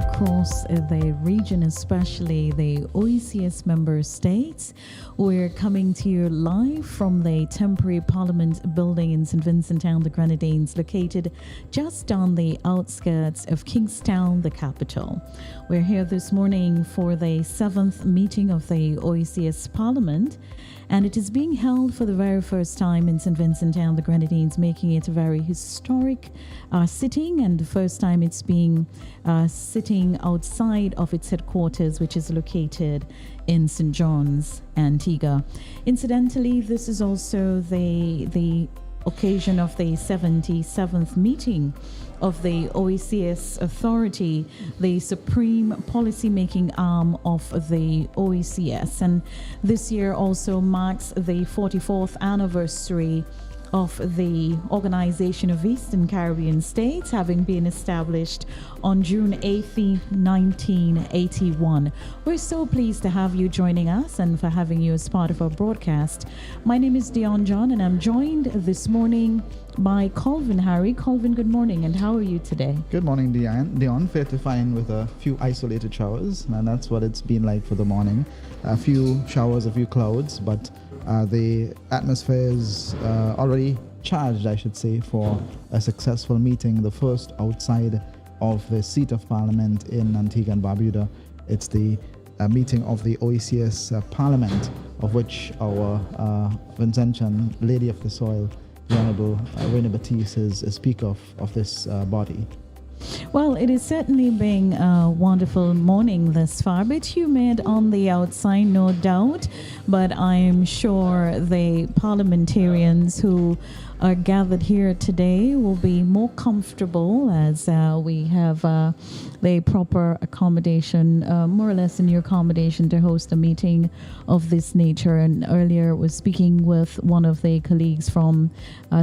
across the region, especially the OECS member states. We're coming to you live from the temporary Parliament building in St. Vincent Town, the Grenadines, located just on the outskirts of Kingstown, the capital. We're here this morning for the 7th meeting of the OECS Parliament, and it is being held for the very first time in St. Vincent Town, the Grenadines, making it a very historic sitting, and the first time it's being sitting outside of its headquarters, which is located in St. John's, Antigua. Incidentally, this is also the occasion of the 77th meeting of the OECS Authority, the supreme policy-making arm of the OECS. And this year also marks the 44th anniversary of the Organization of Eastern Caribbean States, having been established on June 8th, 1981. We're so pleased to have you joining us and for having you as part of our broadcast. My name is Dion John, and I'm joined this morning by Colvin Harry. Colvin, good morning, and how are you today? Good morning, Dion. Fair to find with a few isolated showers, and that's what it's been like for the morning. A few showers, a few clouds, but the atmosphere is already charged, I should say, for a successful meeting, the first outside of the seat of Parliament in Antigua and Barbuda. It's the meeting of the OECS Parliament, of which our Vincentian Lady of the Soil, the Honorable Raina Batiste, is a speaker of this body. Well, it has certainly been a wonderful morning thus far, a bit humid on the outside, no doubt, but I'm sure the parliamentarians who are gathered here today will be more comfortable as we have the proper accommodation, more or less a new accommodation to host a meeting of this nature. And earlier was speaking with one of the colleagues from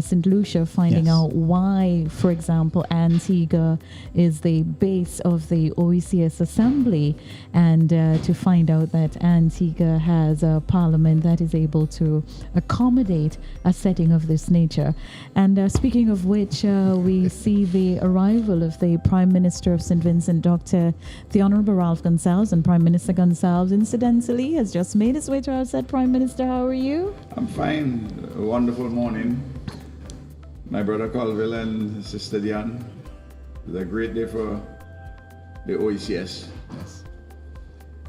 St. Lucia, finding out why, for example, Antigua is the base of the OECS Assembly, and to find out that Antigua has a parliament that is able to accommodate a setting of this nature. And speaking of which, we see the arrival of the Prime Minister of St. Vincent, Dr. the Honorable Ralph Gonsalves, and Prime Minister Gonsalves, incidentally, has just made his way to our set. Prime Minister, how are you? I'm fine. A wonderful morning. My brother Colville and Sister Diane. It's a great day for the OECS. Yes.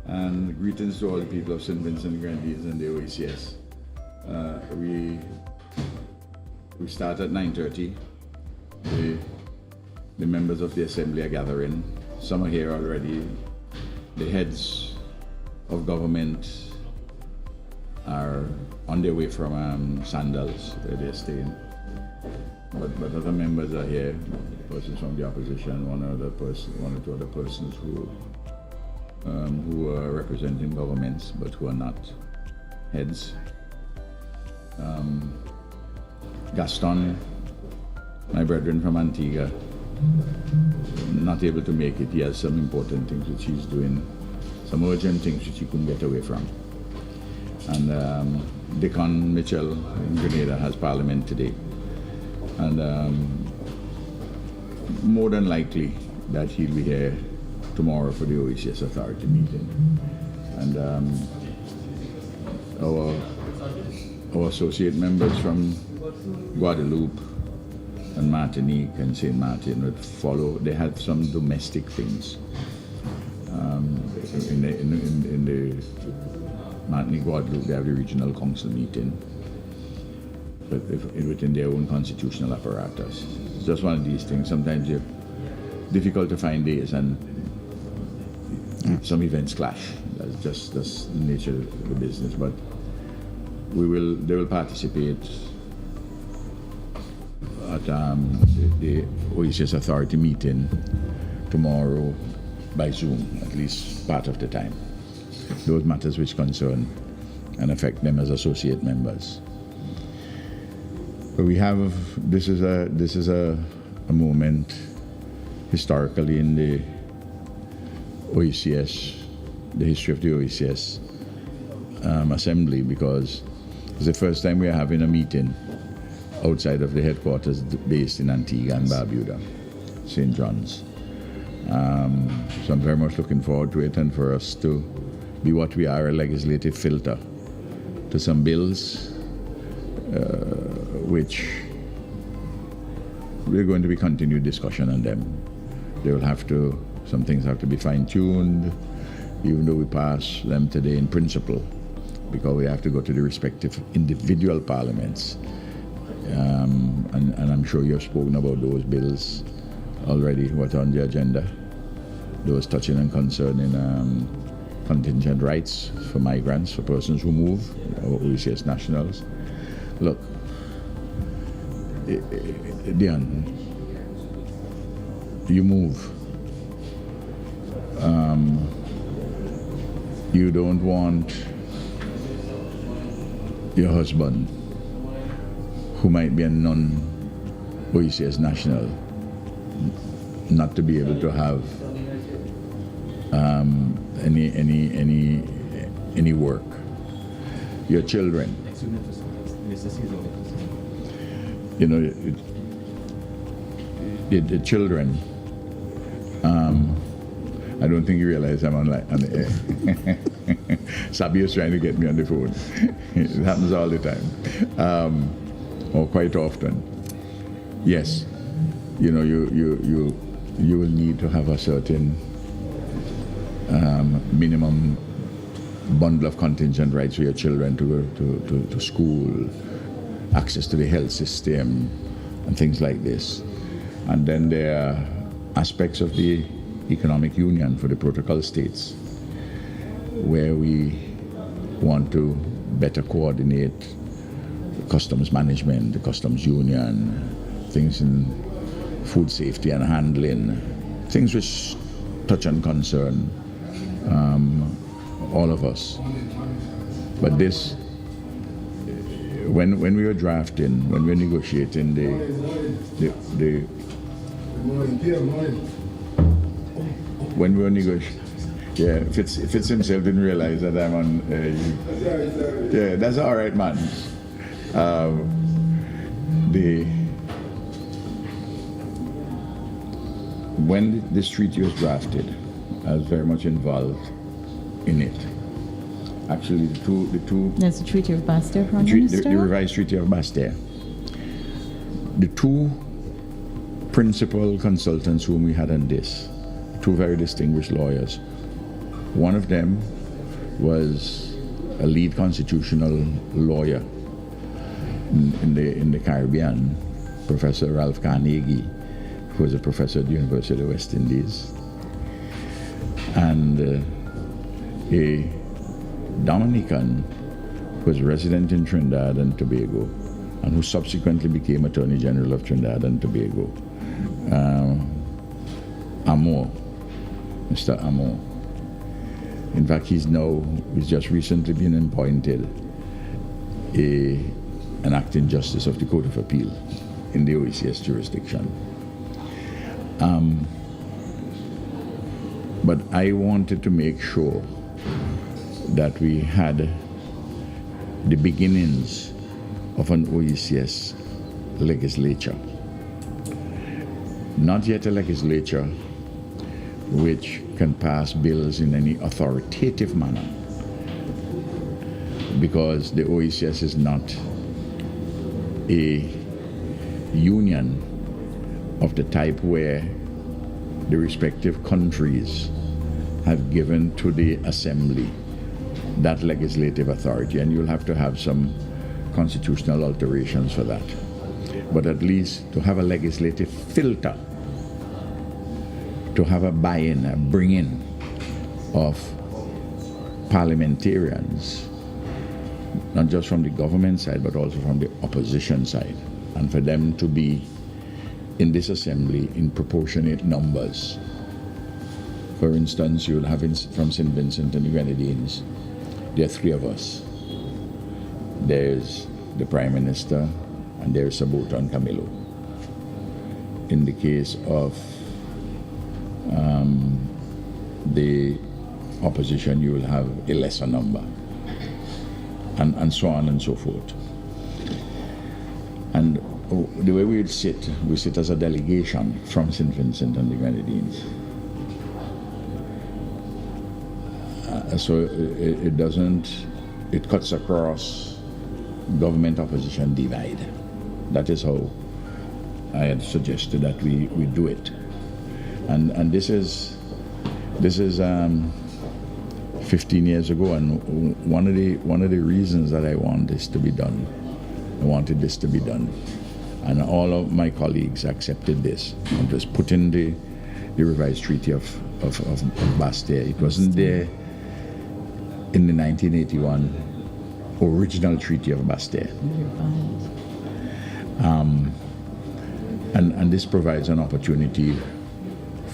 And greetings to all the people of St. Vincent Grenadines and the OECS. We start at 9:30. The members of the Assembly are gathering. Some are here already. The heads of government are on their way from Sandals, where they're staying. But other members are here, persons from the opposition, one or two other persons who are representing governments but who are not heads. Gaston, my brethren from Antigua, not able to make it. He has some important things which he's doing, some urgent things which he couldn't get away from. And Deacon Mitchell in Grenada has Parliament today. And more than likely that he'll be here tomorrow for the OECS Authority meeting. And our associate members from Guadeloupe and Martinique and Saint Martin would follow. They had some domestic things in the Martinique, Guadeloupe. They have the regional council meeting, but within their own constitutional apparatus. It's just one of these things. Sometimes it's difficult to find days, and some events clash. That's the nature of the business. But they will participate at the OECS Authority meeting tomorrow by Zoom, at least part of the time. Those matters which concern and affect them as associate members. But this is a moment historically in the OECS, the history of the OECS assembly, because it's the first time we are having a meeting outside of the headquarters based in Antigua and Barbuda, St. John's. So I'm very much looking forward to it, and for us to be what we are, a legislative filter to some bills which we're going to be continued discussion on them. Some things have to be fine-tuned, even though we pass them today in principle, because we have to go to the respective individual parliaments. And I'm sure you've spoken about those bills already, what on the agenda. Those touching and concerning contingent rights for migrants, for persons who move, or OECS nationals. Look, Dion, you move. You don't want your husband, who might be a non-OECS national, not to be able to have any work. Your children, you know, the children. I don't think you realize I'm on the air. Sabi is trying to get me on the phone. It happens all the time, or quite often. Yes, you know, you will need to have a certain minimum bundle of contingent rights for your children to go to school, access to the health system, and things like this. And then there are aspects of the economic union for the protocol states where we want to better coordinate the customs management, the customs union, things in food safety and handling, things which touch and concern all of us. But this, when we were drafting, when we were negotiating when we were negotiating, yeah, Fitz himself didn't realize that I'm on. Yeah, that's all right, man. When this treaty was drafted, I was very much involved in it. Actually, the two. That's the Treaty of Bastere, Prime Minister? The revised Treaty of Bastere. The two principal consultants whom we had on this, two very distinguished lawyers. One of them was a lead constitutional lawyer in the Caribbean, Professor Ralph Carnegie, who was a professor at the University of the West Indies, and a Dominican who was resident in Trinidad and Tobago, and who subsequently became Attorney General of Trinidad and Tobago, Mr. Amor. In fact, he's just recently been appointed an acting justice of the Court of Appeal in the OECS jurisdiction. But I wanted to make sure that we had the beginnings of an OECS legislature. Not yet a legislature which can pass bills in any authoritative manner, because the OECS is not a union of the type where the respective countries have given to the Assembly that legislative authority, and you'll have to have some constitutional alterations for that. But at least to have a legislative filter, to have a buy-in, a bring-in of parliamentarians, not just from the government side, but also from the opposition side, and for them to be in this assembly in proportionate numbers. For instance, you'll have from St. Vincent and the Grenadines, there are three of us. There's the Prime Minister, and there's Sabota and Camilo. In the case of the opposition, you will have a lesser number, and so on and so forth. And the way we sit as a delegation from St. Vincent and the Grenadines. So it doesn't, it cuts across government opposition divide. That is how I had suggested that we do it. And this is 15 years ago, and one of the reasons that I wanted this to be done, and all of my colleagues accepted this. It was put in the revised Treaty of Bastere. It wasn't there in the 1981 original Treaty of Bastere. And this provides an opportunity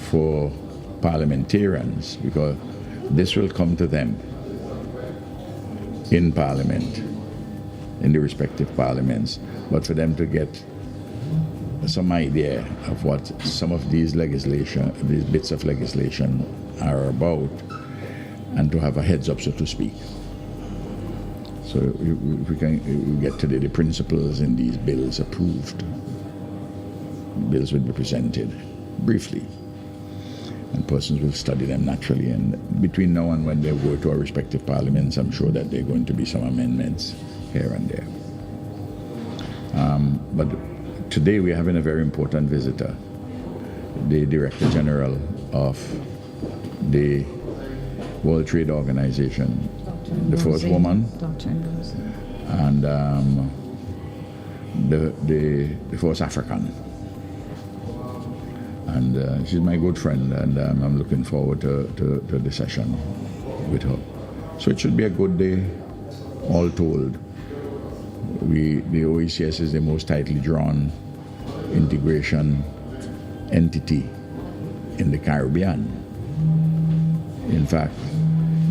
for parliamentarians, because this will come to them in Parliament, in the respective parliaments, but for them to get some idea of what some of these bits of legislation are about, and to have a heads up, so to speak. So we can get today the principles in these bills approved. Bills will be presented briefly, and persons will study them naturally. And between now and when they go to our respective parliaments, I'm sure that there are going to be some amendments here and there. But today we're having a very important visitor, the Director General of the World Trade Organization, the first woman, and the first African. And she's my good friend, and I'm looking forward to the session with her. So it should be a good day, all told. The OECS is the most tightly drawn integration entity in the Caribbean. In fact,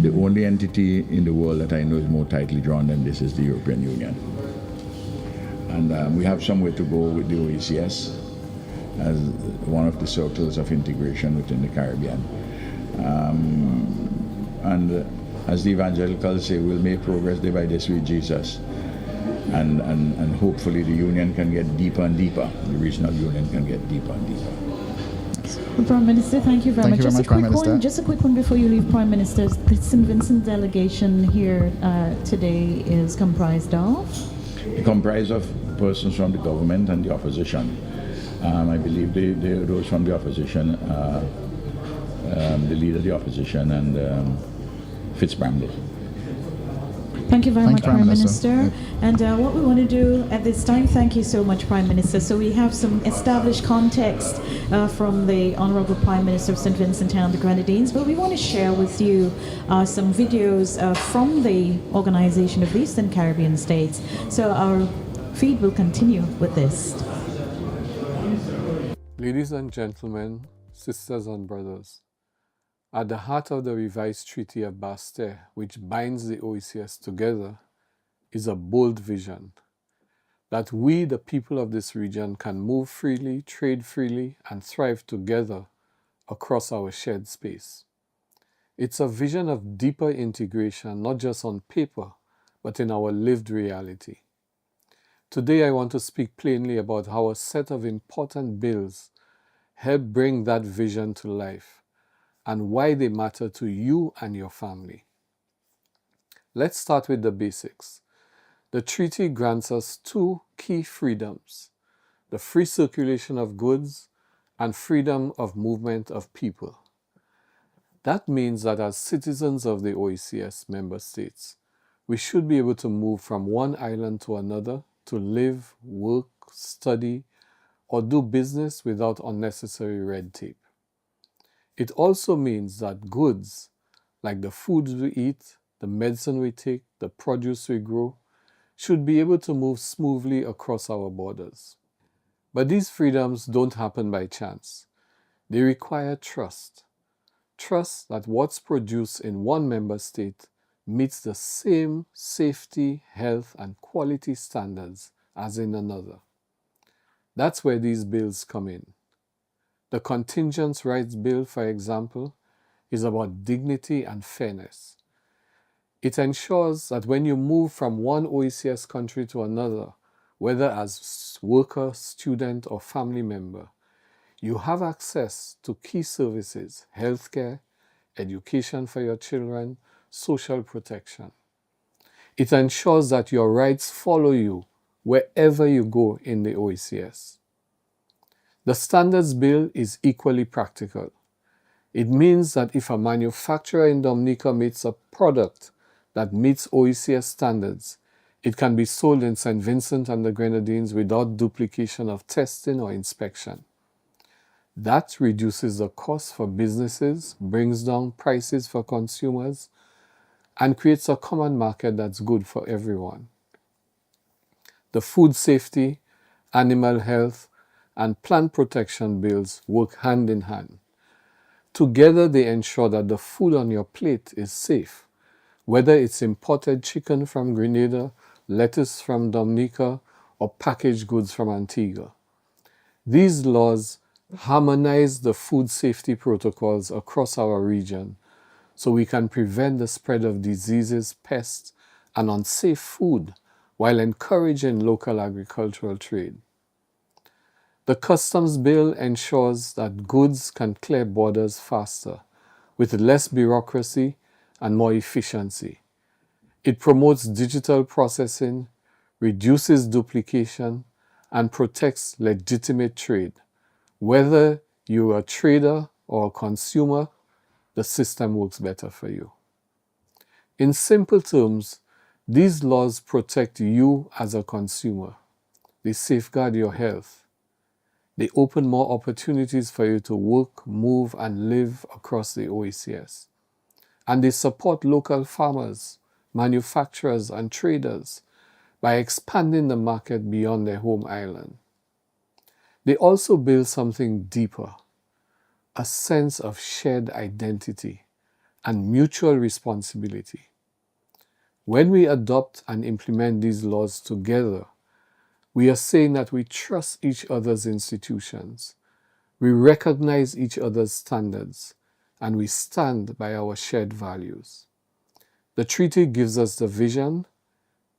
the only entity in the world that I know is more tightly drawn than this is the European Union. And we have somewhere to go with the OECS as one of the circles of integration within the Caribbean. And as the evangelicals say, we'll make progress day by day with Jesus. And hopefully the union can get deeper and deeper. The regional union can get deeper and deeper. Well, Prime Minister, thank you very much. Just a quick one before you leave, Prime Minister. The St. Vincent delegation here today is comprised of? Comprised of persons from the government and the opposition. I believe those from the opposition, the leader of the opposition, and Fitzbramble. Thank you very much, Prime Minister. And what we want to do at this time, thank you so much, Prime Minister. So we have some established context from the Honorable Prime Minister of St. Vincent and the Grenadines, but we want to share with you some videos from the Organization of the Eastern Caribbean States. So our feed will continue with this. Ladies and gentlemen, sisters and brothers, at the heart of the revised Treaty of Bastere, which binds the OECS together, is a bold vision that we, the people of this region, can move freely, trade freely, and thrive together across our shared space. It's a vision of deeper integration, not just on paper, but in our lived reality. Today, I want to speak plainly about how a set of important bills help bring that vision to life, and why they matter to you and your family. Let's start with the basics. The treaty grants us two key freedoms: the free circulation of goods and freedom of movement of people. That means that as citizens of the OECS member states, we should be able to move from one island to another to live, work, study, or do business without unnecessary red tape. It also means that goods, like the foods we eat, the medicine we take, the produce we grow, should be able to move smoothly across our borders. But these freedoms don't happen by chance. They require trust. Trust that what's produced in one member state meets the same safety, health, and quality standards as in another. That's where these bills come in. The Contingent Rights Bill, for example, is about dignity and fairness. It ensures that when you move from one OECS country to another, whether as worker, student, or family member, you have access to key services, healthcare, education for your children, social protection. It ensures that your rights follow you wherever you go in the OECS. The Standards Bill is equally practical. It means that if a manufacturer in Dominica makes a product that meets OECS standards, it can be sold in St. Vincent and the Grenadines without duplication of testing or inspection. That reduces the cost for businesses, brings down prices for consumers, and creates a common market that's good for everyone. The food safety, animal health, and plant protection bills work hand in hand. Together, they ensure that the food on your plate is safe, whether it's imported chicken from Grenada, lettuce from Dominica, or packaged goods from Antigua. These laws harmonize the food safety protocols across our region so we can prevent the spread of diseases, pests, and unsafe food while encouraging local agricultural trade. The Customs Bill ensures that goods can clear borders faster, with less bureaucracy and more efficiency. It promotes digital processing, reduces duplication, and protects legitimate trade. Whether you're a trader or a consumer, the system works better for you. In simple terms, these laws protect you as a consumer. They safeguard your health. They open more opportunities for you to work, move, and live across the OECS. And they support local farmers, manufacturers, and traders by expanding the market beyond their home island. They also build something deeper, a sense of shared identity and mutual responsibility. When we adopt and implement these laws together, we are saying that we trust each other's institutions, we recognize each other's standards, and we stand by our shared values. The treaty gives us the vision.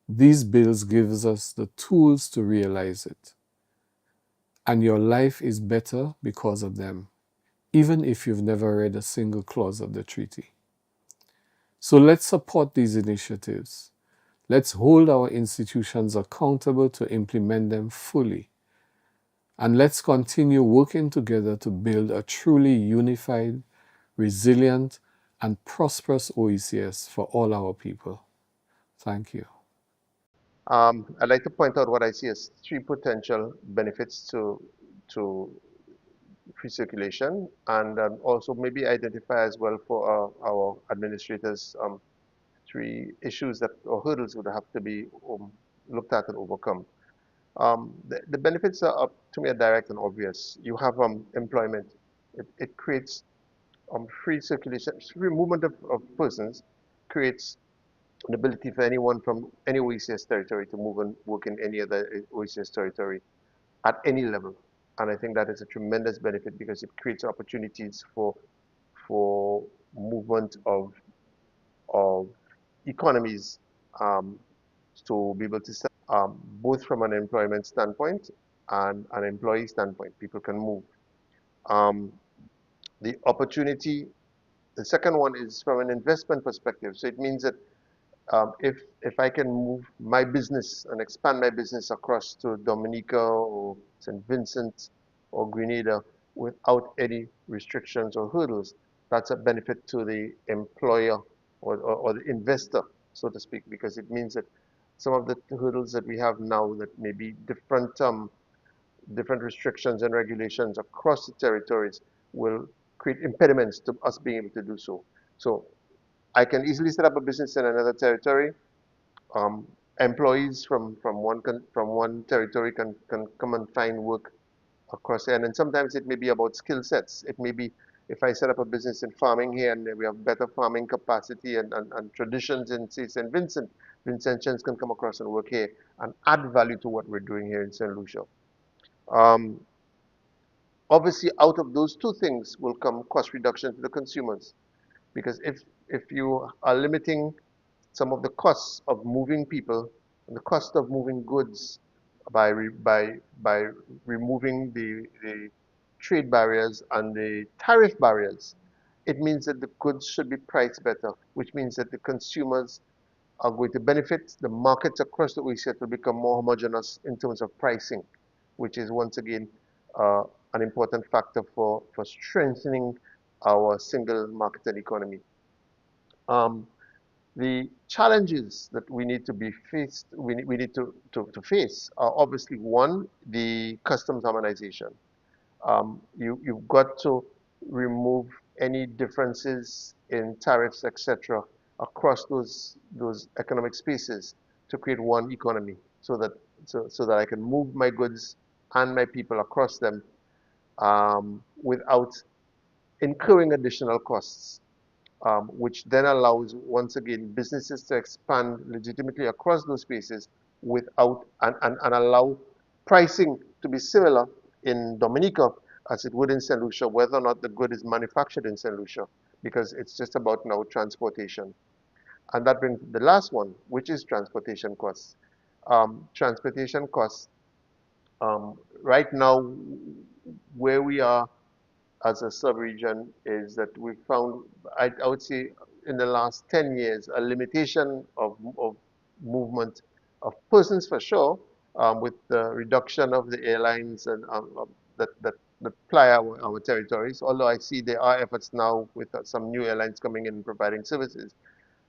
These bills gives us the tools to realize it. And your life is better because of them, even if you've never read a single clause of the treaty. So let's support these initiatives. Let's hold our institutions accountable to implement them fully. And let's continue working together to build a truly unified, resilient, and prosperous OECS for all our people. Thank you. I'd like to point out what I see as three potential benefits to free circulation, and also maybe identify as well for our administrators three issues that or hurdles would have to be looked at and overcome. The benefits are to me are direct and obvious. You have employment. It creates free circulation, free movement of persons creates an ability for anyone from any OECS territory to move and work in any other OECS territory at any level. And I think that is a tremendous benefit because it creates opportunities for movement of economies to be able to sell, both from an employment standpoint and an employee standpoint. People can move. The opportunity, the second one is from an investment perspective. So it means that if I can move my business and expand my business across to Dominica or St. Vincent or Grenada without any restrictions or hurdles, that's a benefit to the employer or the investor, so to speak, because it means that some of the hurdles that we have now that may be different restrictions and regulations across the territories will create impediments to us being able to do so. So I can easily set up a business in another territory. Employees from one territory can come and find work across there. And then sometimes it may be about skill sets. It may be if I set up a business in farming here and we have better farming capacity and traditions in, say, St. Vincent, Vincentians can come across and work here and add value to what we're doing here in St. Lucia. Obviously, out of those two things will come cost reduction to the consumers. Because if you are limiting some of the costs of moving people and the cost of moving goods by removing the trade barriers and the tariff barriers, it means that the goods should be priced better, which means that the consumers are going to benefit. The markets across the OECD will become more homogeneous in terms of pricing, which is once again uh, an important factor for strengthening our single market and economy. Um, the challenges that we need to be faced, we need to face are obviously one, the customs harmonization. You've got to remove any differences in tariffs, etc., across those economic spaces to create one economy, so that I can move my goods and my people across them without incurring additional costs, which then allows, once again, businesses to expand legitimately across those spaces without and allow pricing to be similar in Dominica as it would in St. Lucia, whether or not the good is manufactured in St. Lucia, because it's just about now transportation. And that brings the last one, which is transportation costs. Transportation costs, right now, where we are as a sub-region is that we found, I would say, in the last 10 years, a limitation of movement of persons for sure, with the reduction of the airlines and that ply our territories. Although I see there are efforts now with some new airlines coming in and providing services,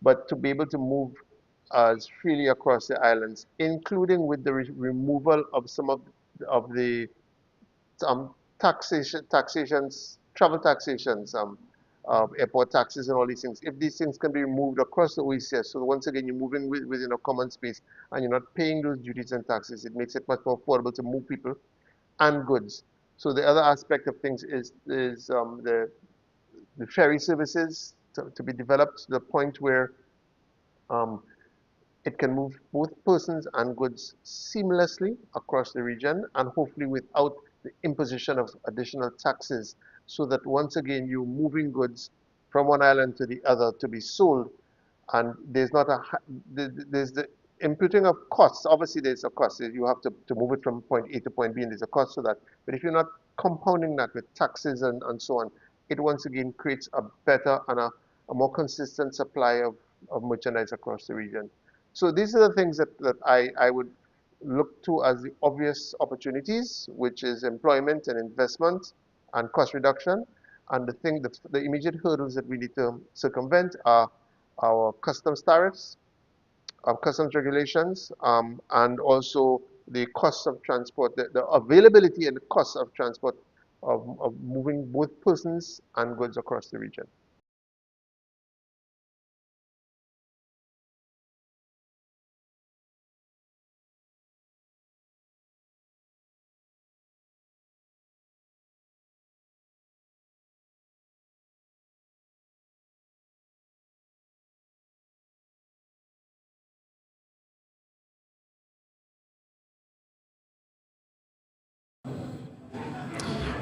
but to be able to move freely across the islands, including with the removal of some of the travel taxations, airport taxes and all these things. If these things can be removed across the OECS, so once again, you're moving within a common space and you're not paying those duties and taxes, it makes it much more affordable to move people and goods. So the other aspect of things is the ferry services to be developed to the point where um, it can move both persons and goods seamlessly across the region and hopefully without the imposition of additional taxes, so that once again you're moving goods from one island to the other to be sold, and there's not there's the imputing of costs. Obviously there's a cost. You have to move it from point A to point B, and there's a cost to that. But if you're not compounding that with taxes and so on, it once again creates a better and a more consistent supply of merchandise across the region. So these are the things that I would look to as the obvious opportunities, which is employment and investment and cost reduction. And the immediate hurdles that we need to circumvent are our customs tariffs, our customs regulations, and also the cost of transport, the availability and the cost of transport of moving both persons and goods across the region.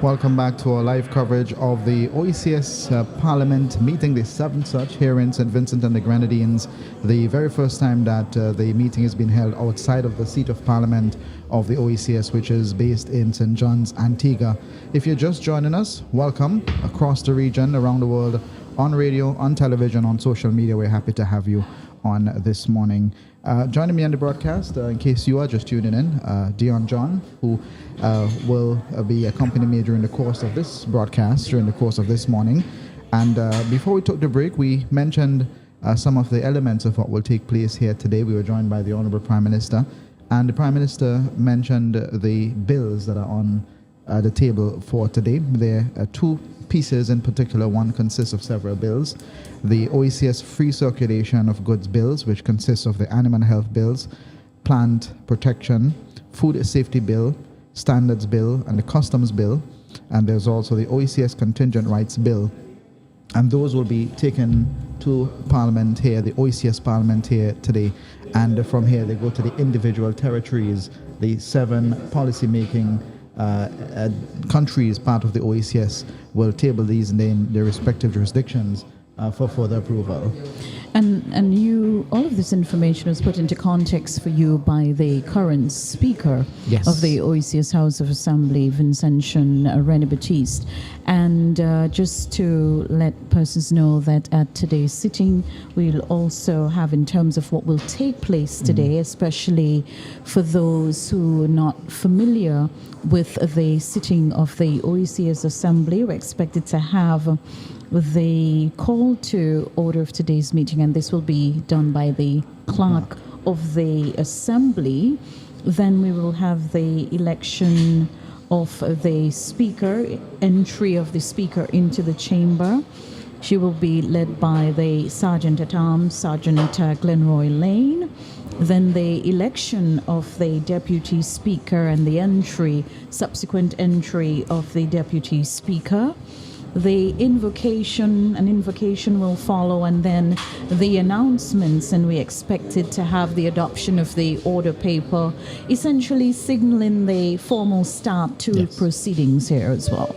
Welcome back to our live coverage of the OECS Parliament meeting, the 7th such here in St. Vincent and the Grenadines, the very first time that the meeting has been held outside of the seat of Parliament of the OECS, which is based in St. John's, Antigua. If you're just joining us, welcome across the region, around the world, on radio, on television, on social media. We're happy to have you on this morning. Joining me on the broadcast, in case you are just tuning in, Dion John, who will be accompanying me during the course of this broadcast, during the course of this morning. And before we took the break, we mentioned some of the elements of what will take place here today. We were joined by the Honorable Prime Minister, and the Prime Minister mentioned the bills that are on the table for today. There are two pieces in particular. One consists of several bills. The OECS Free Circulation of Goods Bills, which consists of the Animal Health Bills, Plant Protection, Food Safety Bill, Standards Bill, and the Customs Bill. And there's also the OECS Contingent Rights Bill. And those will be taken to Parliament here, the OECS Parliament here today. And from here, they go to the individual territories, the 7 policy-making countries part of the OECS will table these in their respective jurisdictions for further approval. And you all of this information was put into context for you by the current Speaker Yes. of the OECS House of Assembly, Vincentian René Batiste. And just to let persons know that at today's sitting, we'll also have, in terms of what will take place today, especially for those who are not familiar with the sitting of the OECS Assembly, we're expected to have the call to order of today's meeting, and this will be done by the clerk of the Assembly. Then we will have the election of the Speaker, entry of the Speaker into the chamber. She will be led by the Sergeant at Arms, Sergeant Glenroy Lane. Then the election of the Deputy Speaker and the subsequent entry of the Deputy Speaker. The invocation will follow, and then the announcements, and we expected to have the adoption of the order paper, essentially signaling the formal start to proceedings here as well.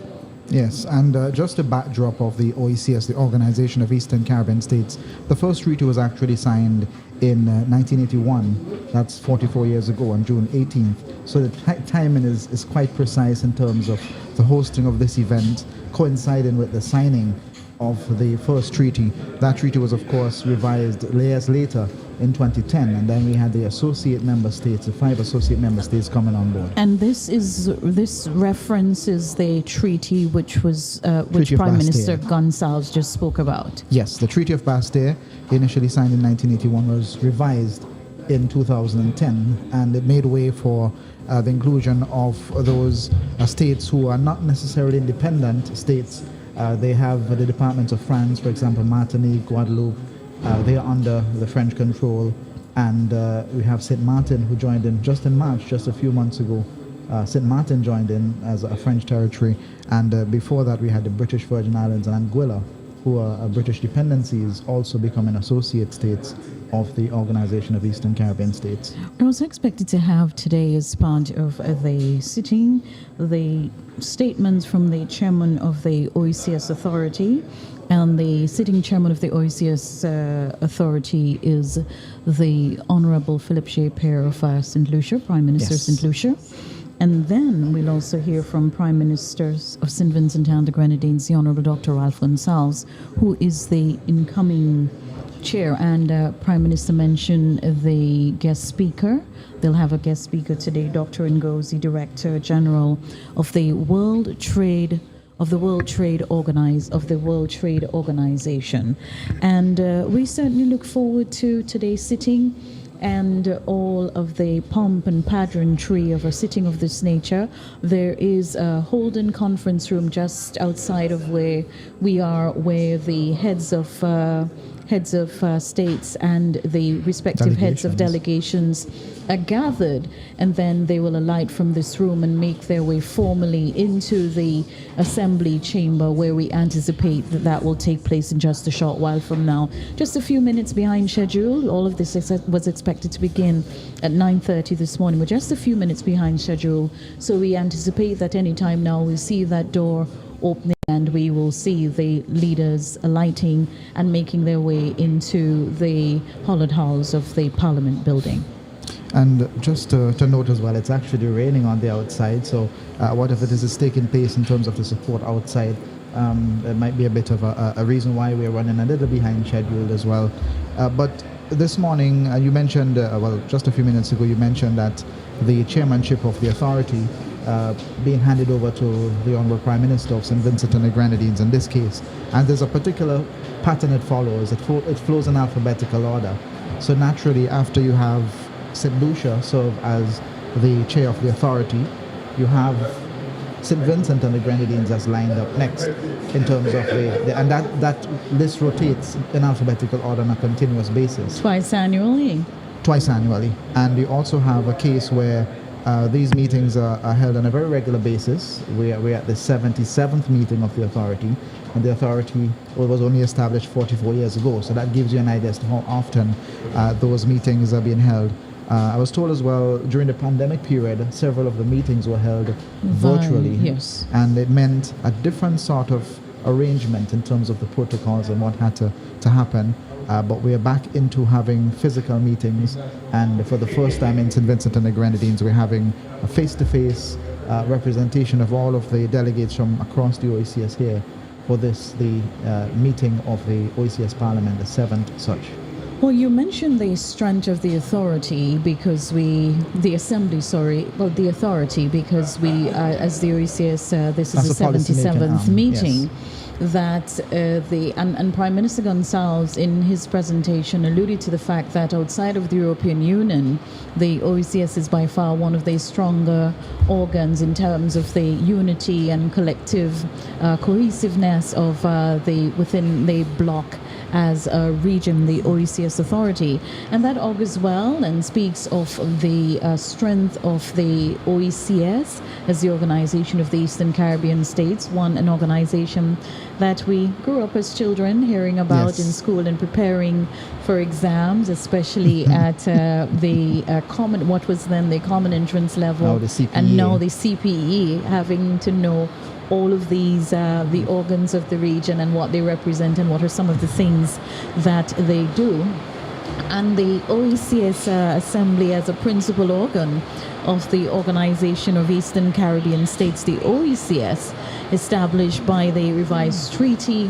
Yes, and just a backdrop of the OECS, the Organization of Eastern Caribbean States, the first treaty was actually signed in 1981. That's 44 years ago on June 18th. So the timing is quite precise in terms of the hosting of this event, coinciding with the signing of the first treaty. That treaty was, of course, revised years later in 2010, and then we had the associate member states, the 5 associate member states coming on board. And this references the treaty which was which of Prime Bastere. Minister Gonsalves just spoke about. Yes, the Treaty of Bastere, initially signed in 1981, was revised in 2010, and it made way for the inclusion of those states who are not necessarily independent states. They have the departments of France, for example, Martinique, Guadeloupe. They are under the French control. And we have St. Martin, who joined in just in March, just a few months ago. St. Martin joined in as a French territory. And before that, we had the British Virgin Islands and Antigua, who are British dependencies, also becoming associate states of the Organization of Eastern Caribbean States. I was expected to have today, as part of the sitting, the statements from the chairman of the OECS Authority. And the sitting chairman of the OECS Authority is the Honorable Philip J. Pear of St. Lucia, Prime Minister of St. Lucia. And then we'll also hear from Prime Ministers of St. Vincent and the Grenadines, the Honorable Dr. Ralph Gonsalves, who is the incoming chair. And Prime Minister mentioned the guest speaker. They'll have a guest speaker today, Dr. Ngozi, Director General of the World Trade Organization. And we certainly look forward to today's sitting and all of the pomp and pageantry of a sitting of this nature. There is a Holden conference room just outside of where we are, where the heads of states and the respective heads of delegations are gathered, and then they will alight from this room and make their way formally into the assembly chamber, where we anticipate that will take place in just a short while from now. Just a few minutes behind schedule. All of this was expected to begin at 9:30 this morning. We're just a few minutes behind schedule, so we anticipate that any time now we'll see that door opening, and we will see the leaders alighting and making their way into the hollowed halls of the Parliament building. And just to note as well, it's actually raining on the outside, so whatever it is taking place in terms of the support outside, it might be a bit of a reason why we're running a little behind schedule as well. But this morning, you mentioned, just a few minutes ago, you mentioned that the chairmanship of the authority being handed over to the Honorable Prime Minister of St. Vincent and the Grenadines in this case. And there's a particular pattern it follows. It flows in alphabetical order. So naturally, after you have St. Lucia serve as the chair of the authority, you have St. Vincent and the Grenadines as lined up next in terms of and that list rotates in alphabetical order on a continuous basis. Twice annually. And you also have a case where these meetings are held on a very regular basis. We're at the 77th meeting of the authority, and the authority was only established 44 years ago, so that gives you an idea as to how often those meetings are being held. I was told as well, during the pandemic period, several of the meetings were held virtually. Yes. And it meant a different sort of arrangement in terms of the protocols and what had to happen. but we are back into having physical meetings, and for the first time in St. Vincent and the Grenadines, we're having a face-to-face representation of all of the delegates from across the OECS here for this, the meeting of the OECS Parliament, the 7th such. Well, you mentioned the strength of the authority because the authority because we, as the OECS, this is the 77th meeting. Yes. That and Prime Minister Gonsalves in his presentation alluded to the fact that outside of the European Union, the OECS is by far one of the stronger organs in terms of the unity and collective cohesiveness of within the bloc as a region, the OECS authority. And that augurs well and speaks of the strength of the OECS as the organization of the Eastern Caribbean states, an organization that we grew up as children hearing about in school and preparing for exams, especially at what was then the common entrance level, now the CPE. And now the CPE, having to know all of these, the organs of the region and what they represent and what are some of the things that they do. And the OECS Assembly as a principal organ of the Organization of Eastern Caribbean States, the OECS, established by the revised Treaty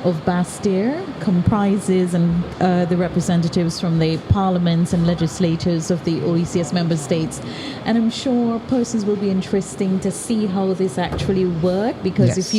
of Bastere, comprises the representatives from the parliaments and legislatures of the OECS member states. And I'm sure persons will be interesting to see how this actually works, because if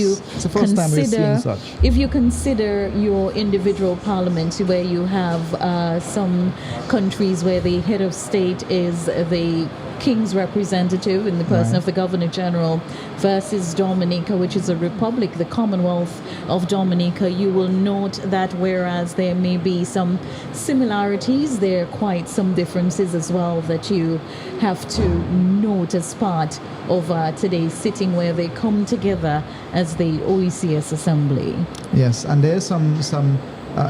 you consider your individual parliaments, where you have some countries where the head of state is the King's representative in the person of the Governor General, versus Dominica, which is a republic, the Commonwealth of Dominica, you will note that whereas there may be some similarities, there are quite some differences as well that you have to note as part of today's sitting, where they come together as the OECS Assembly. Yes, and there's some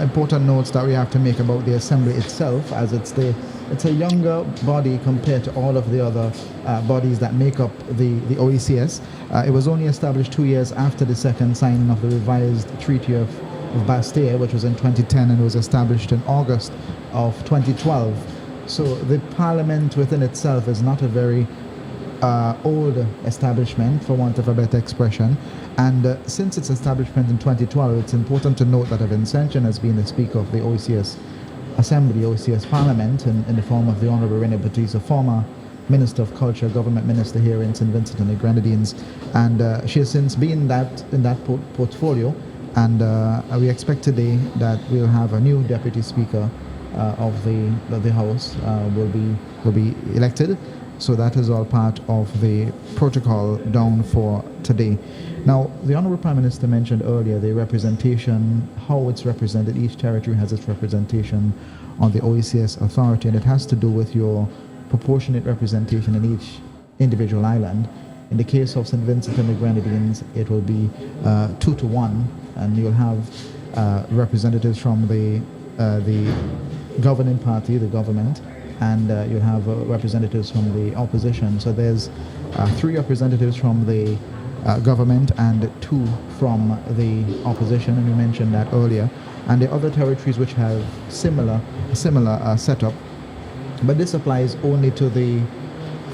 important notes that we have to make about the Assembly itself, as it's a younger body compared to all of the other bodies that make up the OECS. It was only established 2 years after the second signing of the revised Treaty of Bastere, which was in 2010, and it was established in August of 2012. So the Parliament within itself is not a very old establishment, for want of a better expression. And since its establishment in 2012, it's important to note that a Vincentian has been the Speaker of the OECS Assembly, OECS Parliament, in the form of the Honorable Rene Batista, former Minister of Culture, Government Minister here in St. Vincent and the Grenadines. And she has since been in that portfolio. And we expect today that we'll have a new Deputy Speaker of the House will be elected. So that is all part of the protocol down for today. Now, the Honourable Prime Minister mentioned earlier the representation, how it's represented. Each territory has its representation on the OECS authority, and it has to do with your proportionate representation in each individual island. In the case of St. Vincent and the Grenadines, it will be 2-1, and you'll have representatives from the governing party, the government, and you'll have representatives from the opposition. So there's 3 representatives from the government and 2 from the opposition, and we mentioned that earlier. And the other territories which have similar setup, but this applies only to the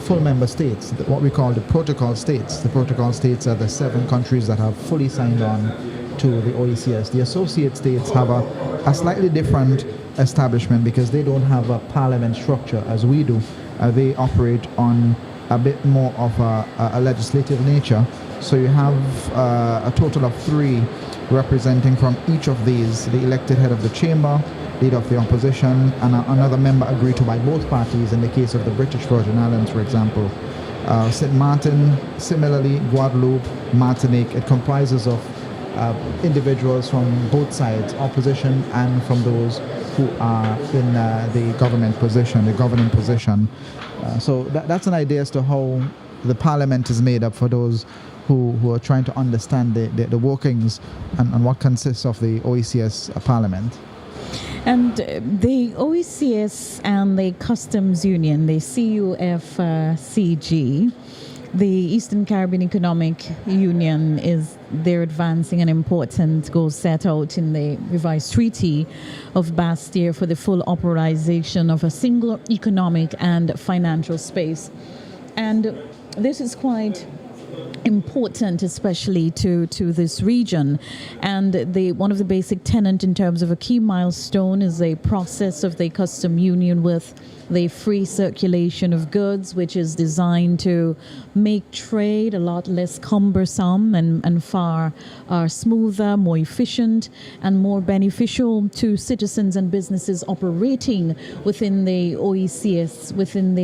full member states, what we call the protocol states. The protocol states are the 7 countries that have fully signed on to the OECS. The associate states have a slightly different establishment because they don't have a parliament structure as we do. They operate on a bit more of a legislative nature. So you have a total of 3 representing from each of these: the elected head of the chamber, leader of the opposition, and another member agreed to by both parties. In the case of the British Virgin Islands, for example, St. Martin, similarly Guadeloupe, Martinique. It comprises of individuals from both sides, opposition and from those who are in the government position, the governing position. So that's an idea as to how the parliament is made up for those who are trying to understand the workings and what consists of the OECS parliament. And the OECS and the Customs Union, the CUFCG, the Eastern Caribbean Economic Union they're advancing an important goal set out in the revised Treaty of Bastere for the full authorization of a single economic and financial space. And this is quite important, especially to this region. And one of the basic tenets in terms of a key milestone is a process of the custom union with the free circulation of goods, which is designed to make trade a lot less cumbersome and far smoother, more efficient, and more beneficial to citizens and businesses operating within the OECS, within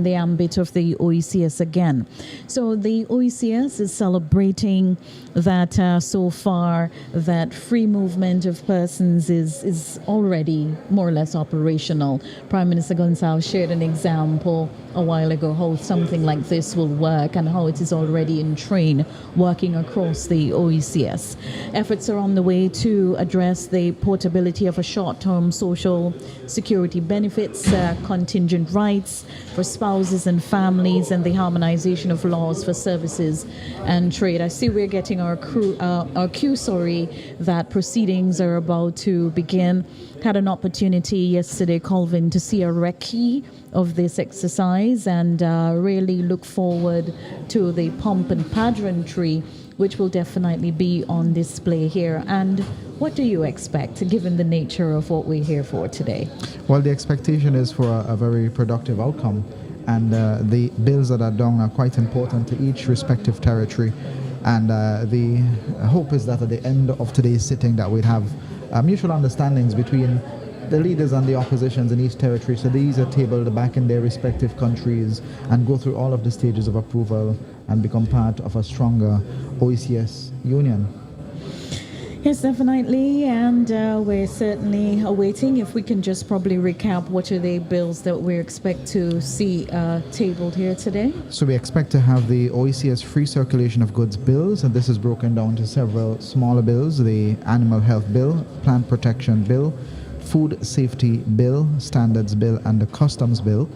the ambit of the OECS again. So the OECS is celebrating that so far that free movement of persons is already more or less operational. Prime Minister Gonzalez shared an example a while ago how something like this will work and how it is already in train working across the OECS. Efforts are on the way to address the portability of a short-term social security benefits, contingent rights for spouses and families, and the harmonization of laws for services and trade. I see we're getting our cue that proceedings are about to begin. Had an opportunity yesterday, Colvin, to see a recce of this exercise and really look forward to the pomp and pageantry, which will definitely be on display here. And what do you expect, given the nature of what we're here for today? Well, the expectation is for a very productive outcome, and the bills that are done are quite important to each respective territory. And the hope is that at the end of today's sitting that we'd have mutual understandings between the leaders and the oppositions in each territory. So these are tabled back in their respective countries and go through all of the stages of approval and become part of a stronger OECS union. Yes, definitely, and we're certainly awaiting. If we can just probably recap what are the bills that we expect to see tabled here today. So we expect to have the OECS free circulation of goods bills, and this is broken down to several smaller bills: the Animal Health Bill, Plant Protection Bill, Food Safety Bill, Standards Bill, and the Customs Bill.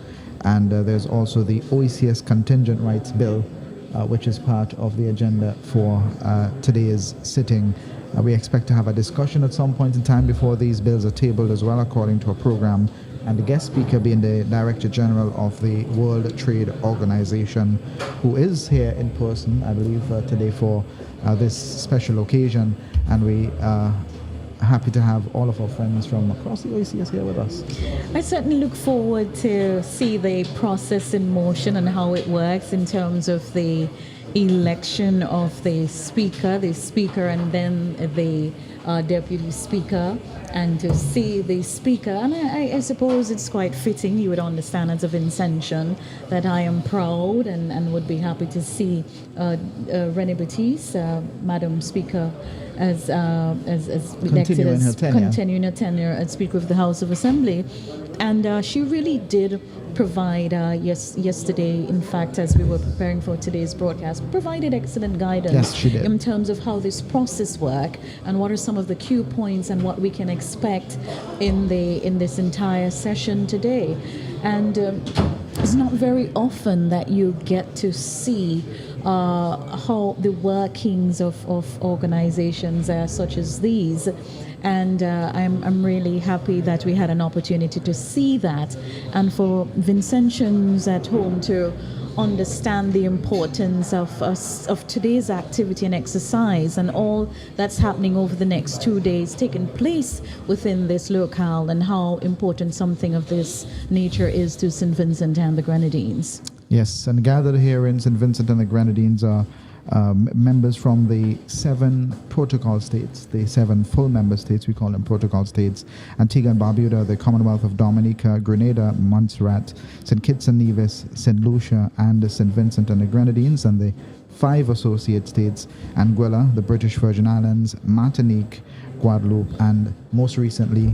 And there's also the OECS Contingent Rights Bill, which is part of the agenda for today's sitting. We expect to have a discussion at some point in time before these bills are tabled as well, according to a program, and the guest speaker being the Director General of the World Trade Organization, who is here in person, I believe, today for this special occasion. And we are happy to have all of our friends from across the OECS here with us. I certainly look forward to see the process in motion and how it works in terms of the election of the speaker, and then the deputy speaker, and to see the speaker. And I suppose it's quite fitting, you would understand as a Vincentian, that I am proud and would be happy to see Renee Batiste, Madam Speaker, as elected as continuing her tenure as Speaker of the House of Assembly. And she really did provide, yesterday, in fact, as we were preparing for today's broadcast, provided excellent guidance. Yes, she did. In terms of how this process works and what are some of the cue points and what we can expect in this entire session today. And it's not very often that you get to see how the workings of organizations such as these. And I'm really happy that we had an opportunity to see that, and for Vincentians at home to understand the importance of today's activity and exercise and all that's happening over the next 2 days taking place within this locale, and how important something of this nature is to St. Vincent and the Grenadines. Yes, and gathered here in St. Vincent and the Grenadines are members from the 7 protocol states, the 7 full member states, we call them protocol states: Antigua and Barbuda, the Commonwealth of Dominica, Grenada, Montserrat, St. Kitts and Nevis, St. Lucia, and St. Vincent and the Grenadines, and the 5 associate states: Anguilla, the British Virgin Islands, Martinique, Guadeloupe, and most recently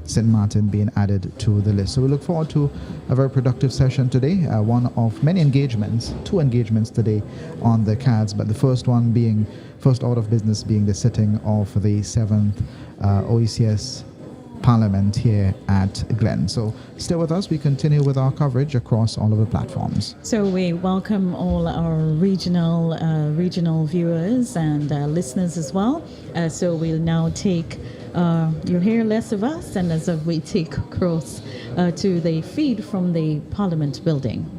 St. Martin being added to the list. So we look forward to a very productive session today, one of many engagements, 2 engagements today on the cards, but the first order of business being the sitting of the 7th OECS Parliament here at Glen. So stay with us. We continue with our coverage across all of the platforms. So we welcome all our regional viewers and listeners as well. So we'll now take, you'll hear less of us, and as we take across to the feed from the Parliament building.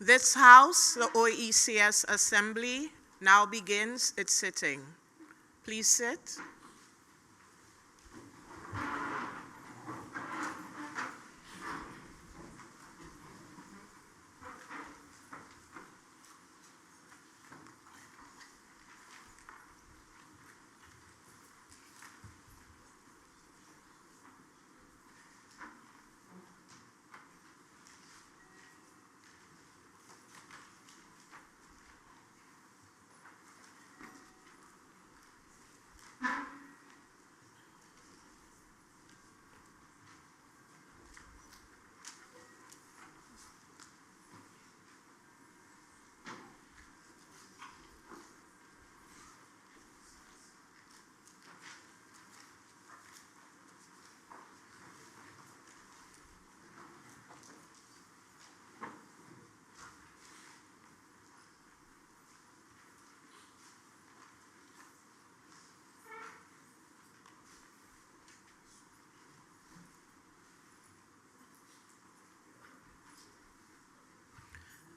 This House, the OECS Assembly, now begins its sitting. Please sit.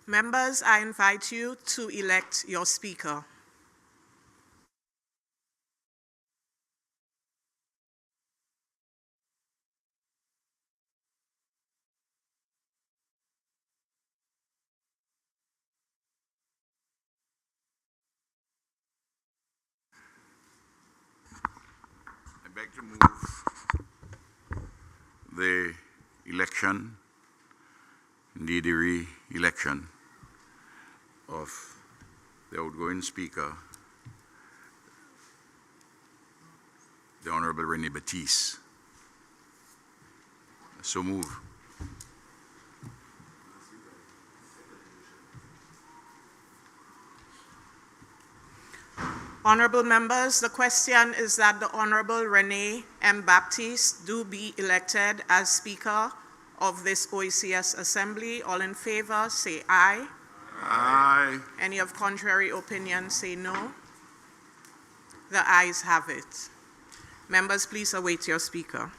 Members, I invite you to elect your speaker. I beg to move the election, indeed the re-election of the outgoing Speaker, the Honorable René Batiste. So move. Honorable members, the question is that the Honorable René M. Baptiste do be elected as Speaker of this OECS Assembly. All in favor, say aye. Aye. Any of contrary opinion, say no. The ayes have it. Members, please await your Speaker.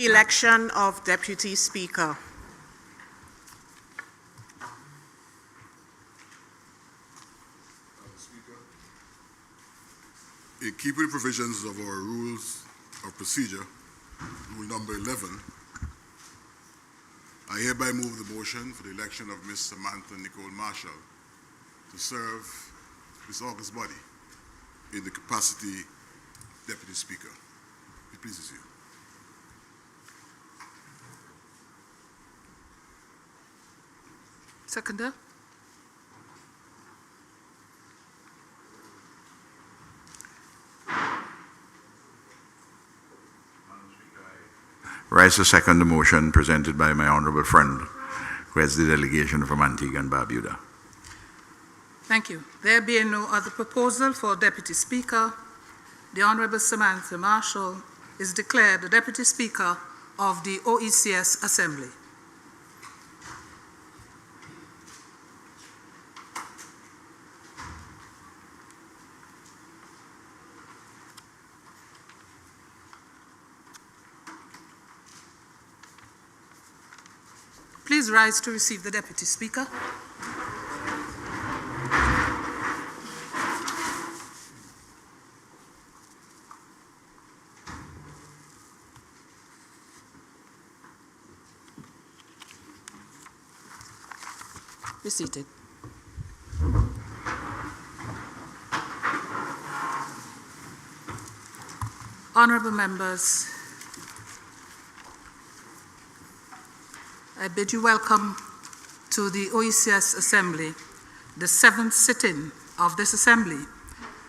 Election of Deputy Speaker. Speaker, in keeping with provisions of our rules of procedure, rule number 11, I hereby move the motion for the election of Ms. Samantha Nicole Marshall to serve this August body in the capacity Deputy Speaker. It pleases you. Seconder. Rise to second the motion presented by my honorable friend, who has the delegation from Antigua and Barbuda. Thank you. There being no other proposal for Deputy Speaker, the Honorable Samantha Marshall is declared the Deputy Speaker of the OECS Assembly. Please rise to receive the Deputy Speaker. Be seated. Honorable members, I bid you welcome to the OECS Assembly, the 7th sitting of this Assembly,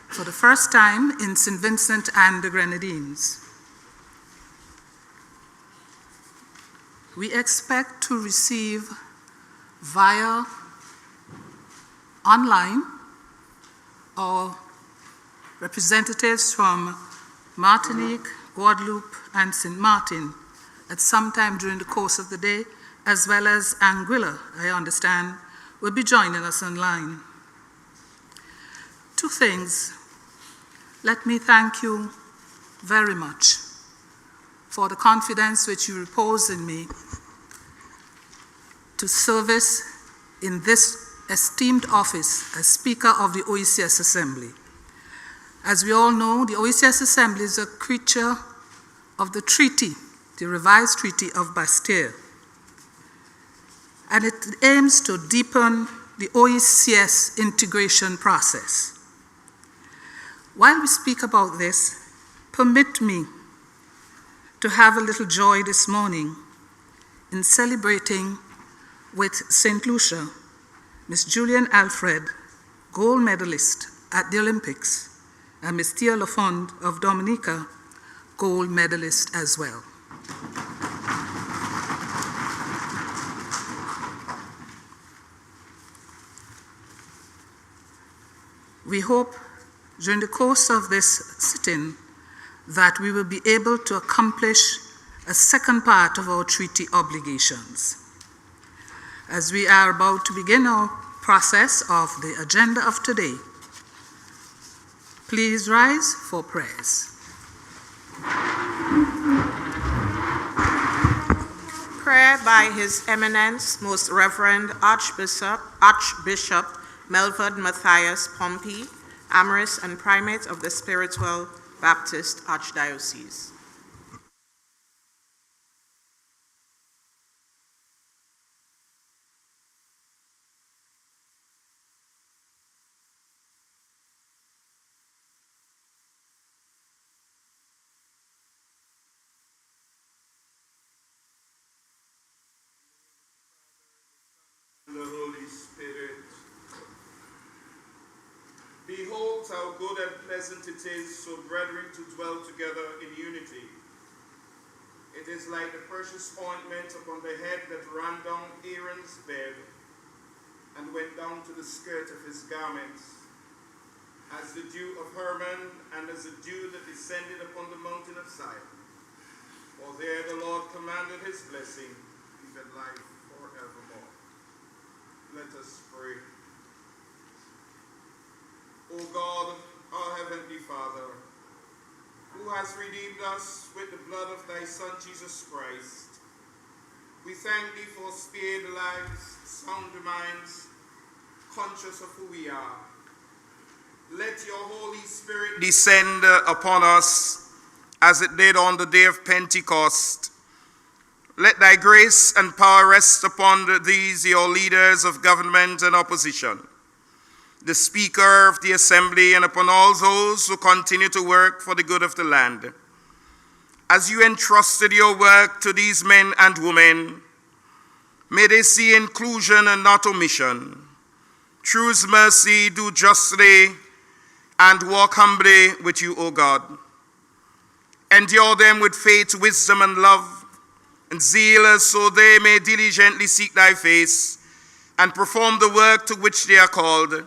for the first time in St. Vincent and the Grenadines. We expect to receive via online our representatives from Martinique, Guadeloupe, and St. Martin at some time during the course of the day, as well as Anguilla, I understand, will be joining us online. Two things. Let me thank you very much for the confidence which you repose in me to service in this esteemed office as Speaker of the OECS Assembly. As we all know, the OECS Assembly is a creature of the treaty, the revised Treaty of Bastere, and it aims to deepen the OECS integration process. While we speak about this, permit me to have a little joy this morning in celebrating with St. Lucia, Miss Julian Alfred, gold medalist at the Olympics, and Miss Tia Lafond of Dominica, gold medalist as well. We hope during the course of this sitting that we will be able to accomplish a second part of our treaty obligations. As we are about to begin our process of the agenda of today, please rise for prayers. Prayer by His Eminence, Most Reverend Archbishop Melford Matthias Pompey, Amaris and Primate of the Spiritual Baptist Archdiocese. The Holy Spirit. Behold how good and pleasant it is for brethren to dwell together in unity. It is like the precious ointment upon the head that ran down Aaron's bed and went down to the skirt of his garments, as the dew of Hermon and as the dew that descended upon the mountain of Zion. For there the Lord commanded his blessing, even life forevermore. Let us pray. O God, our Heavenly Father, who has redeemed us with the blood of thy Son, Jesus Christ. We thank thee for spared lives, sound minds, conscious of who we are. Let your Holy Spirit descend upon us as it did on the day of Pentecost. Let thy grace and power rest upon these, your leaders of government and opposition, the Speaker of the Assembly, and upon all those who continue to work for the good of the land. As you entrusted your work to these men and women, may they see inclusion and not omission, choose mercy, do justly, and walk humbly with you, O God. Endure them with faith, wisdom, and love, and zeal, so they may diligently seek thy face and perform the work to which they are called.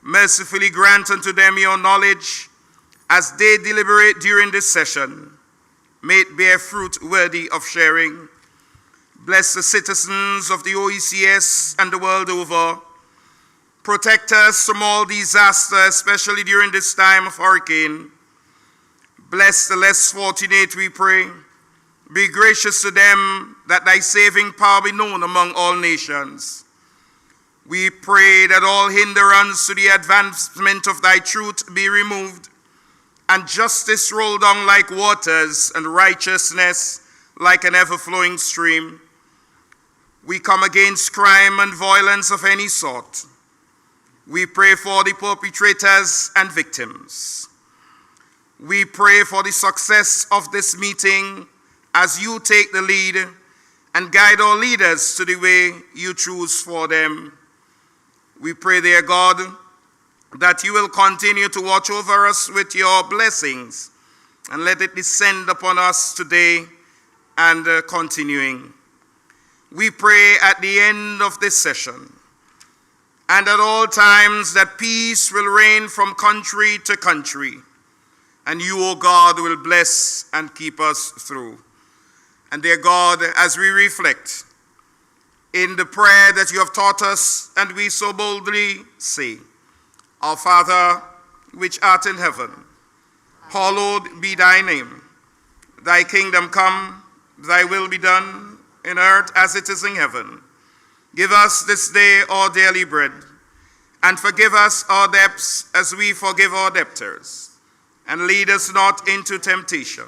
Mercifully grant unto them your knowledge as they deliberate during this session. May it bear fruit worthy of sharing. Bless the citizens of the OECS and the world over. Protect us from all disaster, especially during this time of hurricane. Bless the less fortunate, we pray. Be gracious to them, that thy saving power be known among all nations. We pray that all hindrance to the advancement of thy truth be removed, and justice roll down like waters, and righteousness like an ever-flowing stream. We come against crime and violence of any sort. We pray for the perpetrators and victims. We pray for the success of this meeting as you take the lead and guide our leaders to the way you choose for them. We pray, dear God, that you will continue to watch over us with your blessings, and let it descend upon us today and continuing. We pray at the end of this session and at all times that peace will reign from country to country, and you, O God, will bless and keep us through. And dear God, as we reflect in the prayer that you have taught us, and we so boldly say, Our Father, which art in heaven, hallowed be thy name. Thy kingdom come, thy will be done, in earth as it is in heaven. Give us this day our daily bread, and forgive us our debts as we forgive our debtors. And lead us not into temptation,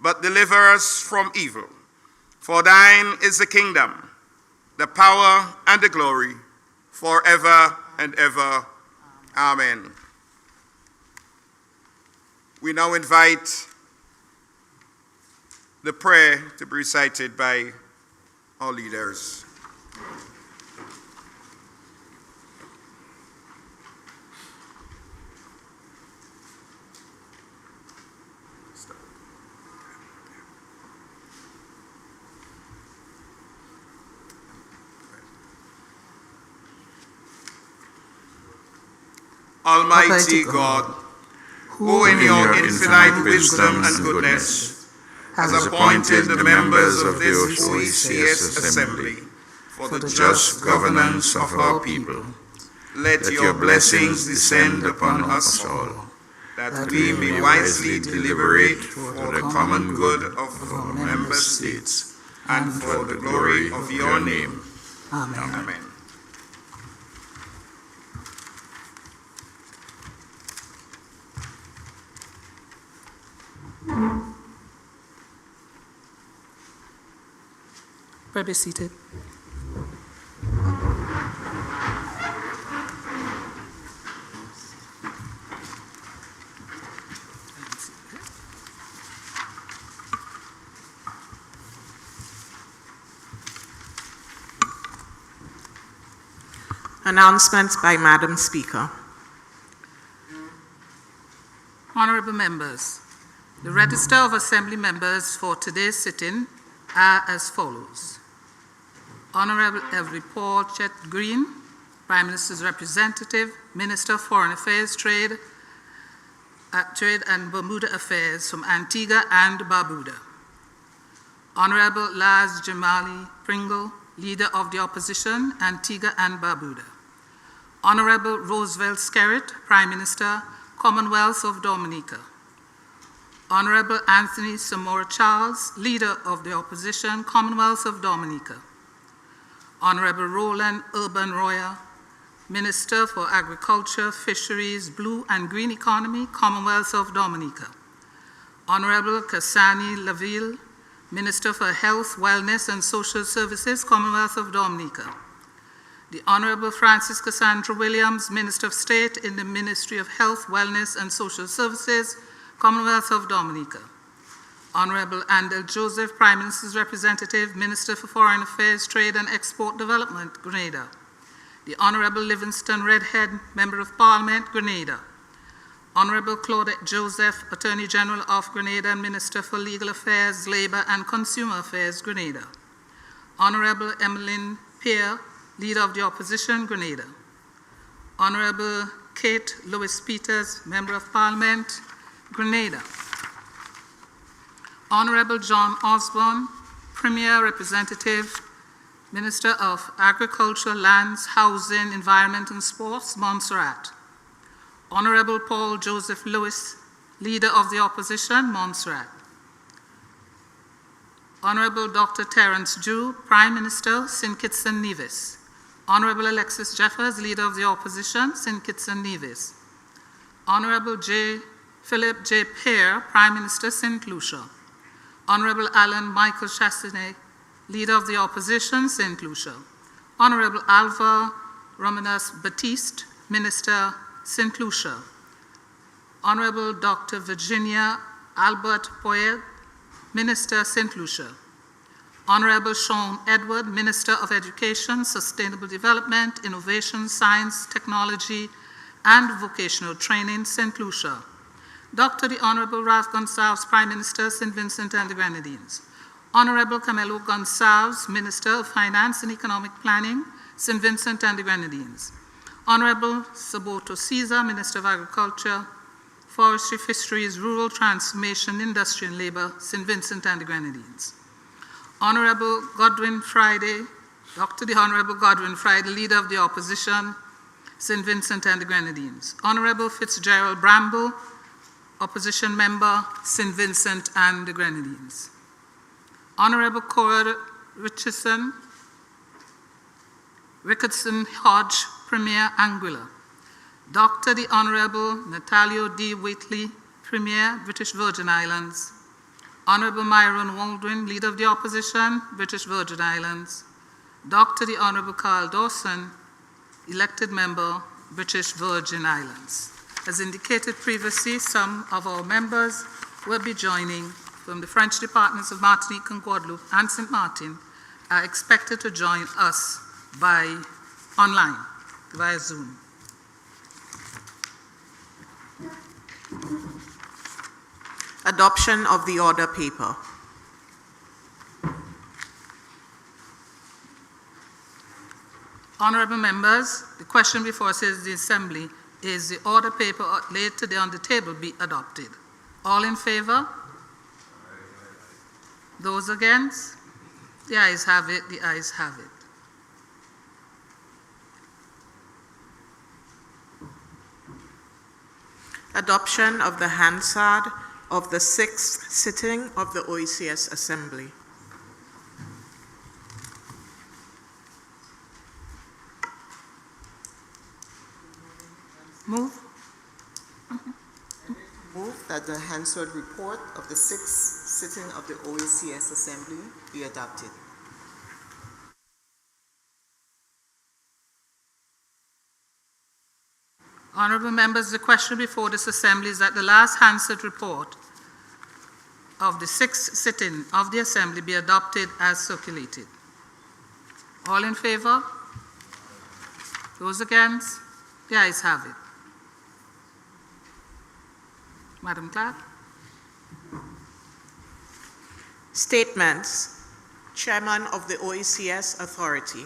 but deliver us from evil. For thine is the kingdom, the power, and the glory, forever and ever. Amen. We now invite the prayer to be recited by our leaders. Almighty God, who in your infinite wisdom and goodness has appointed the members of this OECS Assembly for the just governance of our people, let your blessings descend upon us all, that we may wisely deliberate for the common good of our member states and for the glory of your name. Amen. Amen. Pray be seated. Announcements by Madam Speaker. Honorable members, the register of Assembly members for today's sitting are as follows. Honorable Every Paul Chet Green, Prime Minister's Representative, Minister of Foreign Affairs, Trade and Bermuda Affairs from Antigua and Barbuda. Honorable Laz Jamali Pringle, Leader of the Opposition, Antigua and Barbuda. Honorable Roosevelt Skerritt, Prime Minister, Commonwealth of Dominica. Honorable Anthony Samora Charles, Leader of the Opposition, Commonwealth of Dominica. Honorable Roland Urban Royer, Minister for Agriculture, Fisheries, Blue and Green Economy, Commonwealth of Dominica. Honorable Kasani Laville, Minister for Health, Wellness and Social Services, Commonwealth of Dominica. The Honorable Francis Cassandra Williams, Minister of State in the Ministry of Health, Wellness and Social Services, Commonwealth of Dominica. Honorable Andel Joseph, Prime Minister's Representative, Minister for Foreign Affairs, Trade and Export Development, Grenada. The Honorable Livingston Redhead, Member of Parliament, Grenada. Honorable Claudette Joseph, Attorney General of Grenada and Minister for Legal Affairs, Labor and Consumer Affairs, Grenada. Honorable Emmeline Pierre, Leader of the Opposition, Grenada. Honorable Kate Lewis Peters, Member of Parliament, Grenada. Honorable John Osborne, Premier Representative, Minister of Agriculture, Lands, Housing, Environment and Sports, Montserrat. Honorable Paul Joseph Lewis, Leader of the Opposition, Montserrat. Honorable Dr. Terence Dew, Prime Minister, St. Kitts and Nevis. Honorable Alexis Jeffers, Leader of the Opposition, St. Kitts and Nevis. Honorable Philip J. Pear, Prime Minister, St. Lucia. Honorable Alan Michael Chastanet, Leader of the Opposition, St. Lucia. Honorable Alva Romanas Batiste, Minister, St. Lucia. Honorable Dr. Virginia Albert Poet, Minister, St. Lucia. Honorable Sean Edward, Minister of Education, Sustainable Development, Innovation, Science, Technology, and Vocational Training, St. Lucia. Dr. the Honorable Ralph Gonsalves, Prime Minister, St. Vincent and the Grenadines. Honorable Camilo Gonsalves, Minister of Finance and Economic Planning, St. Vincent and the Grenadines. Honorable Saboto Caesar, Minister of Agriculture, Forestry, Fisheries, Rural Transformation, Industry and Labor, St. Vincent and the Grenadines. Honorable Godwin Friday, Dr. the Honorable Godwin Friday, Leader of the Opposition, St. Vincent and the Grenadines. Honorable Fitzgerald Bramble, Opposition Member, St. Vincent and the Grenadines. Honorable Cora Richardson Hodge, Premier, Anguilla. Dr. the Honorable Natalio D. Waitley, Premier, British Virgin Islands. Honorable Myron Waldron, Leader of the Opposition, British Virgin Islands. Dr. the Honorable Carl Dawson, Elected Member, British Virgin Islands. As indicated previously, some of our members will be joining from the French departments of Martinique and Guadeloupe and St. Martin, are expected to join us by online, via Zoom. Adoption of the order paper. Honorable members, the question before us is the Assembly, is the order paper laid today on the table be adopted? All in favor? Those against? The ayes have it, the ayes have it. Adoption of the Hansard of the 6th sitting of the OECS Assembly. Move. Move that the Hansard report of the 6th sitting of the OECS Assembly be adopted. Honorable members, the question before this Assembly is that the last Hansard report of the 6th sitting of the Assembly be adopted as circulated. All in favor? Those against? The ayes have it. Madam Clerk. Statements. Chairman of the OECS Authority.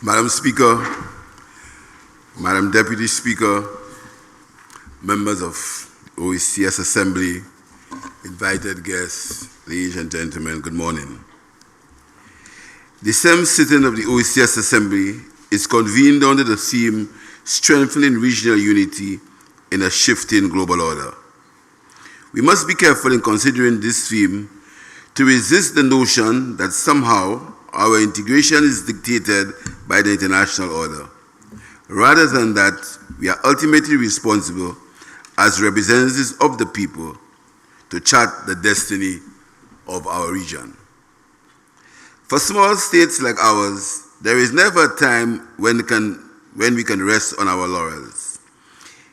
Madam Speaker, Madam Deputy Speaker, members of OECS Assembly, invited guests, ladies and gentlemen, good morning. The 7th sitting of the OECS Assembly is convened under the theme Strengthening Regional Unity in a Shifting Global Order. We must be careful in considering this theme to resist the notion that somehow our integration is dictated by the international order, rather than that we are ultimately responsible as representatives of the people to chart the destiny of our region. For small states like ours, there is never a time when we can rest on our laurels.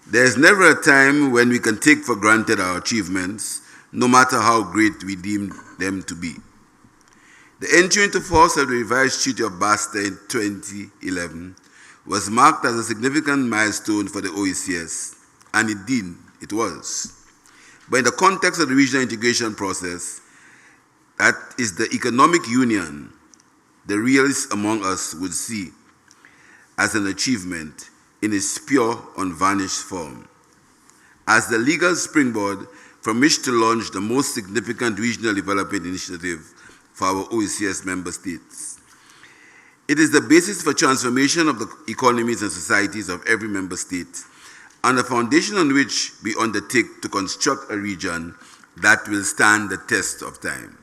There is never a time when we can take for granted our achievements, no matter how great we deem them to be. The entry into force of the revised Treaty of Bastere in 2011 was marked as a significant milestone for the OECS, and indeed it was. But in the context of the regional integration process, that is the economic union the realists among us would see as an achievement in its pure, unvarnished form, as the legal springboard from which to launch the most significant regional development initiative for our OECS member states. It is the basis for transformation of the economies and societies of every member state, and the foundation on which we undertake to construct a region that will stand the test of time.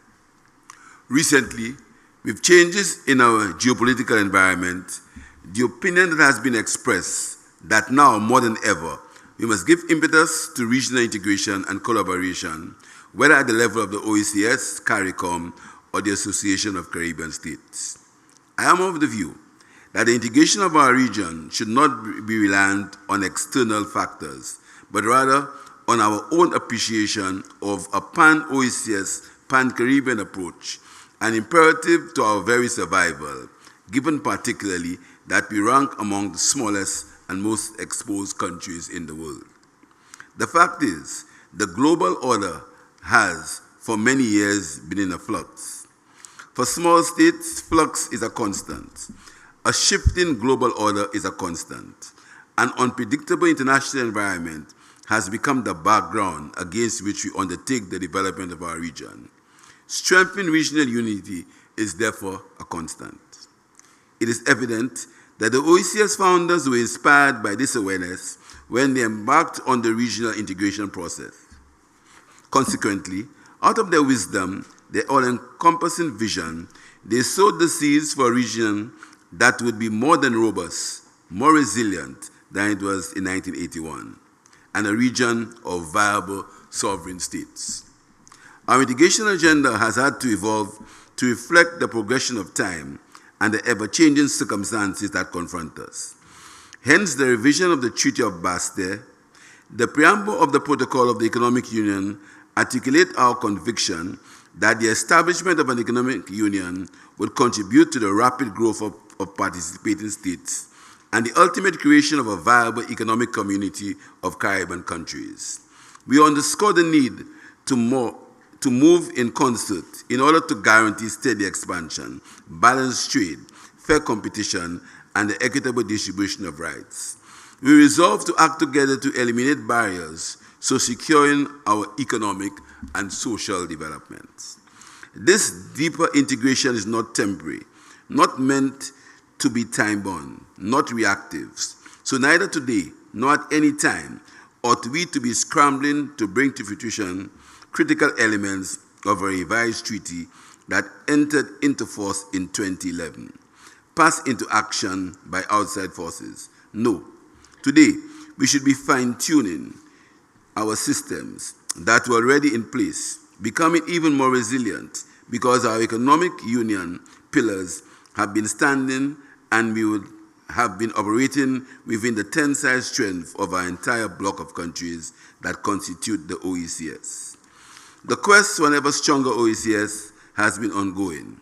Recently, with changes in our geopolitical environment, the opinion that has been expressed that now more than ever, we must give impetus to regional integration and collaboration, whether at the level of the OECS, CARICOM, or the Association of Caribbean States. I am of the view that the integration of our region should not be reliant on external factors, but rather on our own appreciation of a pan-OECS, pan-Caribbean approach, an imperative to our very survival, given particularly that we rank among the smallest and most exposed countries in the world. The fact is, the global order has, for many years, been in a flux. For small states, flux is a constant. A shifting global order is a constant. An unpredictable international environment has become the background against which we undertake the development of our region. Strengthening regional unity is therefore a constant. It is evident that the OECS founders were inspired by this awareness when they embarked on the regional integration process. Consequently, out of their wisdom, their all-encompassing vision, they sowed the seeds for a region that would be more than robust, more resilient than it was in 1981, and a region of viable sovereign states. Our integration agenda has had to evolve to reflect the progression of time and the ever-changing circumstances that confront us. Hence, the revision of the Treaty of Bastere, the preamble of the Protocol of the Economic Union articulate our conviction that the establishment of an economic union would contribute to the rapid growth of participating states and the ultimate creation of a viable economic community of Caribbean countries. We underscore the need to move in concert in order to guarantee steady expansion, balanced trade, fair competition, and the equitable distribution of rights. We resolve to act together to eliminate barriers, so securing our economic and social development. This deeper integration is not temporary, not meant to be time-bound, not reactive. So neither today nor at any time ought we to be scrambling to bring to fruition critical elements of a revised treaty that entered into force in 2011, passed into action by outside forces. No. Today, we should be fine-tuning our systems that were already in place, becoming even more resilient because our economic union pillars have been standing and we would have been operating within the tensile strength of our entire bloc of countries that constitute the OECS. The quest for an ever stronger OECS has been ongoing.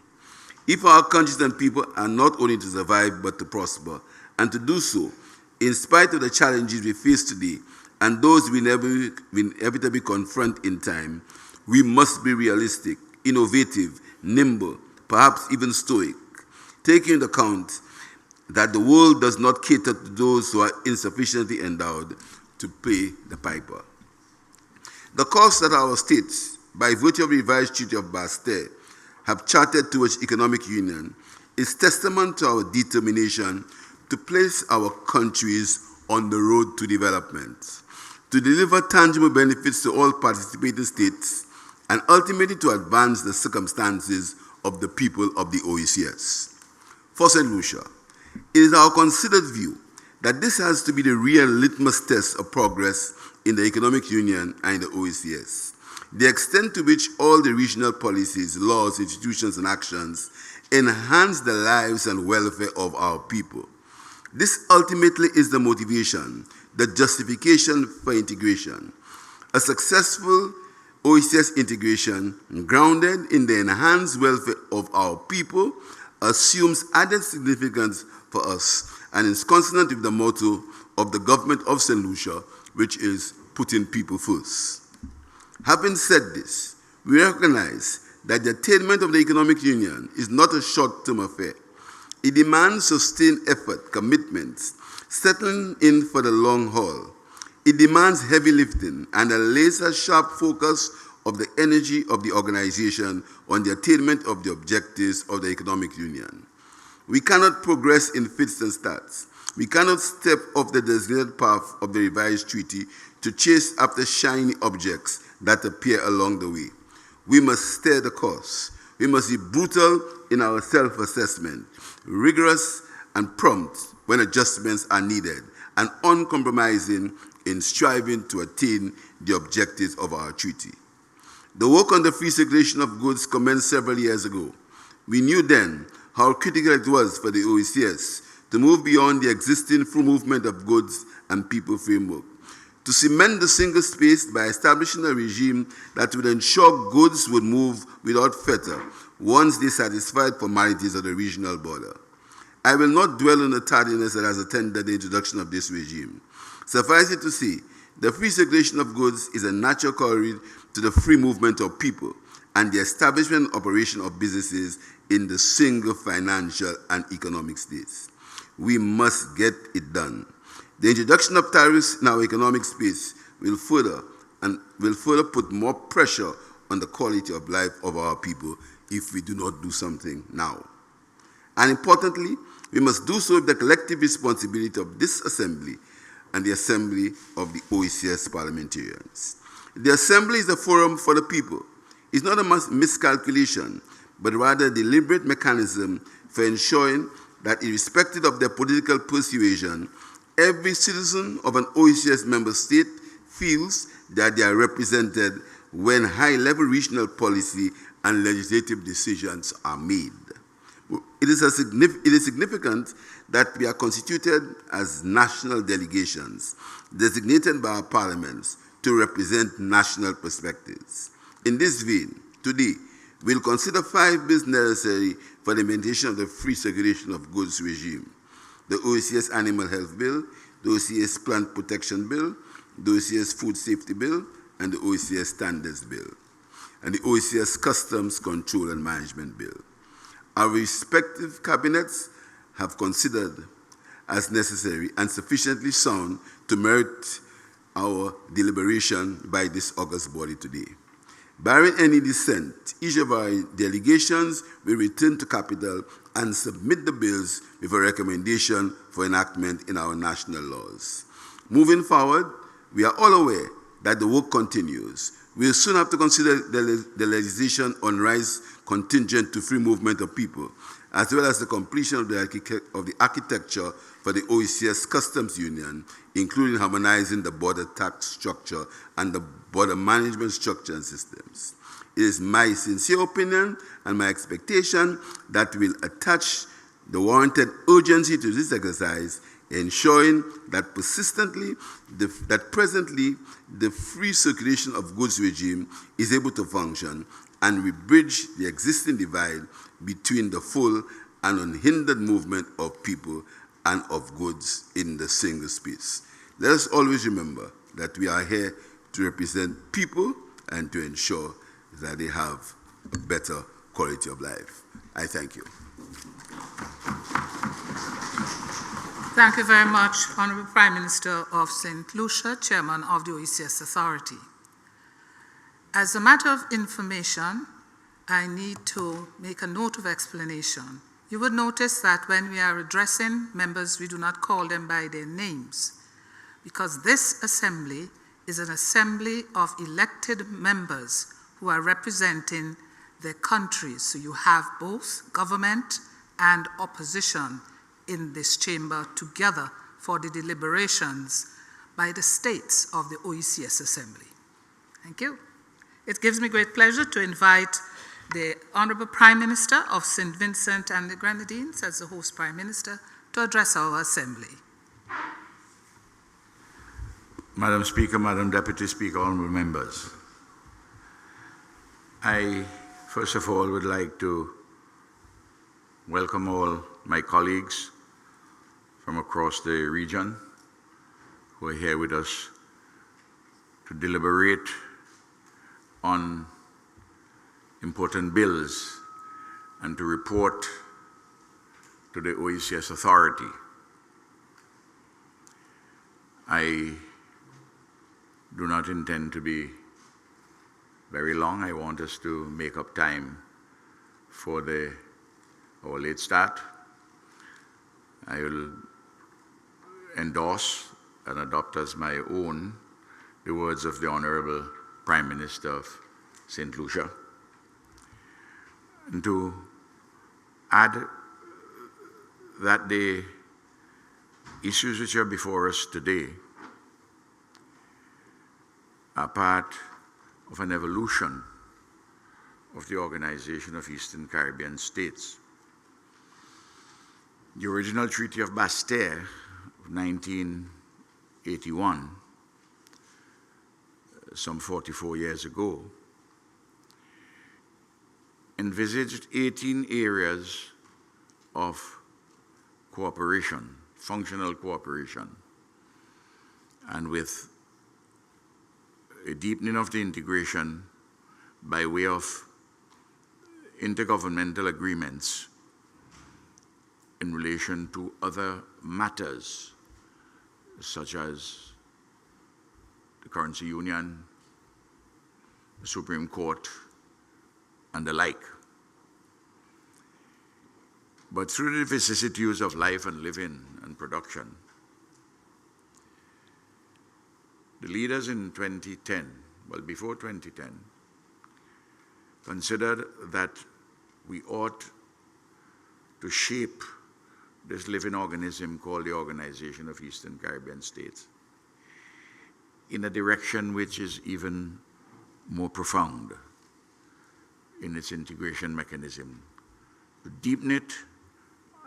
If our countries and people are not only to survive but to prosper, and to do so, in spite of the challenges we face today and those we inevitably confront in time, we must be realistic, innovative, nimble, perhaps even stoic, taking into account that the world does not cater to those who are insufficiently endowed to pay the piper. The course that our states, by virtue of the revised Treaty of Bastere, have charted towards economic union is testament to our determination to place our countries on the road to development, to deliver tangible benefits to all participating states, and ultimately to advance the circumstances of the people of the OECS. For St. Lucia, it is our considered view that this has to be the real litmus test of progress in the economic union and the OECS, the extent to which all the regional policies, laws, institutions, and actions enhance the lives and welfare of our people. This ultimately is the motivation, the justification for integration. A successful OECS integration grounded in the enhanced welfare of our people assumes added significance for us and is consonant with the motto of the government of St. Lucia, which is putting people first. Having said this, we recognize that the attainment of the economic union is not a short-term affair. It demands sustained effort, commitments, settling in for the long haul. It demands heavy lifting and a laser-sharp focus of the energy of the organization on the attainment of the objectives of the economic union. We cannot progress in fits and starts. We cannot step off the designated path of the revised treaty to chase after shiny objects that appear along the way. We must steer the course. We must be brutal in our self-assessment, rigorous and prompt when adjustments are needed, and uncompromising in striving to attain the objectives of our treaty. The work on the free circulation of goods commenced several years ago. We knew then how critical it was for the OECS to move beyond the existing free movement of goods and people framework, to cement the single space by establishing a regime that would ensure goods would move without fetter once they satisfied formalities of the regional border. I will not dwell on the tardiness that has attended the introduction of this regime. Suffice it to say, the free circulation of goods is a natural corollary to the free movement of people and the establishment and operation of businesses in the single financial and economic states. We must get it done. The introduction of tariffs in our economic space will further put more pressure on the quality of life of our people if we do not do something now. And importantly, we must do so with the collective responsibility of this Assembly and the Assembly of the OECS parliamentarians. The Assembly is a forum for the people. It's not a miscalculation, but rather a deliberate mechanism for ensuring that irrespective of their political persuasion, every citizen of an OECS member state feels that they are represented when high-level regional policy and legislative decisions are made. It is significant that we are constituted as national delegations, designated by our parliaments to represent national perspectives. In this vein, today, we'll consider 5 bills necessary for the implementation of the free circulation of goods regime: the OECS Animal Health Bill, the OECS Plant Protection Bill, the OECS Food Safety Bill, and the OECS Standards Bill, and the OECS Customs Control and Management Bill. Our respective cabinets have considered as necessary and sufficiently sound to merit our deliberation by this august body today. Barring any dissent, each of our delegations will return to Capital and submit the bills with a recommendation for enactment in our national laws. Moving forward, we are all aware that the work continues. We will soon have to consider the legislation on rights contingent to free movement of people, as well as the completion of the architecture for the OECS Customs Union, including harmonizing the border tax structure and the border management structure and systems. It is my sincere opinion and my expectation that we will attach the warranted urgency to this exercise, ensuring that presently the free circulation of goods regime is able to function, and we bridge the existing divide between the full and unhindered movement of people and of goods in the single space. Let us always remember that we are here to represent people and to ensure that they have a better quality of life. I thank you. Thank you very much, Honorable Prime Minister of St. Lucia, Chairman of the OECS Authority. As a matter of information, I need to make a note of explanation. You would notice that when we are addressing members, we do not call them by their names, because this assembly is an assembly of elected members who are representing their countries. So you have both government and opposition in this chamber together for the deliberations by the states of the OECS Assembly. Thank you. It gives me great pleasure to invite the Honorable Prime Minister of St. Vincent and the Grenadines as the host Prime Minister to address our Assembly. Madam Speaker, Madam Deputy Speaker, honourable members. I, first of all, would like to welcome all my colleagues from across the region who are here with us to deliberate on important bills and to report to the OECS Authority. I do not intend to be very long. I want us to make up time for our late start. I will endorse and adopt as my own the words of the Honorable Prime Minister of St. Lucia. And to add that the issues which are before us today are part of an evolution of the Organization of Eastern Caribbean States. The original Treaty of Bastere of 1981, some 44 years ago, envisaged 18 areas of cooperation, functional cooperation, and with a deepening of the integration by way of intergovernmental agreements in relation to other matters such as the currency union, the Supreme Court, and the like. But through the vicissitudes of life and living and production, the leaders in 2010, well before 2010, considered that we ought to shape this living organism called the Organization of Eastern Caribbean States in a direction which is even more profound in its integration mechanism, to deepen it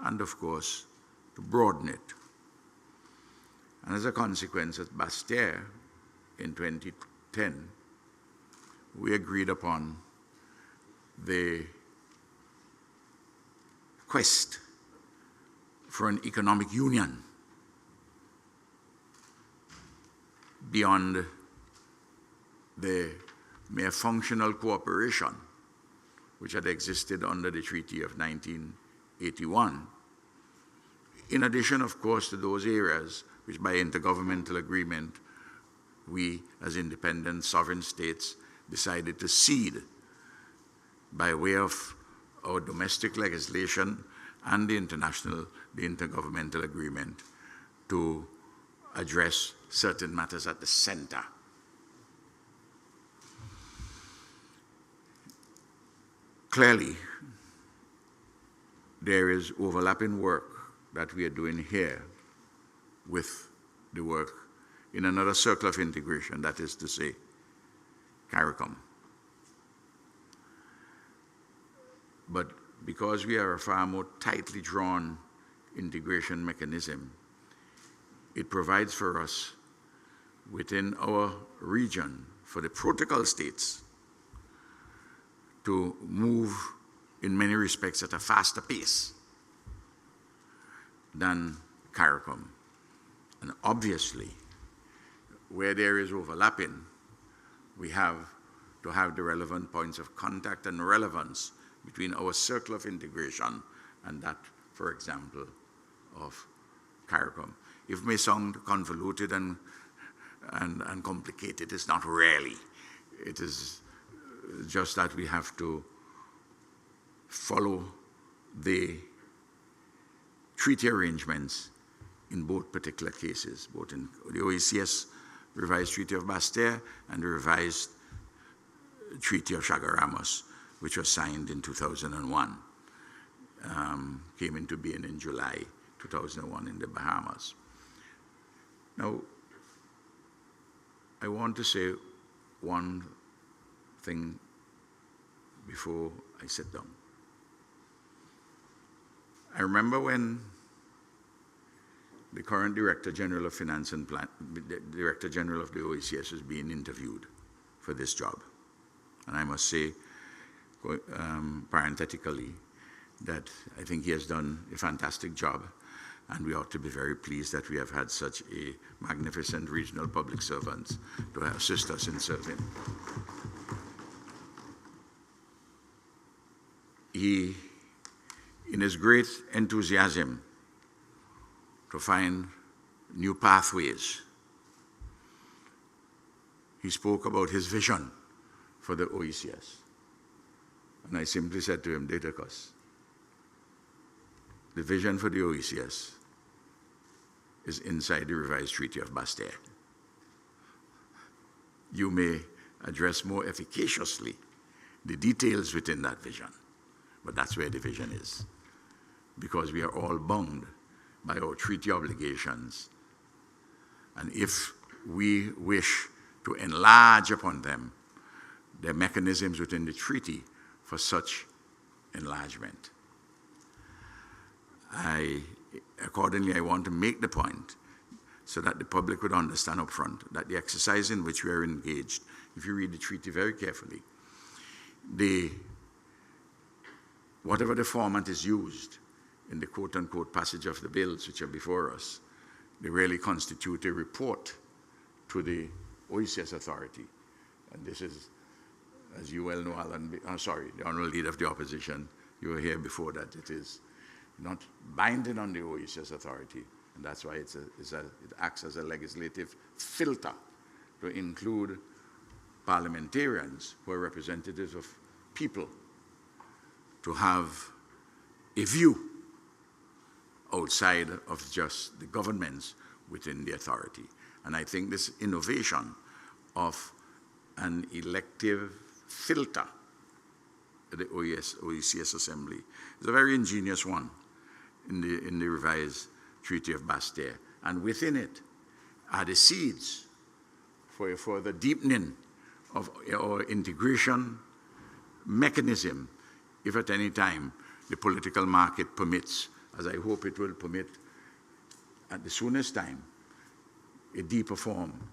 and, of course, to broaden it. And as a consequence, at Bastere in 2010, we agreed upon the quest for an economic union beyond the mere functional cooperation which had existed under the Treaty of 1981. In addition, of course, to those areas which by intergovernmental agreement we as independent sovereign states decided to cede by way of our domestic legislation and the intergovernmental agreement to address certain matters at the center. Clearly, there is overlapping work that we are doing here with the work in another circle of integration, that is to say, CARICOM. But because we are a far more tightly drawn integration mechanism, it provides for us within our region for the protocol states to move in many respects at a faster pace than CARICOM. And obviously, where there is overlapping, we have to have the relevant points of contact and relevance between our circle of integration and that, for example, of CARICOM. If it may sound convoluted and complicated, it's not really. It is just that we have to follow the treaty arrangements in both particular cases, both in the OECS revised Treaty of Bastere and the revised Treaty of Chaguaramas, which was signed in 2001, came into being in July 2001 in the Bahamas. Now, I want to say one thing before I sit down. I remember when the current Director General of Finance and the Director General of the OECS was being interviewed for this job. And I must say, parenthetically, that I think he has done a fantastic job, and we ought to be very pleased that we have had such a magnificent regional public servant to assist us in serving. He, in his great enthusiasm to find new pathways, he spoke about his vision for the OECS. And I simply said to him, Didacus, the vision for the OECS is inside the revised Treaty of Bastere. You may address more efficaciously the details within that vision, but that's where the vision is, because we are all bound by our treaty obligations. And if we wish to enlarge upon them, there are mechanisms within the treaty for such enlargement. Accordingly, I want to make the point so that the public would understand up front that the exercise in which we are engaged, if you read the treaty very carefully, whatever the format is used in the quote-unquote passage of the bills which are before us, they really constitute a report to the OECS authority. And this is, as you well know, the Honourable Leader of the Opposition, you were here before that, it is not binding on the OECS authority, and that's why it acts as a legislative filter to include parliamentarians who are representatives of people to have a view outside of just the governments within the authority. And I think this innovation of an elective filter at the OECS Assembly is a very ingenious one in the revised Treaty of Bastere. And within it are the seeds for a further deepening of our integration mechanism, if at any time the political market permits, as I hope it will permit at the soonest time, a deeper form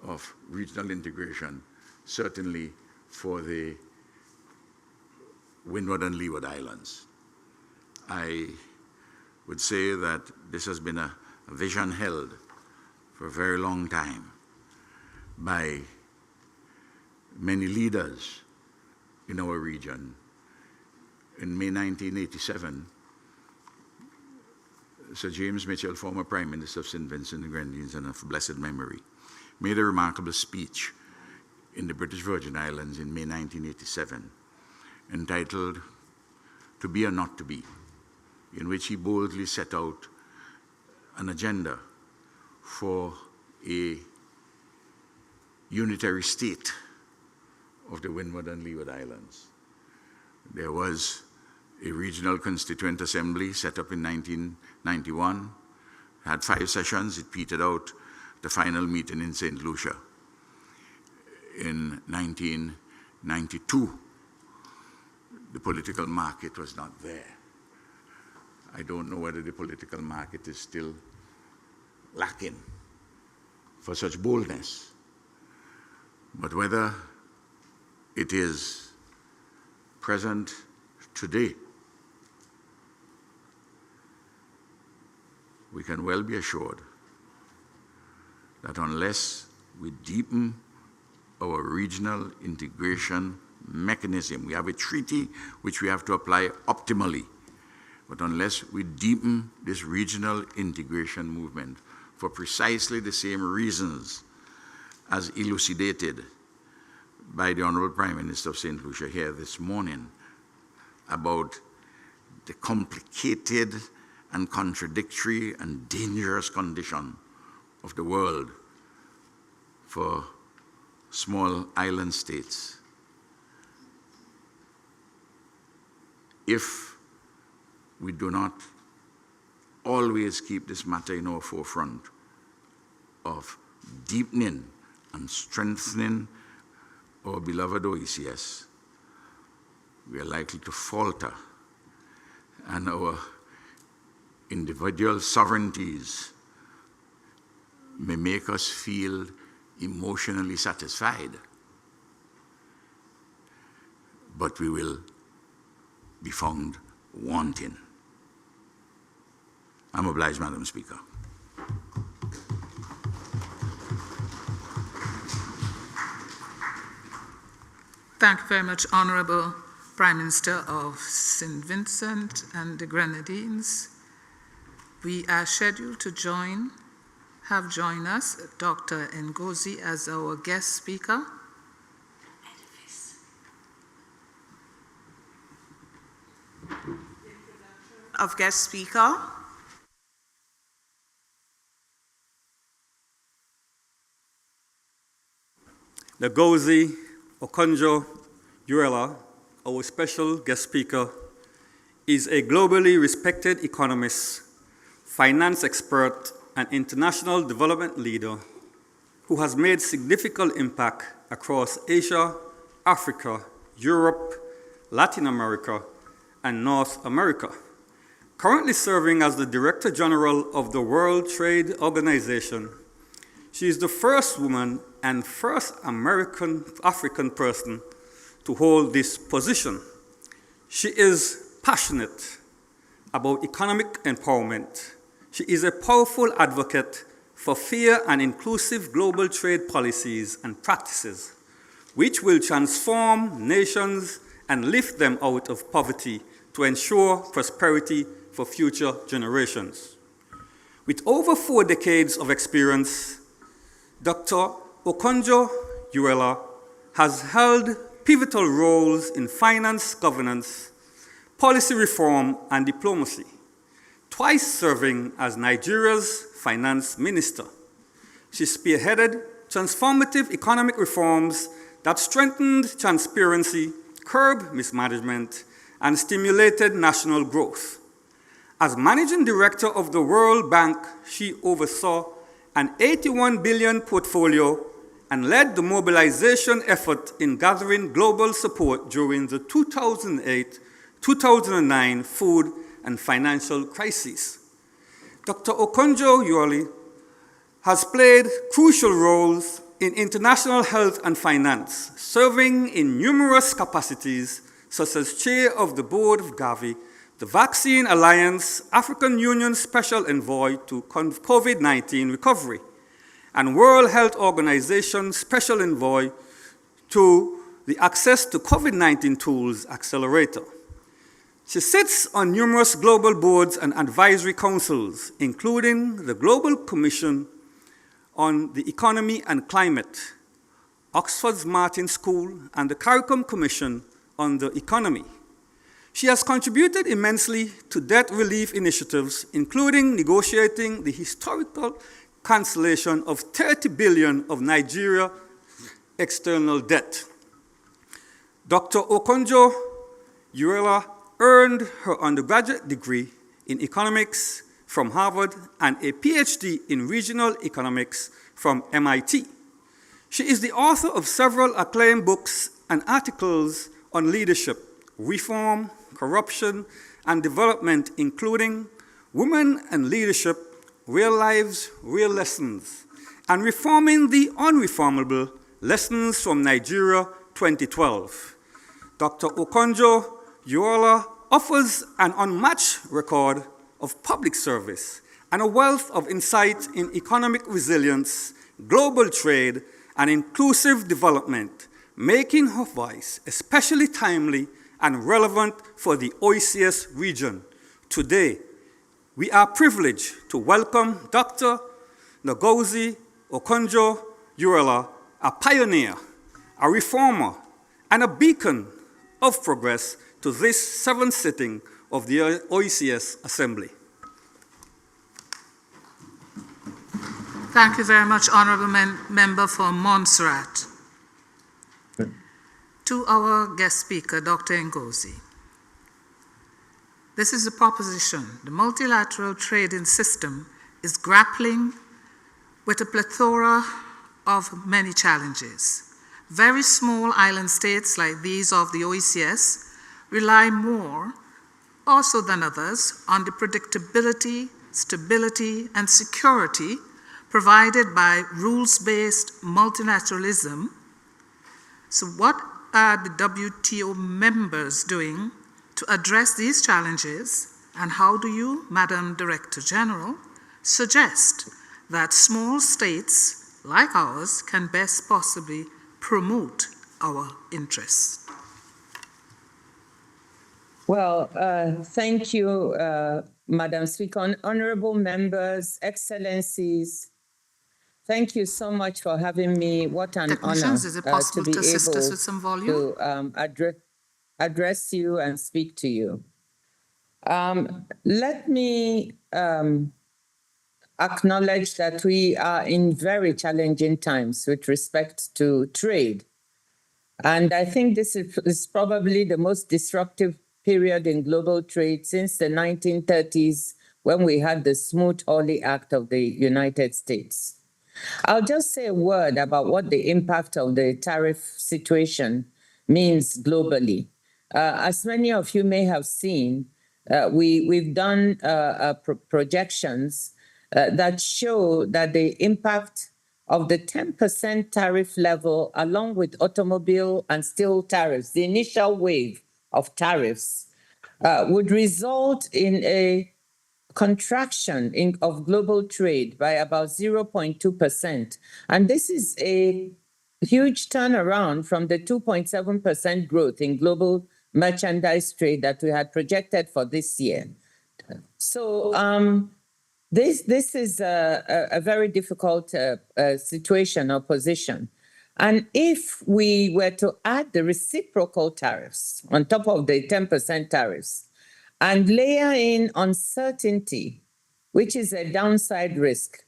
of regional integration, certainly for the Windward and Leeward Islands. I would say that this has been a vision held for a very long time by many leaders in our region. In May 1987, Sir James Mitchell, former Prime Minister of St. Vincent and Grenadines and of blessed memory, made a remarkable speech in the British Virgin Islands in May 1987, entitled "To Be or Not to Be," in which he boldly set out an agenda for a unitary state of the Windward and Leeward Islands. There was a regional constituent assembly set up in 1991, had 5 sessions, it petered out the final meeting in St. Lucia. In 1992, the political market was not there. I don't know whether the political market is still lacking for such boldness, but whether it is present today, we can well be assured that unless we deepen our regional integration mechanism, we have a treaty which we have to apply optimally, But unless we deepen this regional integration movement for precisely the same reasons as elucidated by the Honorable Prime Minister of St. Lucia here this morning about the complicated and contradictory and dangerous condition of the world for small island states. If we do not always keep this matter in our forefront of deepening and strengthening our beloved OECS, we are likely to falter, and our individual sovereignties may make us feel emotionally satisfied, but we will be found wanting. I'm obliged, Madam Speaker. Thank you very much, Honorable Prime Minister of St. Vincent and the Grenadines. We are scheduled to join us Dr. Ngozi as our guest speaker. Of guest speaker. Ngozi Okonjo-Iweala, our special guest speaker, is a globally respected economist, finance expert, and international development leader who has made significant impact across Asia, Africa, Europe, Latin America, and North America. Currently serving as the Director General of the World Trade Organization, she is the first woman and first African person to hold this position. She is passionate about economic empowerment. She is a powerful advocate for fair and inclusive global trade policies and practices, which will transform nations and lift them out of poverty to ensure prosperity for future generations. With over 4 decades of experience, Dr. Okonjo-Iweala has held pivotal roles in finance governance, policy reform, and diplomacy, twice serving as Nigeria's finance minister. She spearheaded transformative economic reforms that strengthened transparency, curbed mismanagement, and stimulated national growth. As managing director of the World Bank, she oversaw an $81 billion portfolio and led the mobilization effort in gathering global support during the 2008-2009 food and financial crises. Dr. Okonjo-Iweala has played crucial roles in international health and finance, serving in numerous capacities, such as chair of the board of Gavi, the Vaccine Alliance, African Union Special Envoy to COVID-19 recovery, and World Health Organization Special Envoy to the Access to COVID-19 Tools Accelerator. She sits on numerous global boards and advisory councils, including the Global Commission on the Economy and Climate, Oxford's Martin School, and the CARICOM Commission on the Economy. She has contributed immensely to debt relief initiatives, including negotiating the historical cancellation of $30 billion of Nigeria's external debt. Dr. Okonjo-Iweala earned her undergraduate degree in economics from Harvard and a PhD in regional economics from MIT. She is the author of several acclaimed books and articles on leadership, reform, corruption, and development, including Women and Leadership, Real Lives, Real Lessons, and Reforming the Unreformable, Lessons from Nigeria 2012. Dr. Okonjo-Iweala offers an unmatched record of public service and a wealth of insight in economic resilience, global trade, and inclusive development, making her voice especially timely and relevant for the OECS region, Today, we are privileged to welcome Dr. Ngozi Okonjo-Iweala, a pioneer, a reformer, and a beacon of progress to this seventh sitting of the OECS Assembly. Thank you very much, Honourable Member for Montserrat. To our guest speaker, Dr. Ngozi. This is a proposition. The multilateral trading system is grappling with a plethora of many challenges. Very small island states like these of the OECS rely more, also than others, on the predictability, stability, and security provided by rules-based multilateralism. So what are the WTO members doing to address these challenges, and how do you, Madam Director General, suggest that small states like ours can best possibly promote our interests? Well, thank you, Madam Speaker. Honorable members, excellencies, thank you so much for having me. What an honor Is it possible to be to assist us able with some volume? to address you and speak to you. Let me acknowledge that we are in very challenging times with respect to trade. And I think this is probably the most disruptive period in global trade since the 1930s, when we had the Smoot-Hawley Act of the United States. I'll just say a word about what the impact of the tariff situation means globally. As many of you may have seen, we've done projections that show that the impact of the 10% tariff level, along with automobile and steel tariffs, the initial wave of tariffs, would result in a contraction of global trade by about 0.2%. And this is a huge turnaround from the 2.7% growth in global merchandise trade that we had projected for this year. So this is a very difficult situation or position. And if we were to add the reciprocal tariffs on top of the 10% tariffs and layer in uncertainty, which is a downside risk,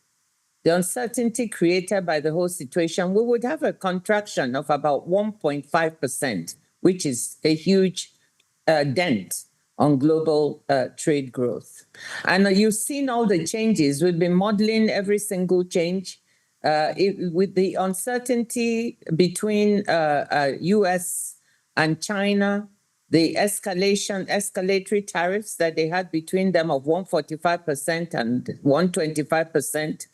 the uncertainty created by the whole situation, we would have a contraction of about 1.5%, which is a huge dent on global trade growth. And you've seen all the changes. We've been modeling every single change. With the uncertainty between US and China, the escalatory tariffs that they had between them of 145% and 125%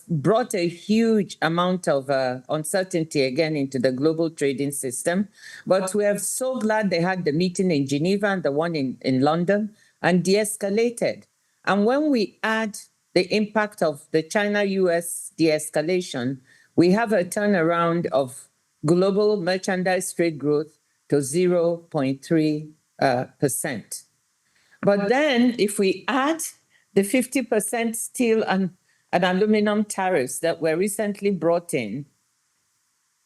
brought a huge amount of uncertainty again into the global trading system. But we are so glad they had the meeting in Geneva and the one in London and de-escalated. And when we add the impact of the China-US de-escalation, we have a turnaround of global merchandise trade growth to 0.3%. But then if we add the 50% steel and aluminum tariffs that were recently brought in,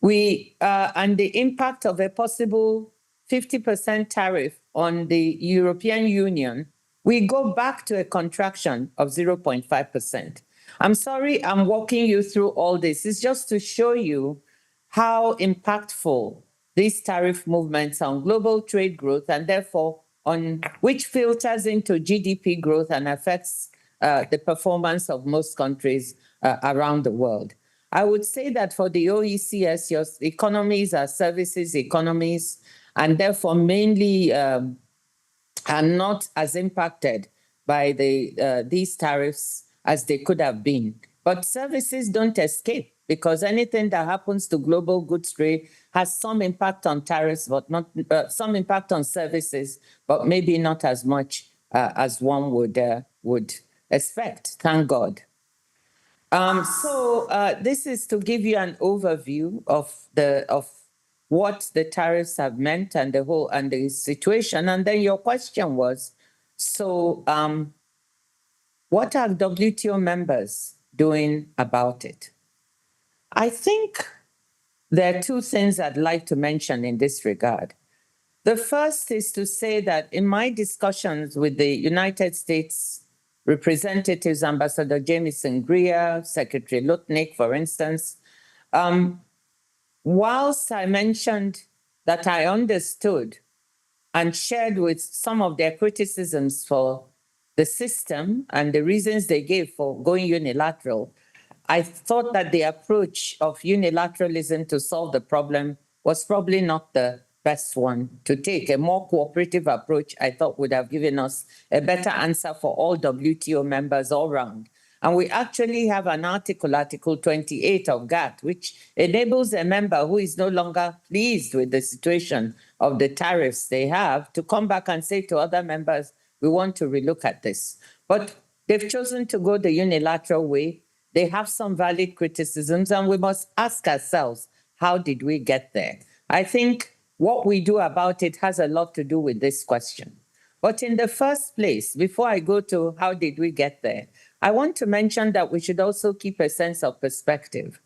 and the impact of a possible 50% tariff on the European Union, we go back to a contraction of 0.5%. I'm sorry I'm walking you through all this. It's just to show you how impactful these tariff movements on global trade growth, and therefore on which filters into GDP growth and affects the performance of most countries around the world. I would say that for the OECS, your economies are services economies, and therefore mainly are not as impacted by these tariffs as they could have been. But services don't escape, because anything that happens to global goods trade has some impact on tariffs, but not some impact on services, but maybe not as much as one would expect. Thank God. This is to give you an overview of what the tariffs have meant and the situation. And then your question was, So what are WTO members doing about it? I think there are two things I'd like to mention in this regard. The first is to say that in my discussions with the United States representatives, Ambassador Jamieson Greer, Secretary Lutnick, for instance, whilst I mentioned that I understood and shared with some of their criticisms for the system and the reasons they gave for going unilateral, I thought that the approach of unilateralism to solve the problem was probably not the best one to take. A more cooperative approach, I thought, would have given us a better answer for all WTO members all round. And we actually have an article, Article 28 of GATT, which enables a member who is no longer pleased with the situation of the tariffs they have to come back and say to other members, we want to relook at this. But they've chosen to go the unilateral way. They have some valid criticisms, and we must ask ourselves, how did we get there? I think what we do about it has a lot to do with this question. But in the first place, before I go to how did we get there, I want to mention that we should also keep a sense of perspective.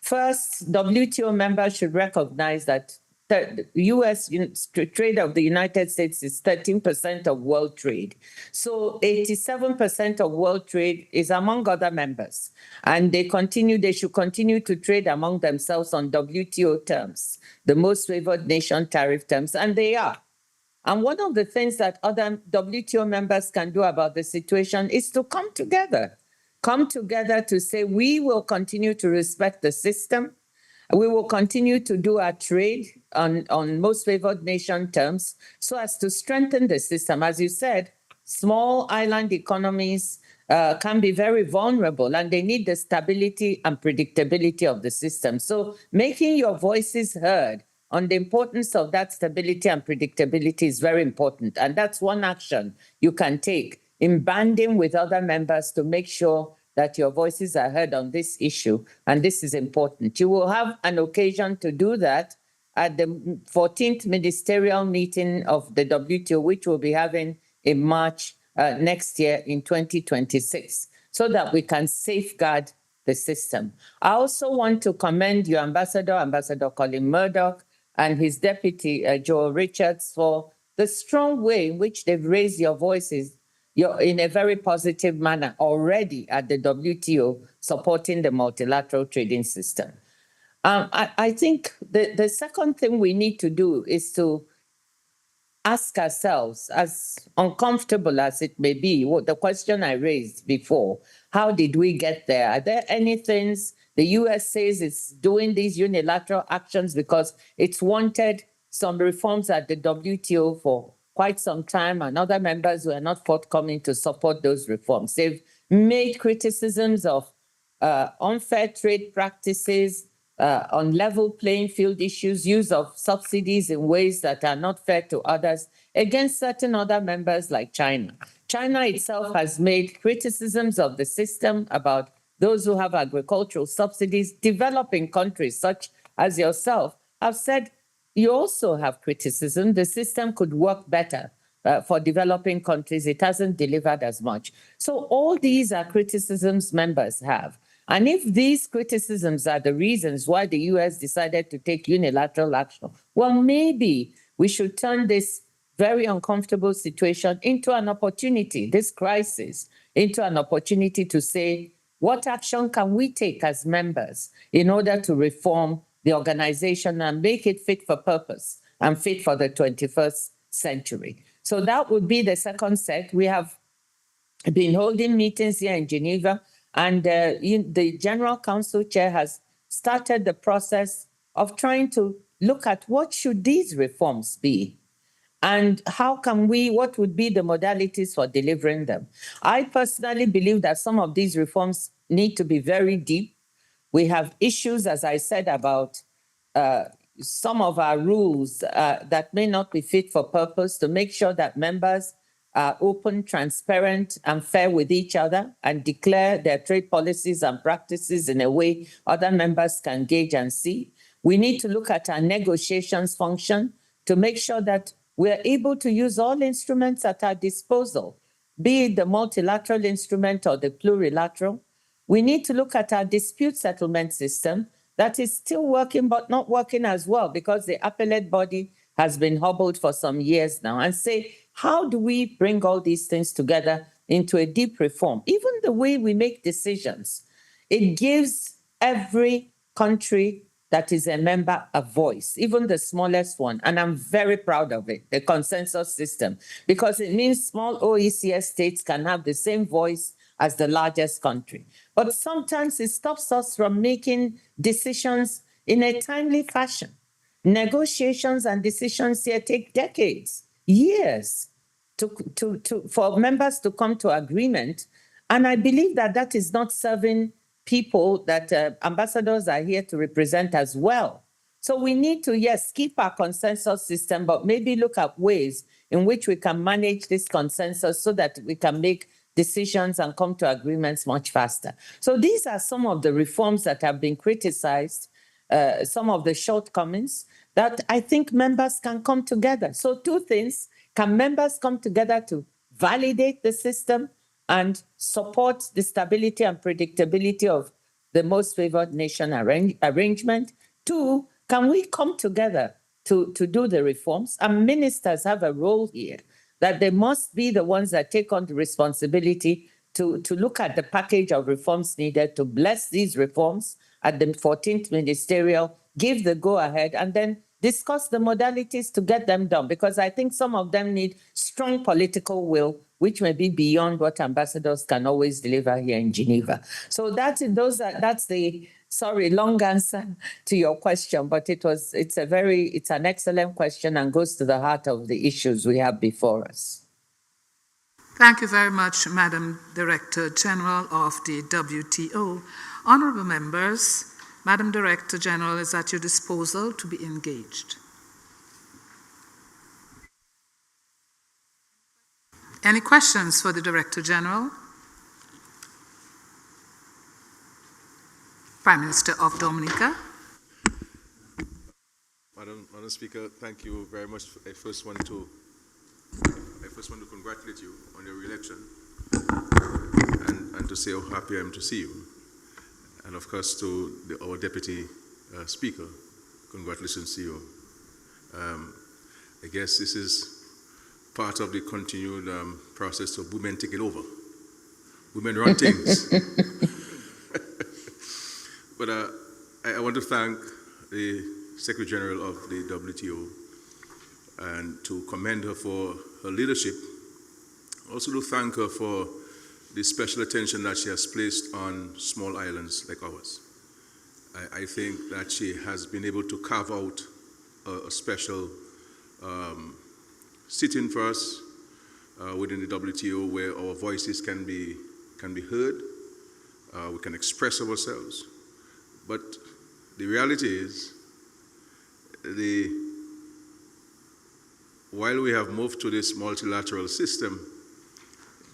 First, WTO members should recognize that the US trade of the United States is 13% of world trade. So 87% of world trade is among other members. And they should continue to trade among themselves on WTO terms, the most favored nation tariff terms, and they are. And one of the things that other WTO members can do about the situation is to come together to say, we will continue to respect the system. We will continue to do our trade on most favored nation terms so as to strengthen the system. As you said, small island economies can be very vulnerable and they need the stability and predictability of the system. So making your voices heard on the importance of that stability and predictability is very important. And that's one action you can take in banding with other members to make sure that your voices are heard on this issue. And this is important. You will have an occasion to do that at the 14th ministerial meeting of the WTO, which we'll be having in March next year in 2026, so that we can safeguard the system. I also want to commend your Ambassador Colin Murdoch, and his deputy, Joel Richards, for the strong way in which they've raised your voices in a very positive manner already at the WTO, supporting the multilateral trading system. I think the second thing we need to do is to ask ourselves, as uncomfortable as it may be, the question I raised before, how did we get there? Are there any things the US says it's doing these unilateral actions because it's wanted some reforms at the WTO for quite some time, and other members were not forthcoming to support those reforms? They've made criticisms of unfair trade practices, on level playing field issues, use of subsidies in ways that are not fair to others against certain other members like China. China itself has made criticisms of the system about those who have agricultural subsidies. Developing countries such as yourself have said you also have criticism. The system could work better for developing countries. It hasn't delivered as much. So all these are criticisms members have. And if these criticisms are the reasons why the US decided to take unilateral action, well, maybe we should turn this very uncomfortable situation into an opportunity, this crisis, into an opportunity to say, what action can we take as members in order to reform the organization and make it fit for purpose and fit for the 21st century? So that would be the second set. We have been holding meetings here in Geneva, and the General Council Chair has started the process of trying to look at what should these reforms be and what would be the modalities for delivering them. I personally believe that some of these reforms need to be very deep. We have issues, as I said, about some of our rules that may not be fit for purpose, to make sure that members are open, transparent, and fair with each other and declare their trade policies and practices in a way other members can gauge and see. We need to look at our negotiations function to make sure that we are able to use all instruments at our disposal, be it the multilateral instrument or the plurilateral. We need to look at our dispute settlement system that is still working, but not working as well because the appellate body has been hobbled for some years now, and say, how do we bring all these things together into a deep reform? Even the way we make decisions, it gives every country that is a member a voice, even the smallest one. And I'm very proud of it, the consensus system, because it means small OECS states can have the same voice as the largest country. But sometimes it stops us from making decisions in a timely fashion. Negotiations and decisions here take decades, years for members to come to agreement. And I believe that that is not serving people that ambassadors are here to represent as well. So we need to, yes, keep our consensus system, but maybe look at ways in which we can manage this consensus so that we can make decisions and come to agreements much faster. So these are some of the reforms that have been criticized, some of the shortcomings that I think members can come together. So two things: can members come together to validate the system and support the stability and predictability of the most favored nation arrangement? Two, can we come together to do the reforms? And ministers have a role here, that they must be the ones that take on the responsibility to look at the package of reforms needed, to bless these reforms at the 14th ministerial, give the go-ahead, and then discuss the modalities to get them done, because I think some of them need strong political will, which may be beyond what ambassadors can always deliver here in Geneva. So that's the, sorry, long answer to your question, but it's an excellent question and goes to the heart of the issues we have before us. Thank you very much, Madam Director General of the WTO. Honorable members, Madam Director General is at your disposal to be engaged. Any questions for the Director General? Prime Minister of Dominica. Madam Speaker, thank you very much. I first want to congratulate you on your re-election and to say how happy I am to see you. And of course to our Deputy Speaker, congratulations to you. I guess this is part of the continued process of women taking over. Women run things. But I want to thank the Secretary General of the WTO and to commend her for her leadership. Also to thank her for the special attention that she has placed on small islands like ours. I think that she has been able to carve out a special sit-in for us within the WTO, where our voices can be heard, we can express ourselves. But the reality is, while we have moved to this multilateral system,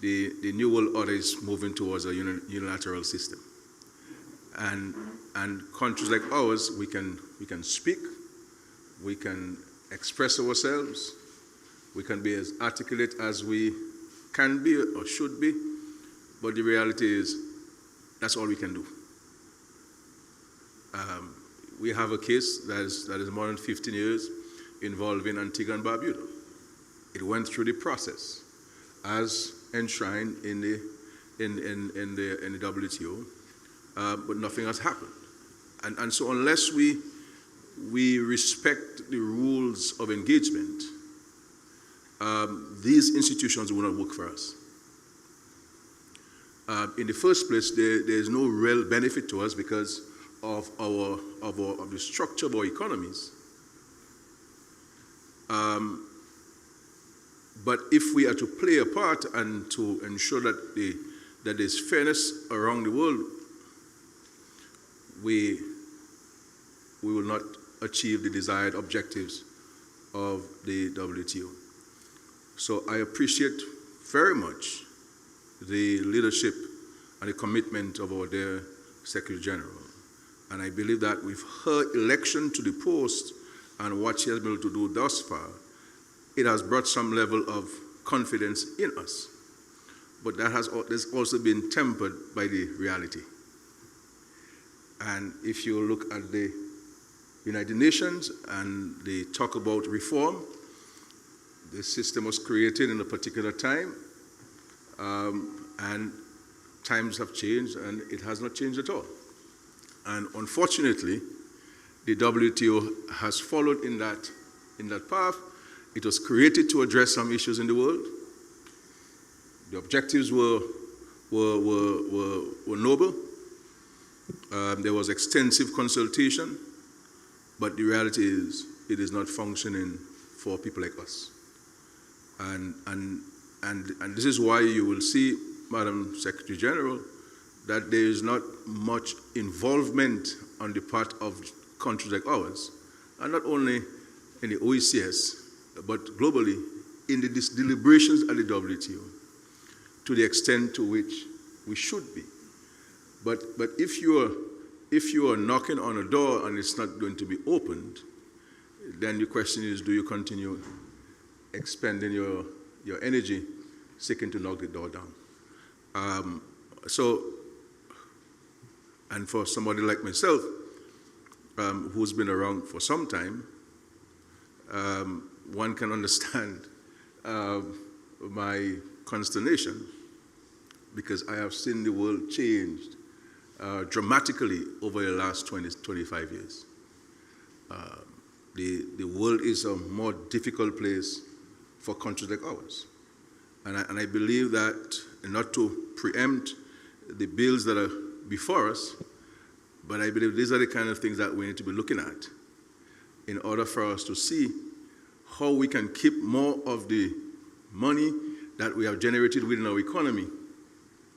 the New World Order is moving towards a unilateral system. And countries like ours, we can speak, we can express ourselves, we can be as articulate as we can be or should be, but the reality is that's all we can do. We have a case that is more than 15 years involving Antigua and Barbuda. It went through the process as enshrined in the WTO, but nothing has happened. And so unless we respect the rules of engagement, these institutions will not work for us. In the first place, there is no real benefit to us because of the structure of our economies. But if we are to play a part and to ensure that there's fairness around the world, we will not achieve the desired objectives of the WTO. So I appreciate very much the leadership and the commitment of our dear Secretary General. And I believe that with her election to the post and what she has been able to do thus far, it has brought some level of confidence in us. But that has also been tempered by the reality. And if you look at the United Nations and they talk about reform, the system was created in a particular time, and times have changed, and it has not changed at all. And unfortunately, the WTO has followed in that path. It was created to address some issues in the world. The objectives were noble. There was extensive consultation, but the reality is it is not functioning for people like us. And this is why you will see, Madam Secretary General, that there is not much involvement on the part of countries like ours, and not only in the OECS, but globally in the deliberations at the WTO, to the extent to which we should be. But if you are knocking on a door and it's not going to be opened, then the question is, do you continue expending your energy seeking to knock the door down? And for somebody like myself, who's been around for some time, one can understand my consternation, because I have seen the world changed dramatically over the last 25 years. The world is a more difficult place for countries like ours. And I believe that, not to preempt the bills that are before us, but I believe these are the kind of things that we need to be looking at in order for us to see how we can keep more of the money that we have generated within our economy,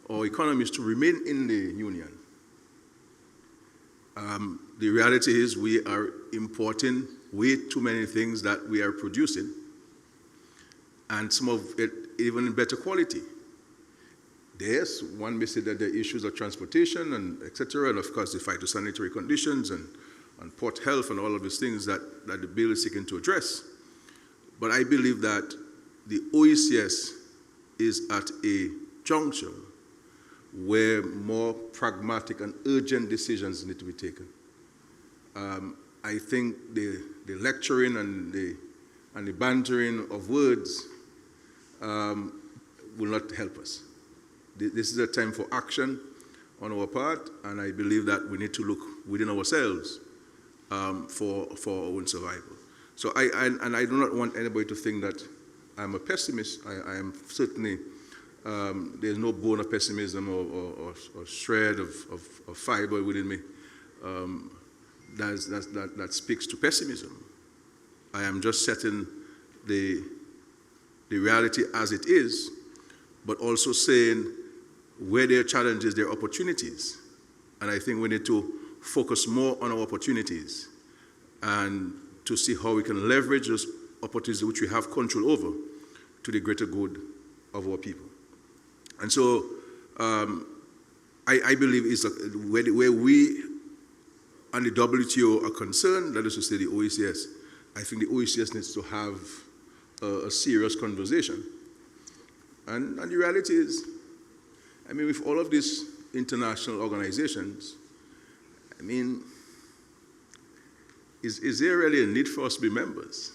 or economies, to remain in the Union. The reality is we are importing way too many things that we are producing, and some of it even in better quality. Yes, one may say that there are issues of transportation and etc., and of course the phytosanitary conditions and port health and all of these things that the bill is seeking to address. But I believe that the OECS is at a juncture where more pragmatic and urgent decisions need to be taken. I think the lecturing and the bantering of words will not help us. This is a time for action on our part, and I believe that we need to look within ourselves for our own survival. So I do not want anybody to think that I'm a pessimist. I am certainly, there's no bone of pessimism or shred of fiber within me that speaks to pessimism. I am just setting the reality as it is, but also saying where there are challenges, there are opportunities. And I think we need to focus more on our opportunities and to see how we can leverage those opportunities which we have control over to the greater good of our people. And so I believe it's where we and the WTO are concerned, that is to say the OECS, I think the OECS needs to have a serious conversation. And the reality is, I mean, with all of these international organizations, I mean, is there really a need for us to be members?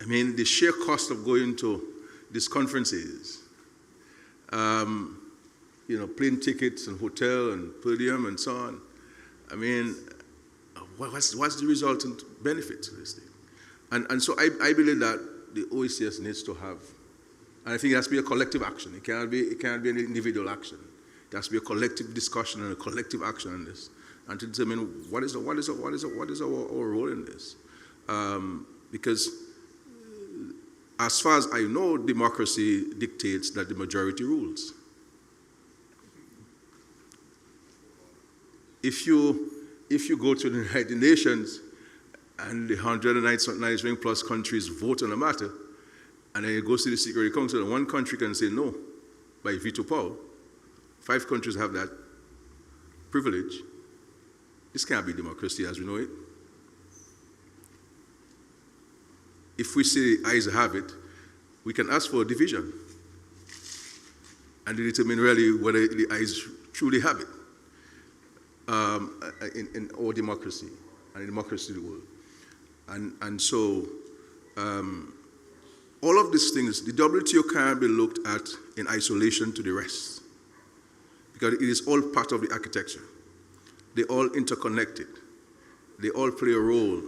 I mean, the sheer cost of going to these conferences, plane tickets and hotel and per diem and so on. I mean, what's the resultant benefit to this thing? And so I believe that the OECS needs to have, and I think it has to be a collective action. It cannot be an individual action. It has to be a collective discussion and a collective action on this, and to determine what is our role in this. Because as far as I know, democracy dictates that the majority rules. If you go to the United Nations and the 190 plus countries vote on a matter, and then it goes to the Security Council, and one country can say no by veto power. 5 countries have that privilege. This can't be democracy as we know it. if we say the ayes have it, we can ask for a division and determine really whether the ayes truly have it in our democracy and in democracy of the world. And so all of these things, the WTO can't be looked at in isolation to the rest, because it is all part of the architecture. They're all interconnected. They all play a role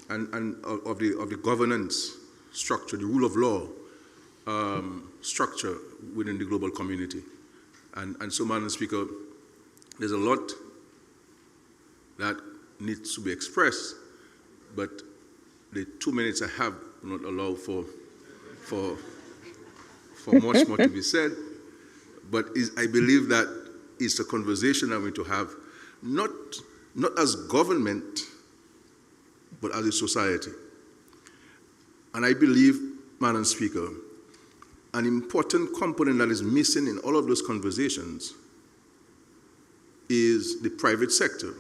and of the governance structure, the rule of law structure within the global community. And so, Madam Speaker, there's a lot that needs to be expressed, but the 2 minutes I have will not allow for much more to be said. But I believe that it's a conversation I'm going to have, not as government, but as a society. And I believe, Madam Speaker, an important component that is missing in all of those conversations is the private sector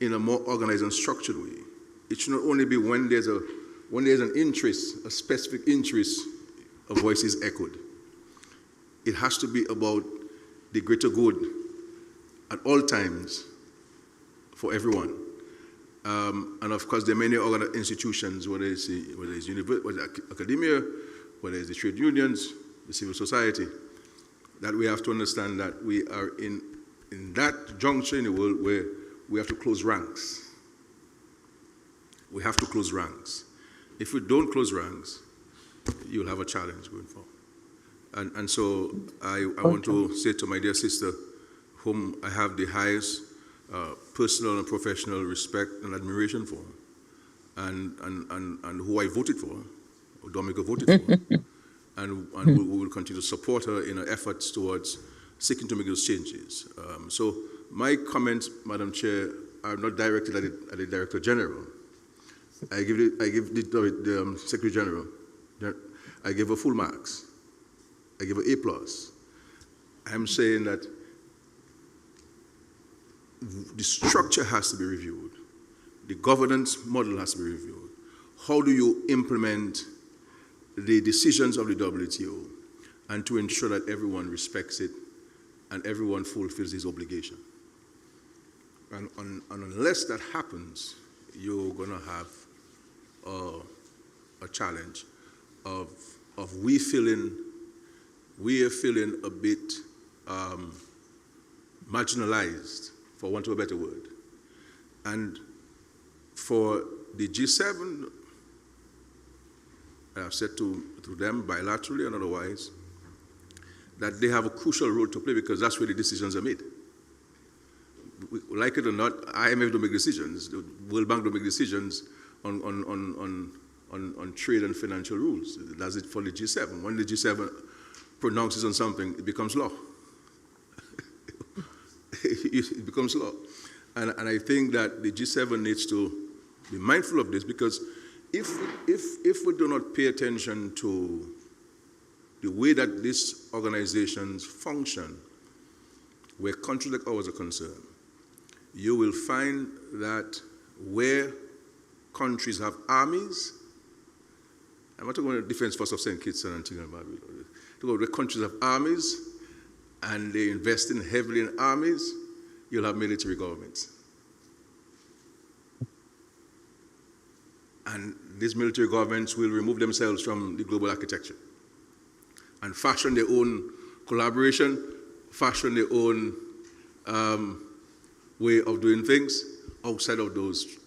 in a more organized and structured way. It should not only be when there's an interest, a specific interest, a voice is echoed. It has to be about the greater good at all times for everyone. And of course, there are many other institutions, whether it's academia, whether it's the trade unions, the civil society, that we have to understand that we are in that juncture in the world where we have to close ranks. We have to close ranks. If we don't close ranks, you'll have a challenge going forward. And so I want to say to my dear sister, whom I have the highest personal and professional respect and admiration for, and who I voted for, or Dominica voted for, and who will continue to support her in her efforts towards seeking to make those changes. So my comments, Madam Chair, are not directed at the Director General. I give the Secretary General, I give her full marks. I give her A+. I'm saying that the structure has to be reviewed. The governance model has to be reviewed. How do you implement the decisions of the WTO and to ensure that everyone respects it and everyone fulfills his obligation? And unless that happens, you're going to have a challenge of we are feeling a bit marginalized, for want of a better word. And for the G7, I've said to them bilaterally and otherwise that they have a crucial role to play, because that's where the decisions are made. Like it or not, IMF don't make decisions. The World Bank don't make decisions on trade and financial rules. It does it for the G7. When the G7 pronounces on something, it becomes law. It becomes law. And I think that the G7 needs to be mindful of this, because if we do not pay attention to the way that these organizations function, where countries like ours are concerned, you will find that where countries have armies, I'm not talking about the Defense Force of St. Kitts and Antigua and Barbuda, where countries have armies and they invest in heavily in armies, you'll have military governments. And these military governments will remove themselves from the global architecture and fashion their own collaboration, fashion their own way of doing things outside of those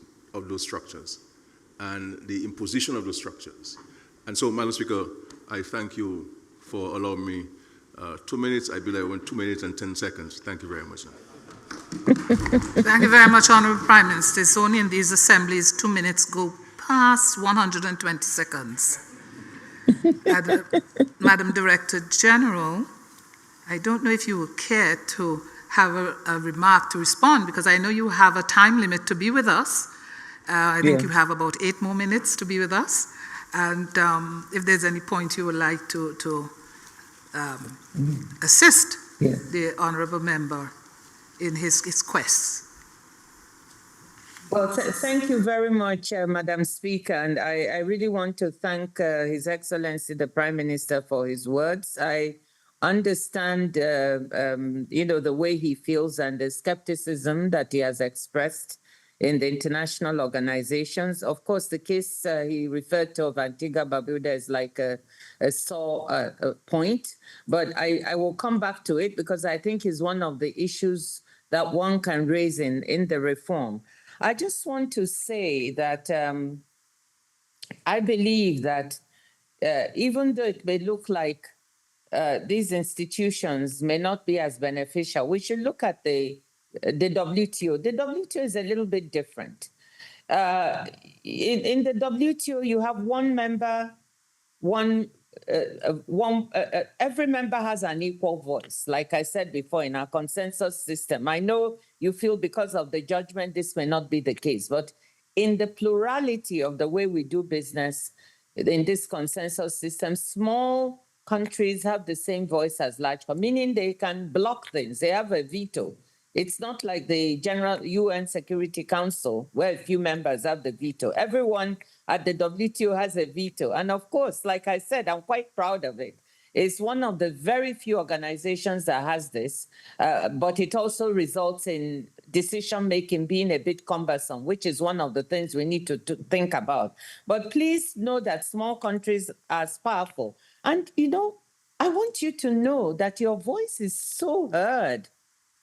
structures and the imposition of those structures. And so, Madam Speaker, I thank you for allowing me 2 minutes. I believe I went 2 minutes and 10 seconds. Thank you very much. Thank you very much, Honourable Prime Minister. It's only in these assemblies 2 minutes go past 120 seconds. Madam Director General, I don't know if you would care to have a remark to respond, because I know you have a time limit to be with us. I think you have about 8 more minutes to be with us. And if there's any point you would like to assist the Honourable Member in his quest. Well, thank you very much, Madam Speaker, and I really want to thank His Excellency the Prime Minister for his words. I understand, the way he feels and the skepticism that he has expressed in the international organizations. Of course, the case he referred to of Antigua Barbuda is like a sore point, but I will come back to it because I think it's one of the issues that one can raise in the reform. I just want to say that I believe that even though it may look like these institutions may not be as beneficial, we should look at the WTO. The WTO is a little bit different. In the WTO, you have one member, every member has an equal voice. Like I said before, in our consensus system, I know you feel because of the judgment this may not be the case, but in the plurality of the way we do business in this consensus system, small countries have the same voice as large, meaning they can block things. They have a veto. It's not like the General UN Security Council, where a few members have the veto. Everyone at the WTO has a veto. And of course, like I said, I'm quite proud of it. It's one of the very few organizations that has this, but it also results in decision-making being a bit cumbersome, which is one of the things we need to think about. But please know that small countries are as powerful. And, I want you to know that your voice is so heard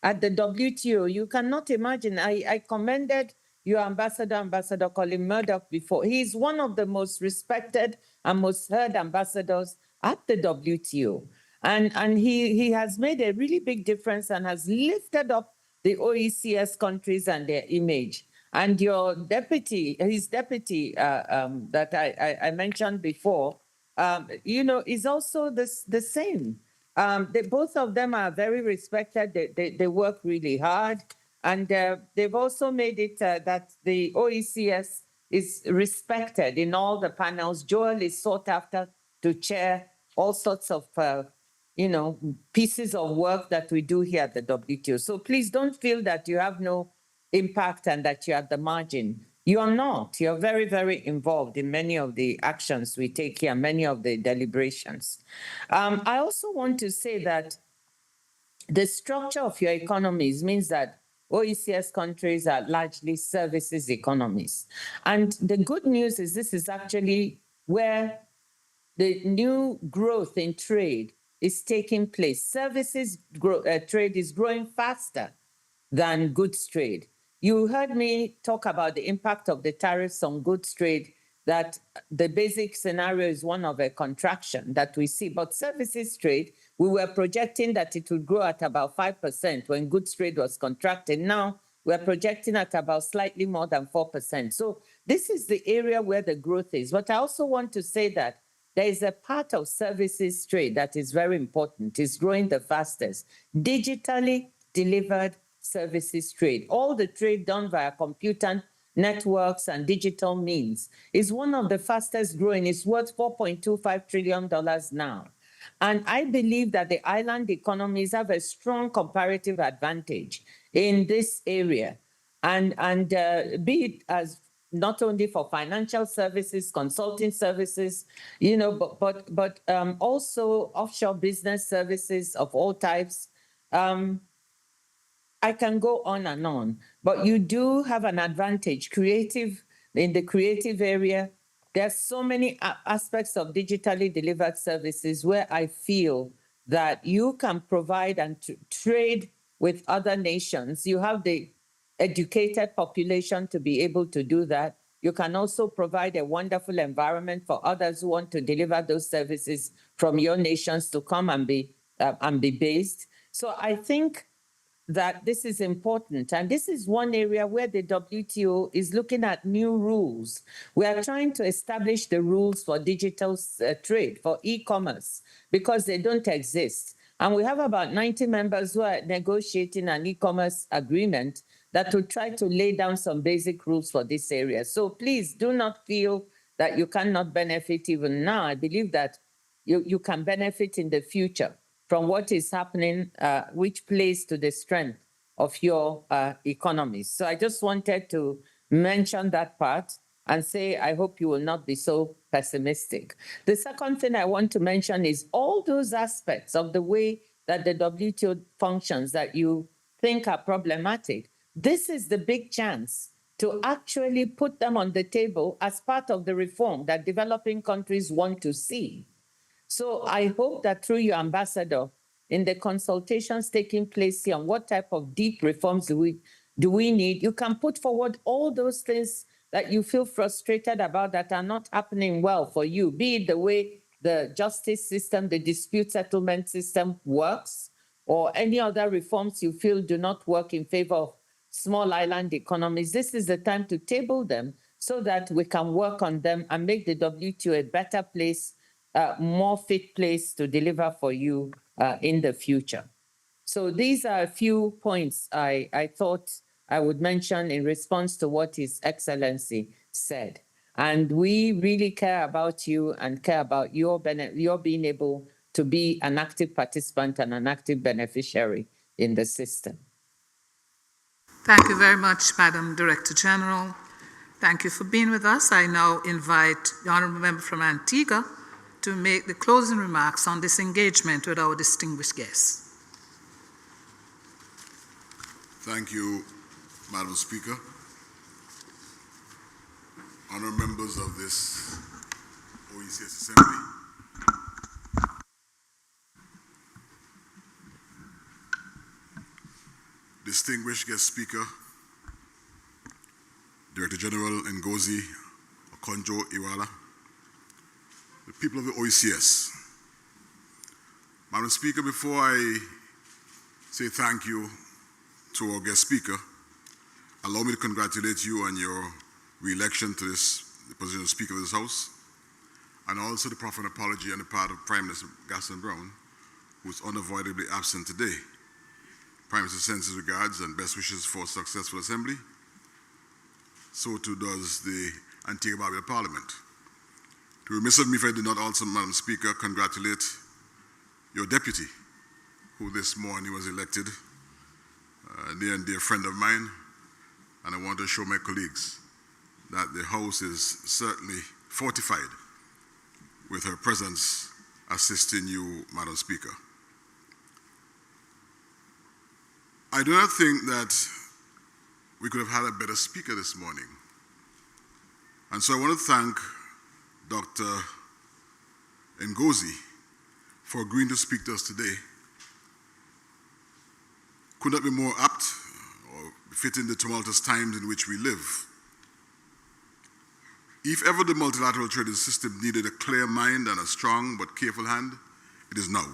at the WTO. You cannot imagine. I commended your Ambassador Colin Murdoch before. He's one of the most respected and most heard ambassadors at the WTO. And he has made a really big difference and has lifted up the OECS countries and their image. And your deputy, his deputy that I mentioned before, is also the same. Both of them are very respected. They work really hard. And they've also made it that the OECS is respected in all the panels. Joel is sought after to chair all sorts of, pieces of work that we do here at the WTO. So please don't feel that you have no impact and that you're at the margin. You are not. You're very, very involved in many of the actions we take here, many of the deliberations. I also want to say that the structure of your economies means that OECS countries are largely services economies. And the good news is this is actually where the new growth in trade is taking place. Services trade is growing faster than goods trade. You heard me talk about the impact of the tariffs on goods trade, that the basic scenario is one of a contraction that we see. But services trade, we were projecting that it would grow at about 5% when goods trade was contracted. Now we're projecting at about slightly more than 4%. So this is the area where the growth is. But I also want to say that there is a part of services trade that is very important. It's growing the fastest. Digitally delivered services trade. All the trade done via computer networks and digital means is one of the fastest growing. It's worth $4.25 trillion now. And I believe that the island economies have a strong comparative advantage in this area. And be it as not only for financial services, consulting services, but also offshore business services of all types. I can go on and on, but you do have an advantage. In the creative area, there's so many aspects of digitally delivered services where I feel that you can provide and trade with other nations. You have the educated population to be able to do that. You can also provide a wonderful environment for others who want to deliver those services from your nations to come and be based. So I think that this is important. And this is one area where the WTO is looking at new rules. We are trying to establish the rules for digital trade, for e-commerce, because they don't exist. And we have about 90 members who are negotiating an e-commerce agreement that will try to lay down some basic rules for this area. So please do not feel that you cannot benefit even now. I believe that you can benefit in the future from what is happening, which plays to the strength of your economies. So I just wanted to mention that part and say, I hope you will not be so pessimistic. The second thing I want to mention is all those aspects of the way that the WTO functions that you think are problematic. This is the big chance to actually put them on the table as part of the reform that developing countries want to see. So I hope that through your ambassador, in the consultations taking place here on what type of deep reforms do we need, you can put forward all those things that you feel frustrated about that are not happening well for you, be it the way the justice system, the dispute settlement system works, or any other reforms you feel do not work in favor of small island economies. This is the time to table them so that we can work on them and make the WTO a better place, more fit place to deliver for you in the future. So these are a few points I thought I would mention in response to what His Excellency said. And we really care about you and care about your being able to be an active participant and an active beneficiary in the system. Thank you very much, Madam Director General. Thank you for being with us. I now invite the Honourable Member from Antigua to make the closing remarks on this engagement with our distinguished guests. Thank you, Madam Speaker. Honourable members of this OECS Assembly, distinguished guest speaker, Director General Ngozi Okonjo-Iweala, the people of the OECS. Madam Speaker, before I say thank you to our guest speaker, allow me to congratulate you on your re-election to the position of Speaker of this House, and also to proffer an apology on the part of Prime Minister Gaston Brown, who is unavoidably absent today. Prime Minister sends his regards and best wishes for a successful assembly. So too does the Antigua Barbuda Parliament. It would be remiss of me if I did not also, Madam Speaker, congratulate your deputy, who this morning was elected, a near and dear friend of mine, and I want to assure my colleagues that the House is certainly fortified with her presence assisting you, Madam Speaker. I do not think that we could have had a better speaker this morning. And so I want to thank Dr. Ngozi for agreeing to speak to us today. Could not be more apt or befitting the tumultuous times in which we live. If ever the multilateral trading system needed a clear mind and a strong but careful hand, it is now.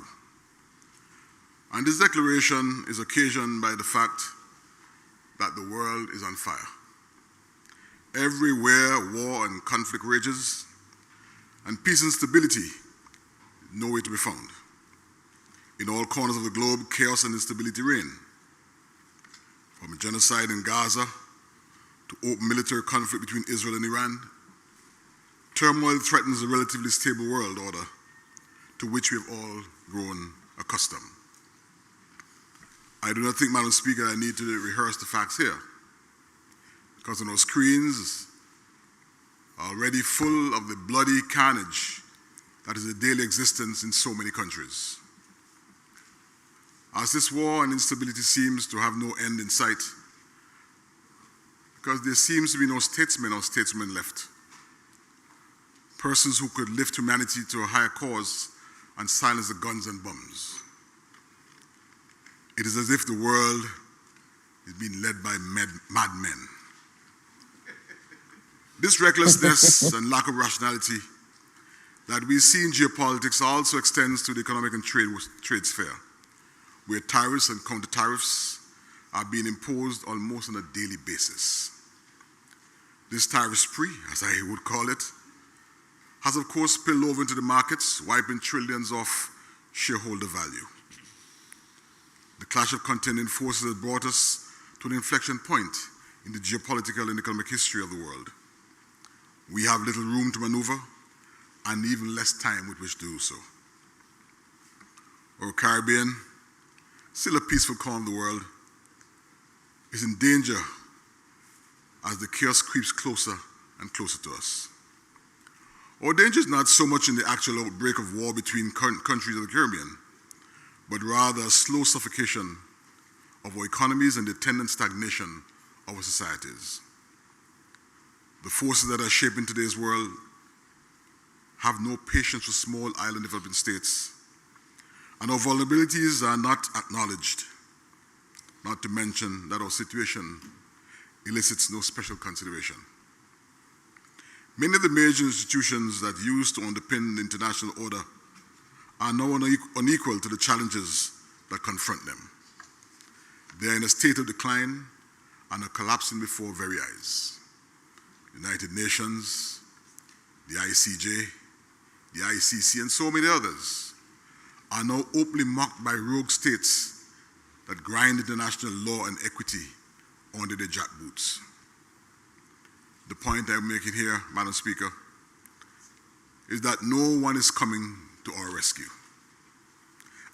And this declaration is occasioned by the fact that the world is on fire. Everywhere war and conflict rages, and peace and stability nowhere to be found. In all corners of the globe, chaos and instability reign. From genocide in Gaza to open military conflict between Israel and Iran, turmoil threatens a relatively stable world order to which we have all grown accustomed. I do not think, Madam Speaker, I need to rehearse the facts here, because on our screens are already full of the bloody carnage that is a daily existence in so many countries. As this war and instability seems to have no end in sight, because there seems to be no statesman or stateswoman left, persons who could lift humanity to a higher cause and silence the guns and bombs. It is as if the world is being led by madmen. This recklessness and lack of rationality that we see in geopolitics also extends to the economic and trade sphere, where tariffs and counter-tariffs are being imposed almost on a daily basis. This tariff spree, as I would call it, has of course spilled over into the markets, wiping trillions off shareholder value. The clash of contending forces has brought us to an inflection point in the geopolitical and economic history of the world. We have little room to maneuver and even less time with which to do so. Our Caribbean, still a peaceful corner of the world, is in danger as the chaos creeps closer and closer to us. Our danger is not so much in the actual outbreak of war between countries of the Caribbean, but rather a slow suffocation of our economies and the attendant stagnation of our societies. The forces that are shaping today's world have no patience for small island developing states, and our vulnerabilities are not acknowledged, not to mention that our situation elicits no special consideration. Many of the major institutions that used to underpin the international order are now unequal to the challenges that confront them. They are in a state of decline and are collapsing before our very eyes. United Nations, the ICJ, the ICC, and so many others are now openly mocked by rogue states that grind international law and equity under their jackboots. The point I'm making here, Madam Speaker, is that no one is coming to our rescue.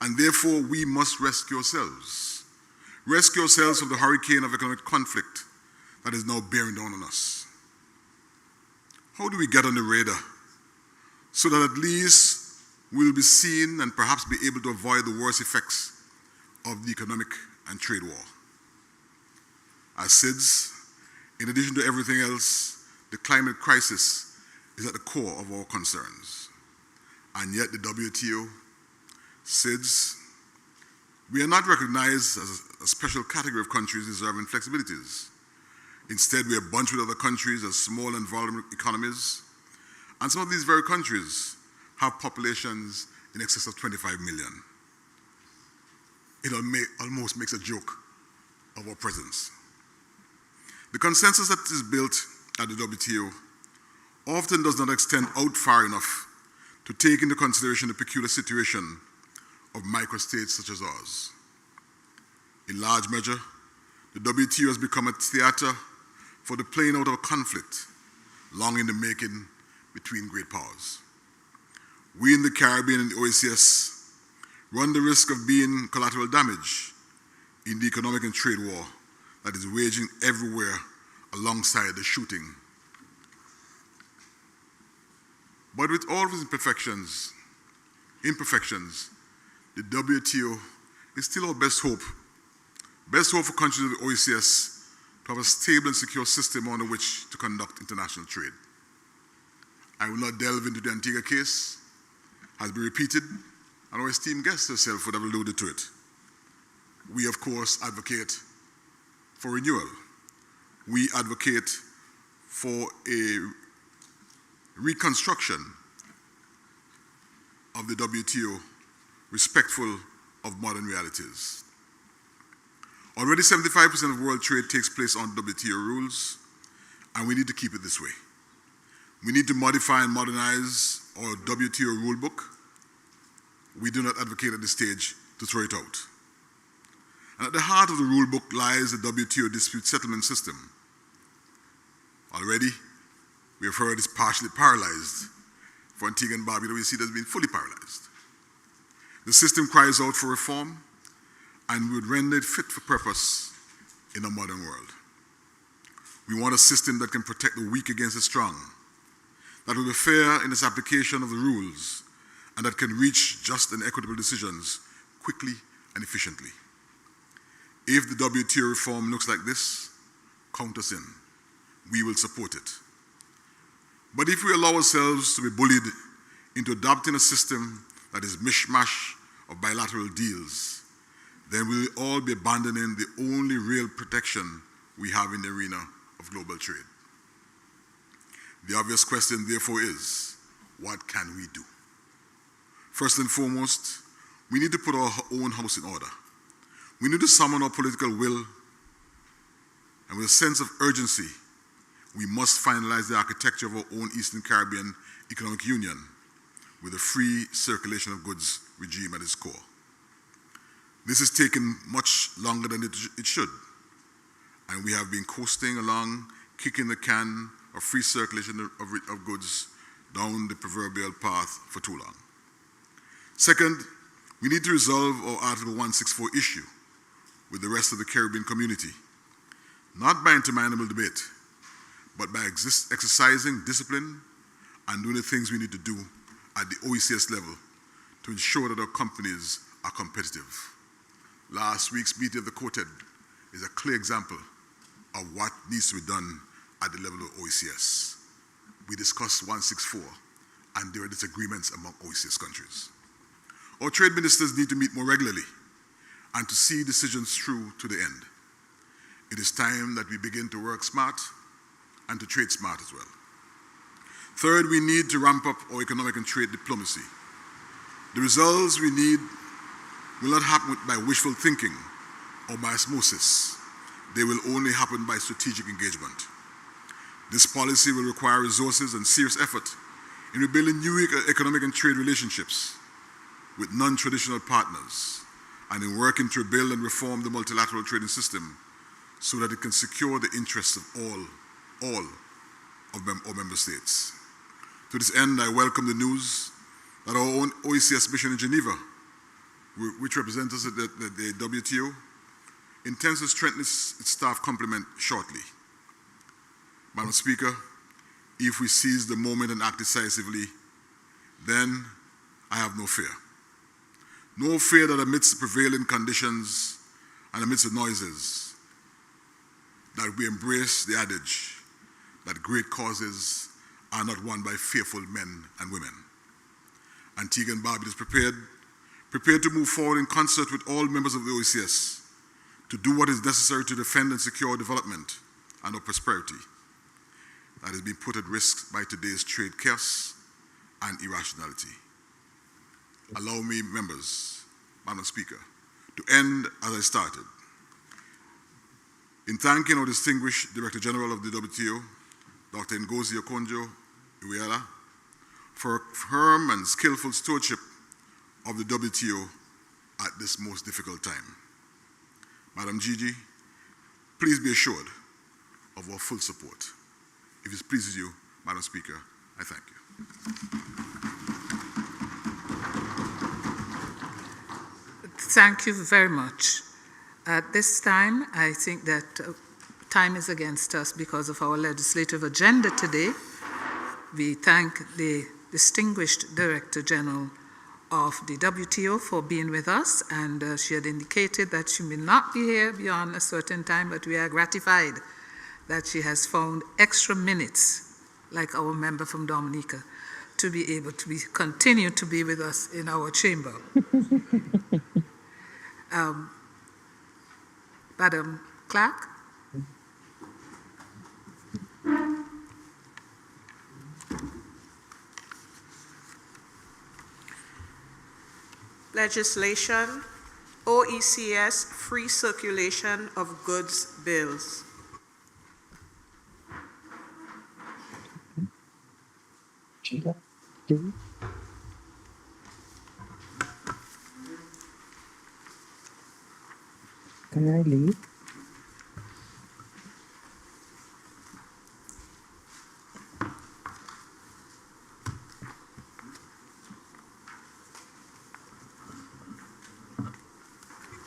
And therefore, we must rescue ourselves. Rescue ourselves from the hurricane of economic conflict that is now bearing down on us. How do we get on the radar so that at least we'll be seen and perhaps be able to avoid the worst effects of the economic and trade war? As SIDS, in addition to everything else, the climate crisis is at the core of our concerns. And yet the WTO, SIDS, we are not recognized as a special category of countries deserving flexibilities. Instead, we are bunched with other countries as small and vulnerable economies. And some of these very countries have populations in excess of 25 million. It almost makes a joke of our presence. The consensus that is built at the WTO often does not extend out far enough to take into consideration the peculiar situation of microstates such as ours. In large measure, the WTO has become a theater for the playing out of a conflict long in the making between great powers. We in the Caribbean and the OECS run the risk of being collateral damage in the economic and trade war that is waging everywhere alongside the shooting. But with all of its imperfections, the WTO is still our best hope for countries of the OECS to have a stable and secure system under which to conduct international trade. I will not delve into the Antigua case, has been repeated, and our esteemed guest herself would have alluded to it. We, of course, advocate for renewal. We advocate for a reconstruction of the WTO respectful of modern realities. Already 75% of world trade takes place on WTO rules, and we need to keep it this way. We need to modify and modernize our WTO rulebook. We do not advocate at this stage to throw it out. And at the heart of the rulebook lies the WTO dispute settlement system. Already, we have heard it's partially paralyzed. For Antigua and Barbuda, we see it has been fully paralyzed. The system cries out for reform, and we would render it fit for purpose in a modern world. We want a system that can protect the weak against the strong, that will be fair in its application of the rules, and that can reach just and equitable decisions quickly and efficiently. If the WTO reform looks like this, count us in. We will support it. But if we allow ourselves to be bullied into adopting a system that is mishmash of bilateral deals, then we will all be abandoning the only real protection we have in the arena of global trade. The obvious question, therefore, is, what can we do? First and foremost, we need to put our own house in order. We need to summon our political will, and with a sense of urgency, we must finalize the architecture of our own Eastern Caribbean Economic Union with a free circulation of goods regime at its core. This has taken much longer than it should, and we have been coasting along, kicking the can of free circulation of goods down the proverbial path for too long. Second, we need to resolve our Article 164 issue with the rest of the Caribbean community, not by interminable debate, but by exercising discipline and doing the things we need to do at the OECS level to ensure that our companies are competitive. Last week's meeting of the Quartet is a clear example of what needs to be done at the level of OECS. We discussed 164, and there are disagreements among OECS countries. Our trade ministers need to meet more regularly and to see decisions through to the end. It is time that we begin to work smart and to trade smart as well. Third, we need to ramp up our economic and trade diplomacy. The results we need will not happen by wishful thinking or by osmosis. They will only happen by strategic engagement. This policy will require resources and serious effort in rebuilding new economic and trade relationships with non-traditional partners and in working to rebuild and reform the multilateral trading system so that it can secure the interests of all of our member states. To this end, I welcome the news that our own OECS mission in Geneva, which represents us at the WTO, intends to strengthen its staff complement shortly. Madam Speaker, if we seize the moment and act decisively, then I have no fear. No fear that amidst the prevailing conditions and amidst the noises, that we embrace the adage that great causes are not won by fearful men and women. Antigua and Barbuda is prepared to move forward in concert with all members of the OECS to do what is necessary to defend and secure development and our prosperity that is being put at risk by today's trade chaos and irrationality. Allow me, members, Madam Speaker, to end as I started. In thanking our distinguished Director General of the WTO, Dr. Ngozi Okonjo-Iweala, for firm and skillful stewardship of the WTO at this most difficult time. Madam Gigi, please be assured of our full support. If it pleases you, Madam Speaker, I thank you. Thank you very much. At this time, I think that time is against us because of our legislative agenda today. We thank the distinguished Director General of the WTO for being with us, and she had indicated that she may not be here beyond a certain time, but we are gratified that she has found extra minutes, like our member from Dominica, to be able to continue to be with us in our chamber. Madam Clerk? Legislation, OECS free circulation of goods bills. Can I leave?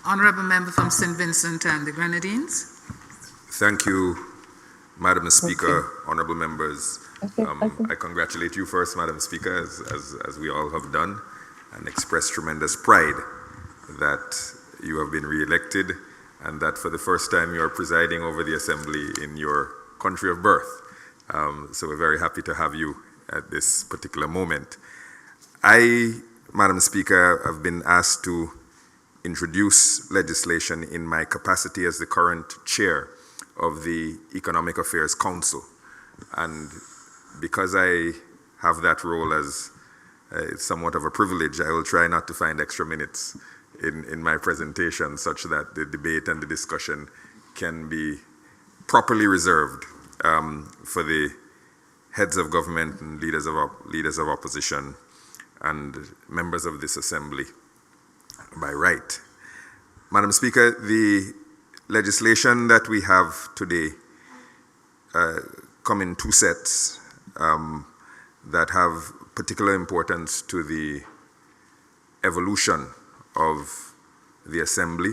Honorable Member from St. Vincent and the Grenadines. Thank you, Madam Speaker, honorable members. I congratulate you first, Madam Speaker, as we all have done, and express tremendous pride that you have been re-elected and that for the first time you are presiding over the Assembly in your country of birth. So we're very happy to have you at this particular moment. I, Madam Speaker, have been asked to introduce legislation in my capacity as the current chair of the Economic Affairs Council. And because I have that role as somewhat of a privilege, I will try not to find extra minutes in my presentation such that the debate and the discussion can be properly reserved for the heads of government and leaders of opposition and members of this assembly by right. Madam Speaker, the legislation that we have today come in two sets that have particular importance to the evolution of the Assembly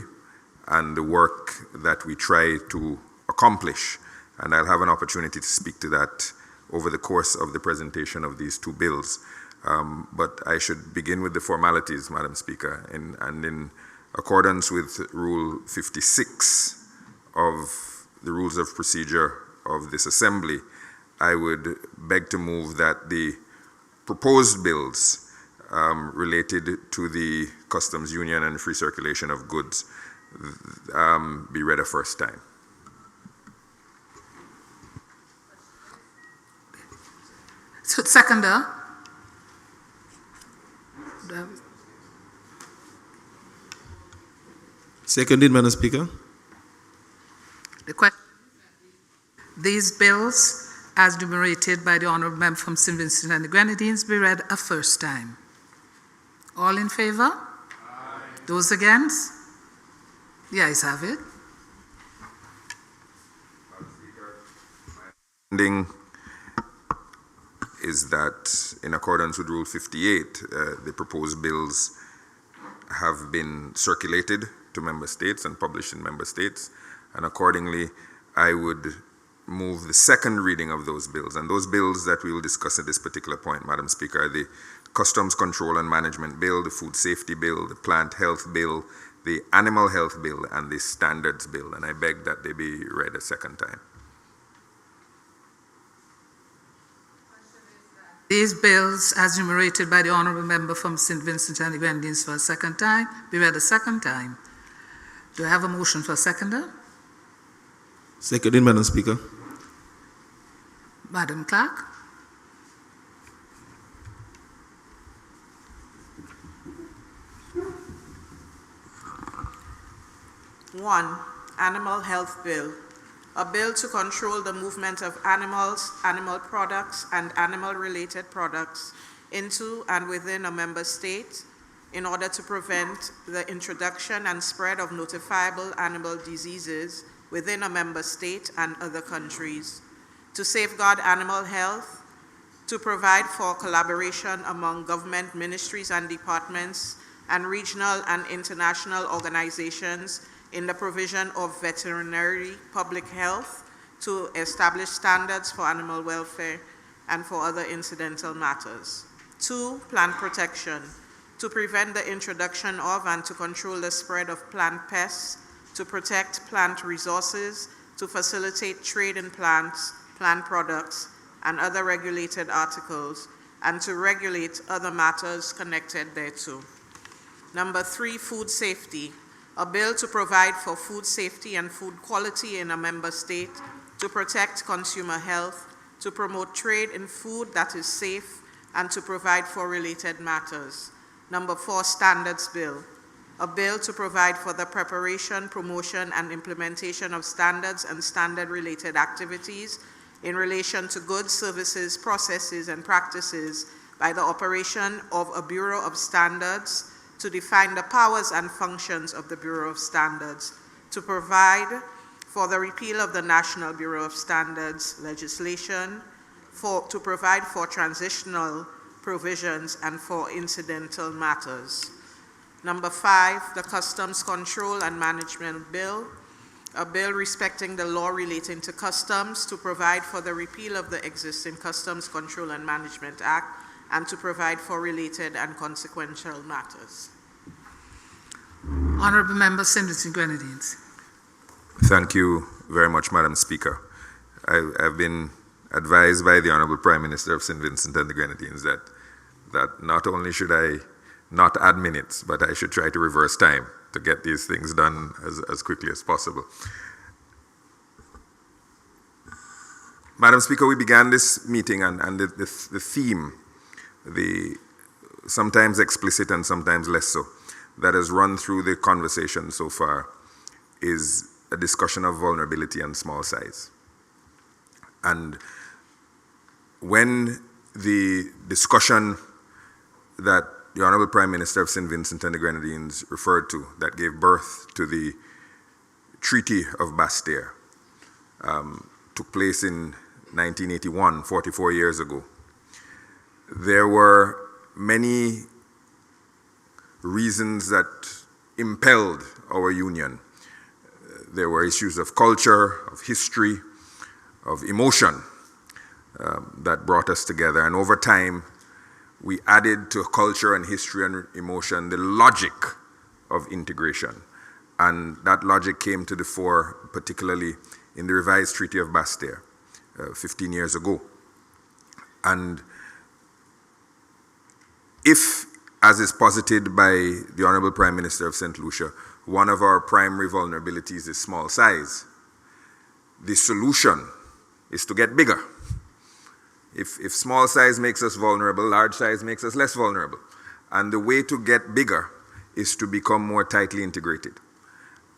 and the work that we try to accomplish and I'll have an opportunity to speak to that over the course of the presentation of these two bills. But I should begin with the formalities, Madam Speaker, and in accordance with Rule 56 of the Rules of Procedure of this Assembly, I would beg to move that the proposed bills related to the customs union and free circulation of goods be read a first time. So, seconder. Seconded, Madam Speaker. These bills, as enumerated by the Honourable Member from St. Vincent and the Grenadines, be read a first time. All in favour? Aye. Those against? The ayes have it. Ending is that, in accordance with Rule 58, the proposed bills have been circulated to member states and published in member states, and accordingly, I would move the second reading of those bills. And those bills that we will discuss at this particular point, Madam Speaker, are the Customs Control and Management Bill, the Food Safety Bill, the Plant Health Bill, the Animal Health Bill, and the Standards Bill. And I beg that they be read a second time. These bills, as enumerated by the Honourable Member from St. Vincent and the Grenadines for a second time, be read a second time. Do I have a motion for a seconder? Seconded, Madam Speaker. Madam Clerk. One, Animal Health Bill. A bill to control the movement of animals, animal products, and animal-related products into and within a member state in order to prevent the introduction and spread of notifiable animal diseases within a member state and other countries, to safeguard animal health, to provide for collaboration among government ministries and departments and regional and international organizations in the provision of veterinary public health, to establish standards for animal welfare and for other incidental matters. 2, plant protection, to prevent the introduction of and to control the spread of plant pests, to protect plant resources, to facilitate trade in plants, plant products, and other regulated articles, and to regulate other matters connected thereto. Number 3, food safety, a bill to provide for food safety and food quality in a member state, to protect consumer health, to promote trade in food that is safe, and to provide for related matters. Number 4, standards bill, a bill to provide for the preparation, promotion, and implementation of standards and standard-related activities in relation to goods, services, processes, and practices by the operation of a Bureau of Standards, to define the powers and functions of the Bureau of Standards, to provide for the repeal of the National Bureau of Standards legislation, to provide for transitional provisions and for incidental matters. Number 5, the Customs Control and Management Bill, a bill respecting the law relating to customs, to provide for the repeal of the existing Customs Control and Management Act, and to provide for related and consequential matters. Honourable Member, St. Vincent Grenadines. Thank you very much, Madam Speaker. I've been advised by the Honourable Prime Minister of St. Vincent and the Grenadines that not only should I not add minutes, but I should try to reverse time to get these things done as quickly as possible. Madam Speaker, we began this meeting and the theme, the sometimes explicit and sometimes less so, that has run through the conversation so far is a discussion of vulnerability and small size. And when the discussion that the Honourable Prime Minister of St. Vincent and the Grenadines referred to, that gave birth to the Treaty of Bastere, took place in 1981, 44 years ago, there were many reasons that impelled our union. There were issues of culture, of history, emotion that brought us together. And over time, we added to culture and history and emotion the logic of integration. And that logic came to the fore, particularly in the revised Treaty of Bastere 15 years ago. And if, as is posited by the Honorable Prime Minister of St. Lucia, one of our primary vulnerabilities is small size, the solution is to get bigger. If small size makes us vulnerable, large size makes us less vulnerable. And the way to get bigger is to become more tightly integrated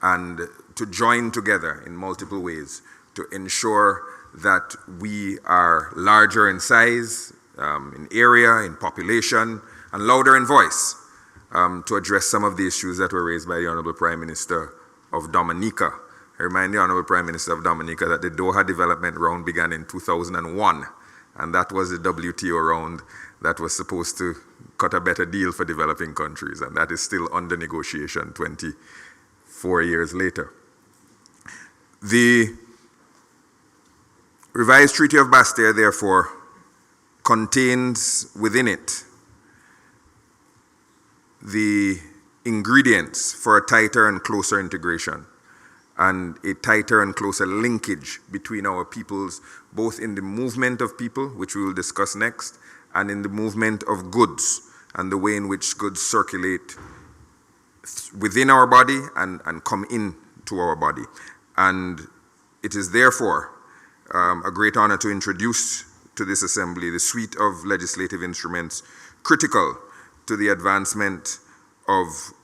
and to join together in multiple ways to ensure that we are larger in size, in area, in population, and louder in voice to address some of the issues that were raised by the Honorable Prime Minister of Dominica. I remind the Honorable Prime Minister of Dominica that the Doha Development Round began in 2001, and that was the WTO round that was supposed to cut a better deal for developing countries, and that is still under negotiation 24 years later. The revised Treaty of Bastere, therefore, contains within it the ingredients for a tighter and closer integration and a tighter and closer linkage between our peoples, both in the movement of people, which we will discuss next, and in the movement of goods and the way in which goods circulate within our body and come into our body. And it is therefore a great honor to introduce to this assembly the suite of legislative instruments critical to the advancement of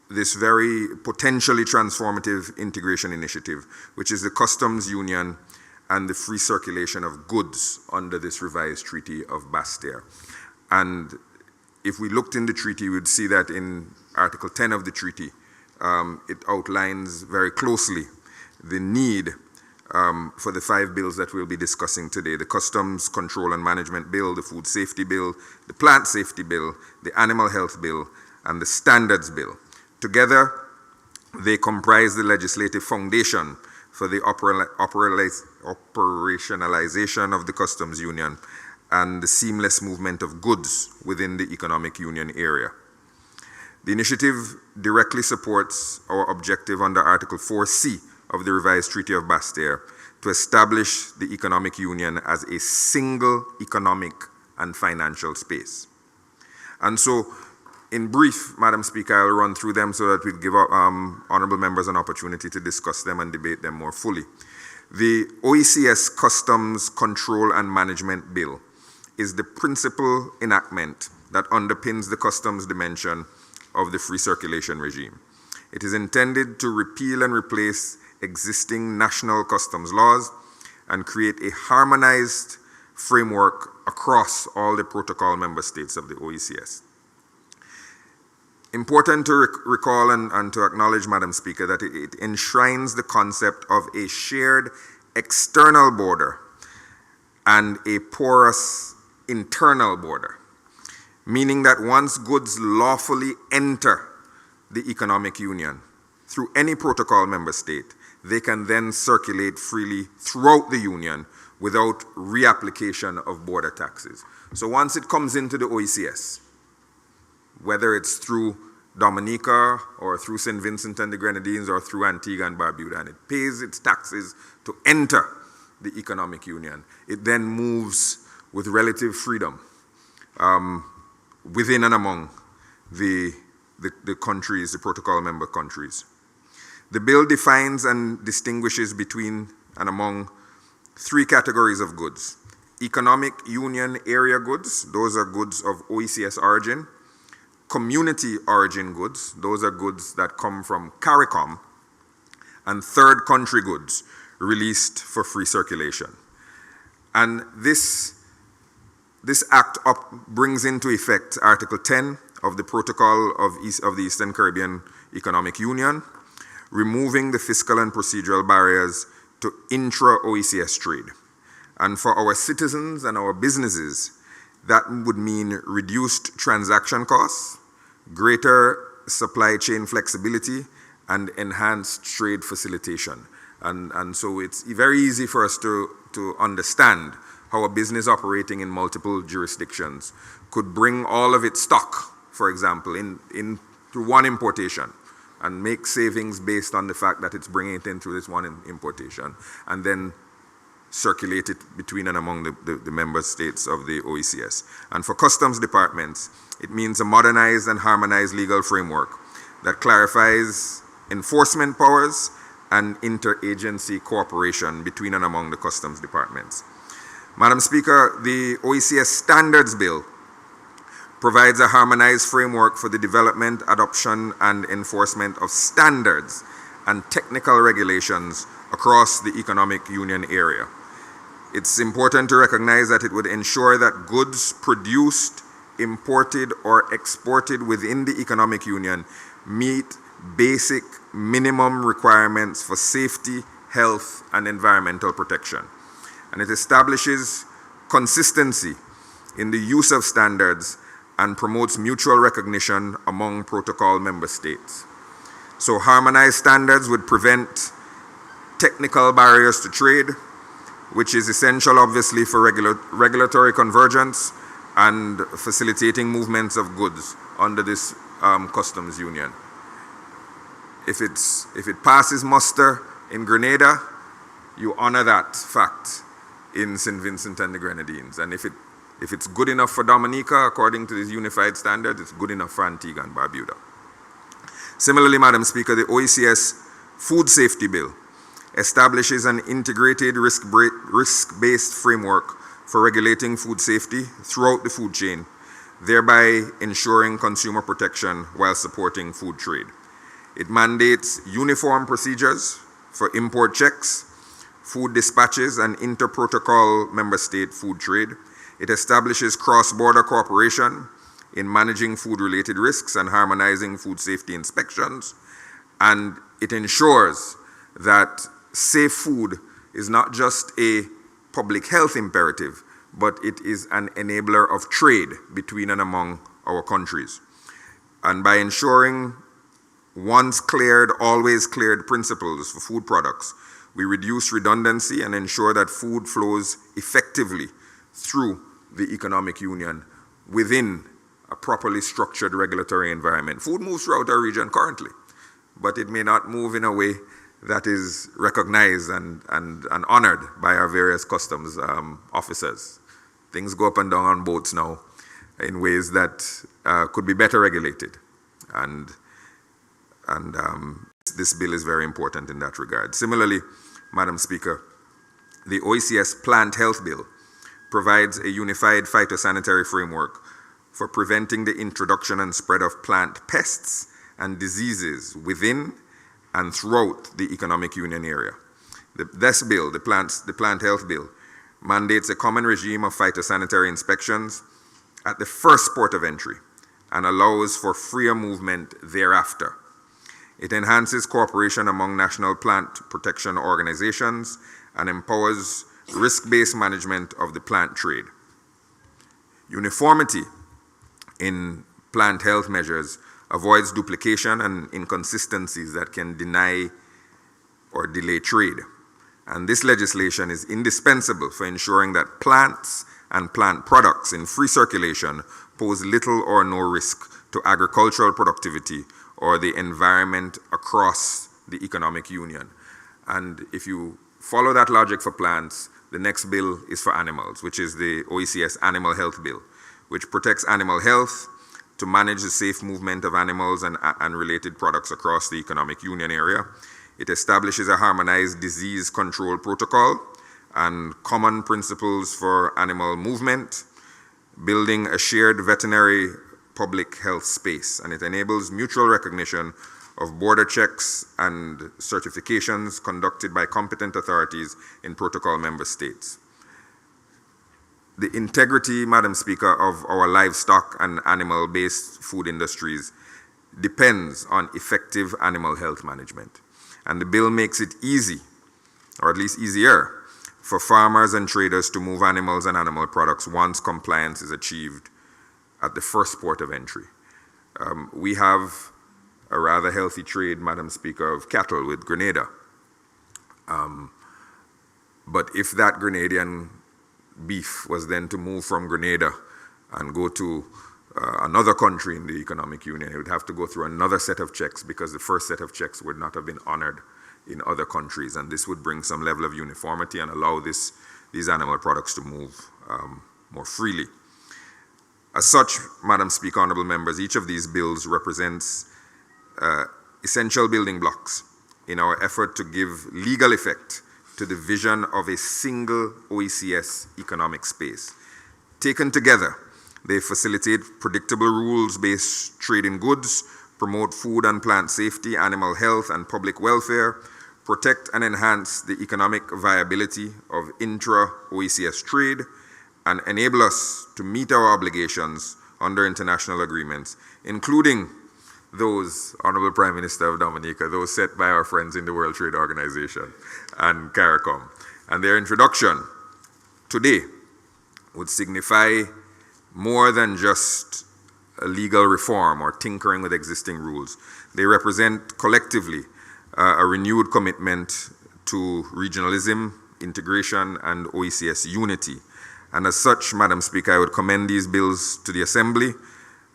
this very potentially transformative integration initiative, which is the customs union and the free circulation of goods under this revised Treaty of Bastere. And if we looked in the treaty, we'd see that in Article 10 of the treaty, it outlines very closely the need for the 5 bills that we'll be discussing today: the Customs Control and Management Bill, the Food Safety Bill, the Plant Safety Bill, the Animal Health Bill, and the Standards Bill. Together, they comprise the legislative foundation for the operationalization of the customs union and the seamless movement of goods within the economic union area. The initiative directly supports our objective under Article 4C of the revised Treaty of Bastere to establish the economic union as a single economic and financial space. And so, in brief, Madam Speaker, I'll run through them so that we give honorable members an opportunity to discuss them and debate them more fully. The OECS Customs Control and Management Bill is the principal enactment that underpins the customs dimension of the free circulation regime. It is intended to repeal and replace existing national customs laws and create a harmonized framework across all the protocol member states of the OECS. Important to recall and to acknowledge, Madam Speaker, that it enshrines the concept of a shared external border and a porous internal border, meaning that once goods lawfully enter the economic union through any protocol member state, they can then circulate freely throughout the union without reapplication of border taxes. So once it comes into the OECS, whether it's through Dominica or through St. Vincent and the Grenadines or through Antigua and Barbuda, and it pays its taxes to enter the economic union, it then moves with relative freedom within and among the countries, the protocol member countries. The bill defines and distinguishes between and among 3 categories of goods: economic union area goods, those are goods of OECS origin; community origin goods, those are goods that come from CARICOM; and third country goods released for free circulation. And this act brings into effect Article 10 of the Protocol of the Eastern Caribbean Economic Union, removing the fiscal and procedural barriers to intra-OECS trade. And for our citizens and our businesses, that would mean reduced transaction costs, greater supply chain flexibility, and enhanced trade facilitation. And so it's very easy for us to understand how a business operating in multiple jurisdictions could bring all of its stock, for example, in through one importation and make savings based on the fact that it's bringing it in through this one importation, and then circulate it between and among the member states of the OECS. And for customs departments, it means a modernized and harmonized legal framework that clarifies enforcement powers and interagency cooperation between and among the customs departments. Madam Speaker, the OECS Standards Bill provides a harmonized framework for the development, adoption, and enforcement of standards and technical regulations across the Economic Union area. It's important to recognize that it would ensure that goods produced, imported, or exported within the Economic Union meet basic minimum requirements for safety, health, and environmental protection. And it establishes consistency in the use of standards and promotes mutual recognition among protocol member states. So harmonized standards would prevent technical barriers to trade, which is essential obviously for regulatory convergence and facilitating movements of goods under this customs union. If it passes muster in Grenada, you honor that fact in St. Vincent and the Grenadines. And if it's good enough for Dominica, according to this unified standard, it's good enough for Antigua and Barbuda. Similarly, Madam Speaker, the OECS Food Safety Bill establishes an integrated risk-based framework for regulating food safety throughout the food chain, thereby ensuring consumer protection while supporting food trade. It mandates uniform procedures for import checks, food dispatches, and inter-protocol member state food trade. It establishes cross-border cooperation in managing food-related risks and harmonizing food safety inspections. And it ensures that safe food is not just a public health imperative, but it is an enabler of trade between and among our countries. And by ensuring once cleared, always cleared principles for food products, we reduce redundancy and ensure that food flows effectively through the economic union within a properly structured regulatory environment. Food moves throughout our region currently, but it may not move in a way that is recognized and honored by our various customs officers. Things go up and down on boats now in ways that could be better regulated. And this bill is very important in that regard. Similarly, Madam Speaker, the OECS Plant Health Bill provides a unified phytosanitary framework for preventing the introduction and spread of plant pests and diseases within and throughout the Economic Union area. This bill, the Plant Health Bill, mandates a common regime of phytosanitary inspections at the first port of entry and allows for freer movement thereafter. It enhances cooperation among national plant protection organizations and empowers risk-based management of the plant trade. Uniformity in plant health measures avoids duplication and inconsistencies that can deny or delay trade. And this legislation is indispensable for ensuring that plants and plant products in free circulation pose little or no risk to agricultural productivity or the environment across the economic union. And if you follow that logic for plants, the next bill is for animals, which is the OECS Animal Health Bill, which protects animal health to manage the safe movement of animals and related products across the economic union area. It establishes a harmonized disease control protocol and common principles for animal movement, building a shared veterinary public health space, and it enables mutual recognition of border checks and certifications conducted by competent authorities in protocol member states. The integrity, Madam Speaker, of our livestock and animal-based food industries depends on effective animal health management. And the bill makes it easy, or at least easier, for farmers and traders to move animals and animal products once compliance is achieved at the first port of entry. We have a rather healthy trade, Madam Speaker, of cattle with Grenada. But if that Grenadian beef was then to move from Grenada and go to another country in the Economic Union, it would have to go through another set of checks because the first set of checks would not have been honored in other countries. And this would bring some level of uniformity and allow these animal products to move more freely. As such, Madam Speaker, honorable members, each of these bills represents essential building blocks in our effort to give legal effect to the vision of a single OECS economic space. Taken together, they facilitate predictable rules-based trade in goods, promote food and plant safety, animal health, and public welfare, protect and enhance the economic viability of intra-OECS trade, and enable us to meet our obligations under international agreements, including those, Honorable Prime Minister of Dominica, those set by our friends in the World Trade Organization and CARICOM. And their introduction today would signify more than just a legal reform or tinkering with existing rules. They represent collectively a renewed commitment to regionalism, integration, and OECS unity. And as such, Madam Speaker, I would commend these bills to the Assembly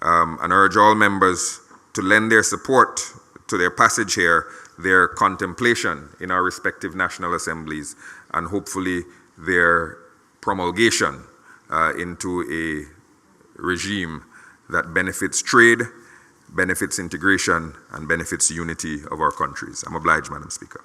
and urge all members to lend their support to their passage here, their contemplation in our respective national assemblies, and hopefully their promulgation into a regime that benefits trade, benefits integration, and benefits unity of our countries. I'm obliged, Madam Speaker.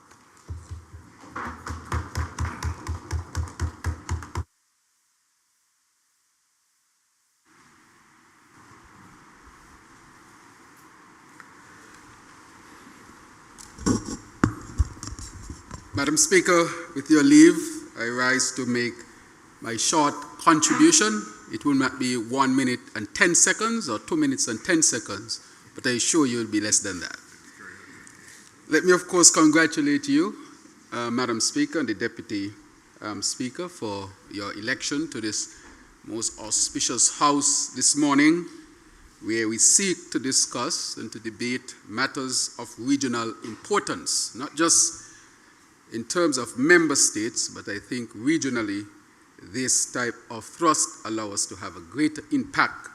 Madam Speaker, with your leave, I rise to make my short contribution. It will not be 1 minute and 10 seconds or 2 minutes and 10 seconds, but I assure you it will be less than that. Let me, of course, congratulate you, Madam Speaker, and the Deputy Speaker for your election to this most auspicious House this morning, where we seek to discuss and to debate matters of regional importance, not just in terms of member states, but I think regionally, this type of thrust allows us to have a greater impact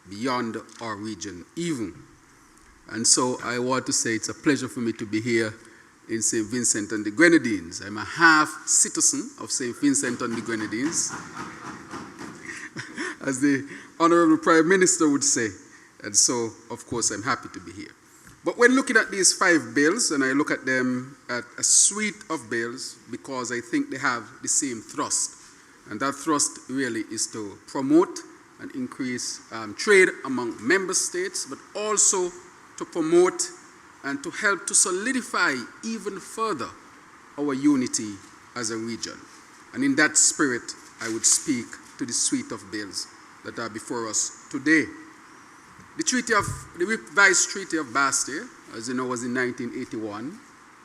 beyond our region even. And so I want to say it's a pleasure for me to be here in St. Vincent and the Grenadines. I'm a half citizen of St. Vincent and the Grenadines, as the Honorable Prime Minister would say. And so, of course, I'm happy to be here. But when looking at these 5 bills, and I look at them at a suite of bills because I think they have the same thrust. And that thrust really is to promote and increase trade among member states, but also to promote and to help to solidify even further our unity as a region. And in that spirit, I would speak to the suite of bills that are before us today. The revised Treaty of Bastere, as you know, was in 1981.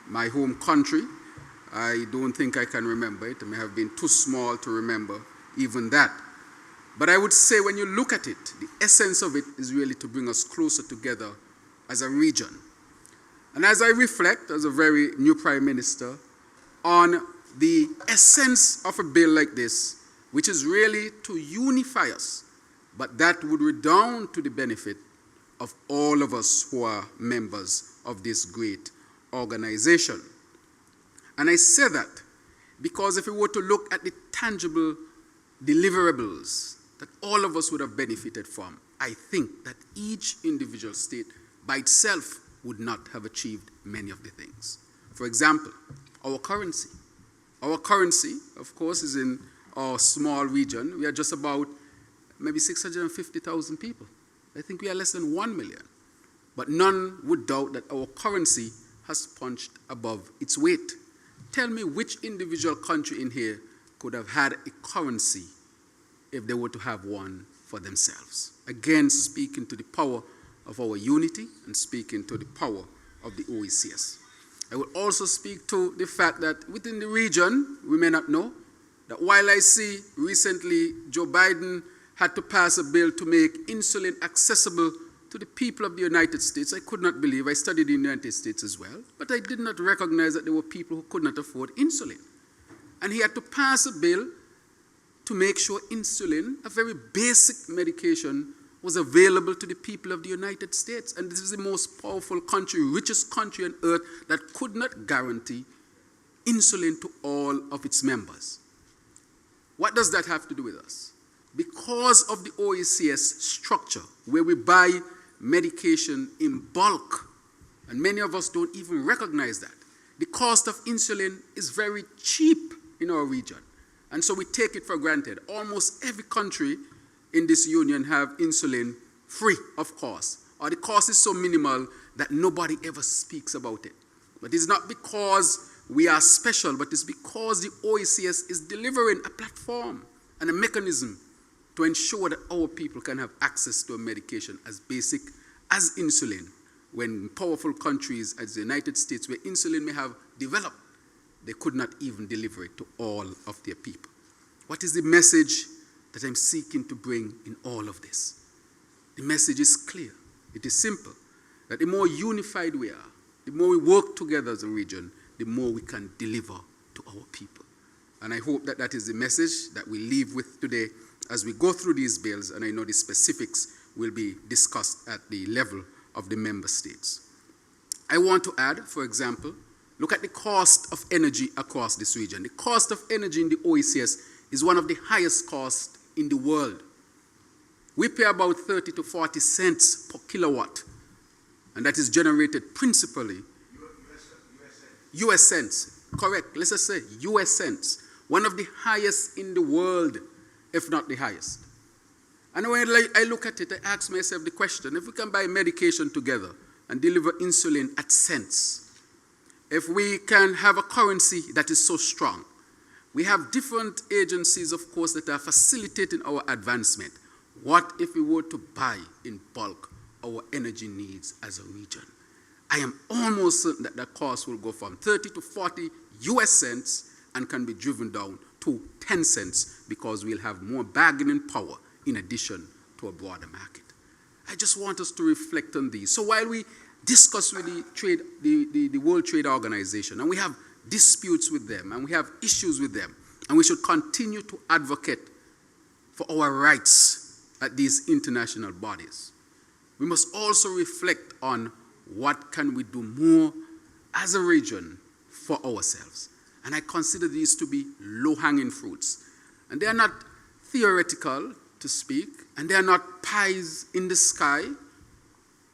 My home country, I don't think I can remember it. I may have been too small to remember even that. But I would say when you look at it, the essence of it is really to bring us closer together as a region. And as I reflect, as a very new Prime Minister, on the essence of a bill like this, which is really to unify us, but that would redound to the benefit of all of us who are members of this great organization. And I say that because if we were to look at the tangible deliverables that all of us would have benefited from, I think that each individual state by itself would not have achieved many of the things. For example, our currency. Our currency, of course, is in our small region. We are just about maybe 650,000 people. I think we are less than 1 million. But none would doubt that our currency has punched above its weight. Tell me which individual country in here could have had a currency if they were to have one for themselves. Again, speaking to the power of our unity and speaking to the power of the OECS. I will also speak to the fact that within the region, we may not know, that while I see recently Joe Biden had to pass a bill to make insulin accessible to the people of the United States. I could not believe, I studied in the United States as well, but I did not recognize that there were people who could not afford insulin. And he had to pass a bill to make sure insulin, a very basic medication, was available to the people of the United States. And this is the most powerful country, richest country on earth that could not guarantee insulin to all of its members. What does that have to do with us? Because of the OECS structure, where we buy medication in bulk, and many of us don't even recognize that, the cost of insulin is very cheap in our region. And so we take it for granted. Almost every country in this union have insulin free of cost, or the cost is so minimal that nobody ever speaks about it. But it's not because we are special, but it's because the OECS is delivering a platform and a mechanism to ensure that our people can have access to a medication as basic as insulin, when powerful countries as the United States, where insulin may have developed, they could not even deliver it to all of their people. What is the message that I'm seeking to bring in all of this? The message is clear. It is simple. That the more unified we are, the more we work together as a region, the more we can deliver to our people. And I hope that that is the message that we leave with today as we go through these bills, and I know the specifics will be discussed at the level of the member states. I want to add, for example, look at the cost of energy across this region. The cost of energy in the OECS is one of the highest costs in the world. We pay about 30 to 40 cents per kilowatt, and that is generated principally US cents. Correct, let's just say US cents. One of the highest in the world, if not the highest. And when I look at it, I ask myself the question, if we can buy medication together and deliver insulin at cents, if we can have a currency that is so strong, we have different agencies, of course, that are facilitating our advancement. What if we were to buy in bulk our energy needs as a region? I am almost certain that the cost will go from 30 to 40 US cents and can be driven down to 10 cents because we'll have more bargaining power in addition to a broader market. I just want us to reflect on these. So while we discuss with the World Trade Organization, and we have disputes with them, and we have issues with them, and we should continue to advocate for our rights at these international bodies, we must also reflect on what can we do more as a region for ourselves. And I consider these to be low-hanging fruits. And they are not theoretical, to speak, and they are not pies in the sky,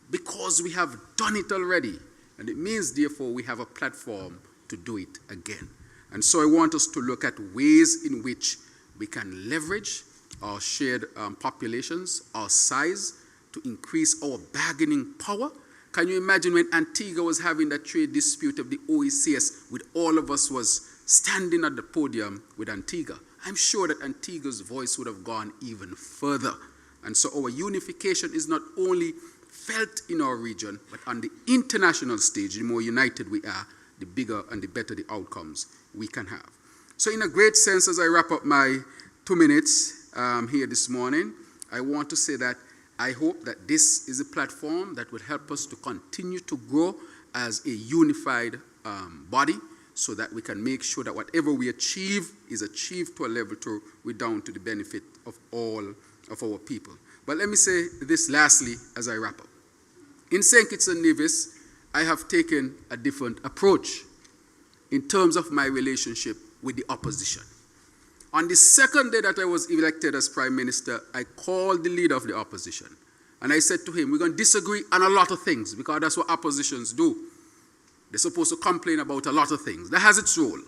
because we have done it already. And it means, therefore, we have a platform to do it again. And so I want us to look at ways in which we can leverage our shared populations, our size, to increase our bargaining power. Can you imagine when Antigua was having that trade dispute of the OECS, with all of us was standing at the podium with Antigua? I'm sure that Antigua's voice would have gone even further. And so our unification is not only felt in our region, but on the international stage. The more united we are, the bigger and the better the outcomes we can have. So in a great sense, as I wrap up my 2 minutes here this morning, I want to say that I hope that this is a platform that will help us to continue to grow as a unified body, so that we can make sure that whatever we achieve is achieved to a level to redound to the benefit of all of our people. But let me say this lastly as I wrap up. In St. Kitts and Nevis, I have taken a different approach in terms of my relationship with the opposition. On the second day that I was elected as Prime Minister, I called the leader of the opposition. And I said to him, we're going to disagree on a lot of things, because that's what oppositions do. They're supposed to complain about a lot of things. That has its role.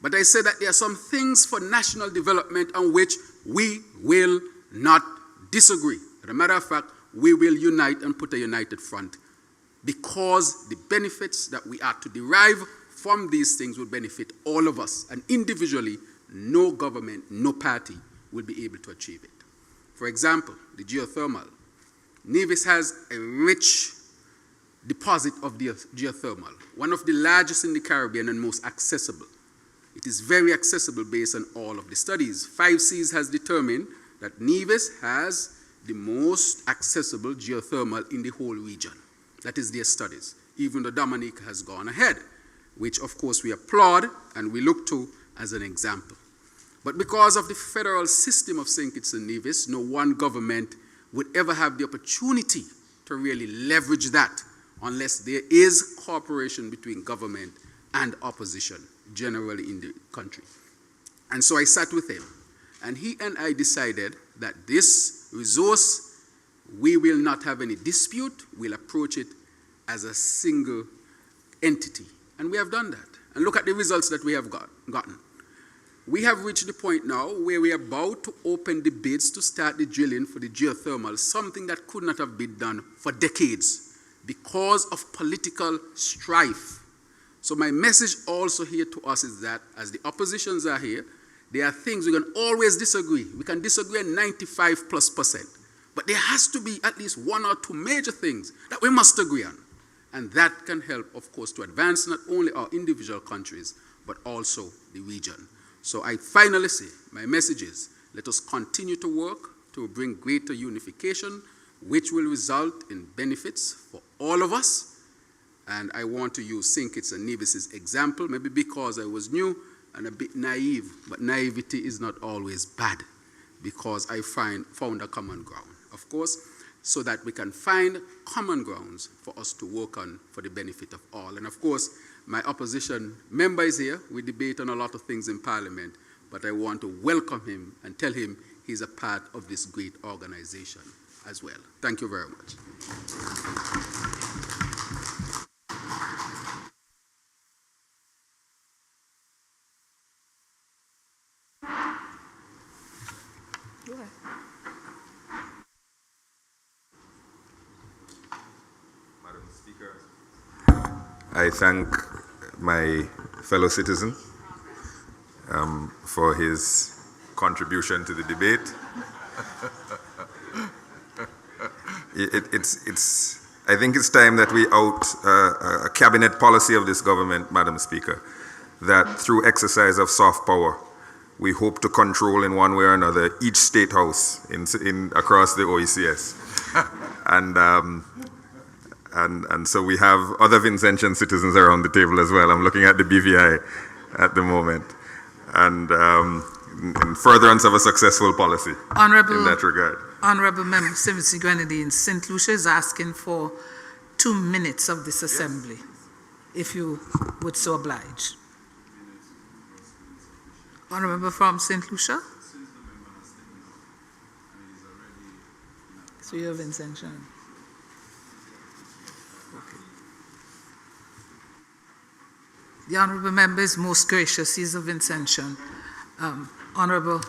But I said that there are some things for national development on which we will not disagree. As a matter of fact, we will unite and put a united front, because the benefits that we are to derive from these things will benefit all of us. And individually, no government, no party will be able to achieve it. For example, the geothermal. Nevis has a rich deposit of the geothermal, one of the largest in the Caribbean and most accessible. It is very accessible based on all of the studies. 5Cs has determined that Nevis has the most accessible geothermal in the whole region. That is their studies, even though Dominique has gone ahead, which of course we applaud and we look to as an example. But because of the federal system of St. Kitts and Nevis, no one government would ever have the opportunity to really leverage that unless there is cooperation between government and opposition generally in the country. And so I sat with him, and he and I decided that this resource, we will not have any dispute, we'll approach it as a single entity. And we have done that. And look at the results that we have gotten. We have reached the point now where we are about to open the bids to start the drilling for the geothermal, something that could not have been done for decades because of political strife. So my message also here to us is that as the oppositions are here, there are things we can always disagree. We can disagree on 95+%. But there has to be at least one or two major things that we must agree on. And that can help, of course, to advance not only our individual countries, but also the region. So I finally say, my message is, let us continue to work to bring greater unification, which will result in benefits for all of us. And I want to use St. Kitts and Nevis' example, maybe because I was new and a bit naive, but naivety is not always bad, because I found a common ground, of course, so that we can find common grounds for us to work on for the benefit of all. And of course, my opposition member is here. We debate on a lot of things in Parliament, but I want to welcome him and tell him he's a part of this great organization as well. Thank you very much. Madam Speaker, I thank my fellow citizen for his contribution to the debate. I think it's time that we out a cabinet policy of this government, Madam Speaker, that through exercise of soft power, we hope to control in one way or another each state house across the OECS. And so we have other Vincentian citizens around the table as well. I'm looking at the BVI at the moment. And in furtherance of a successful policy in that regard. Honorable Member Simisi Grenadine, St. Lucia is asking for 2 minutes of this assembly, if you would so oblige. Honorable from St. Lucia? So you're Vincentian. Okay. The honorable member is most gracious. He's a Vincentian. Honorable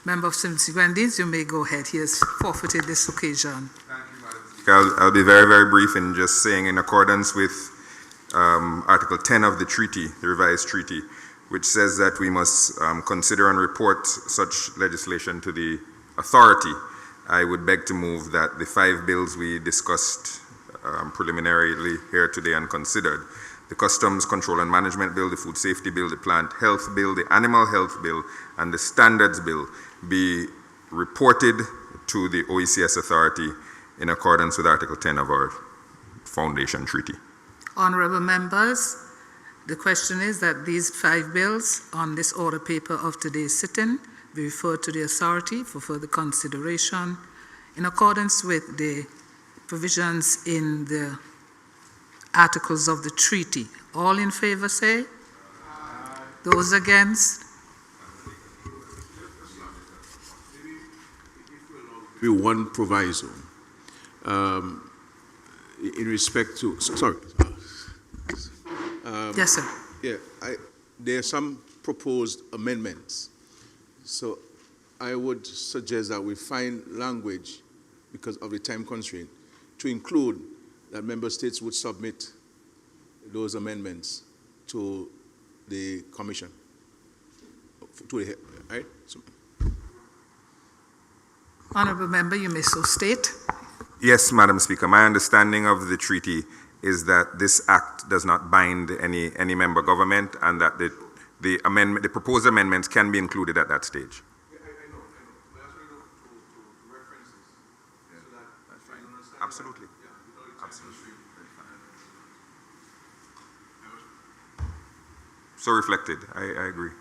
Member of Simisi Grenadine, you may go ahead. He has forfeited this occasion. Thank you, Madam Speaker. I'll be very, very brief in just saying, in accordance with Article 10 of the treaty, the revised treaty, which says that we must consider and report such legislation to the authority, I would beg to move that the 5 bills we discussed preliminarily here today and considered, the Customs Control and Management Bill, the Food Safety Bill, the Plant Health Bill, the Animal Health Bill, and the Standards Bill be reported to the OECS authority in accordance with Article 10 of our Foundation Treaty. Honorable members, the question is that these 5 bills on this order paper of today's sitting be referred to the authority for further consideration in accordance with the provisions in the articles of the treaty. All in favor say? Aye. Those against? Maybe one proviso in respect to, sorry. Yes, sir. Yeah, there are some proposed amendments. So I would suggest that we find language, because of the time constraint, to include that member states would submit those amendments to the Commission. Right? So. Honourable Member, you may so state. Yes, Madam Speaker. My understanding of the treaty is that this act does not bind any member government, and that the proposed amendments can be included at that stage. Yeah, I know. But that's to references. So reflected. I agree.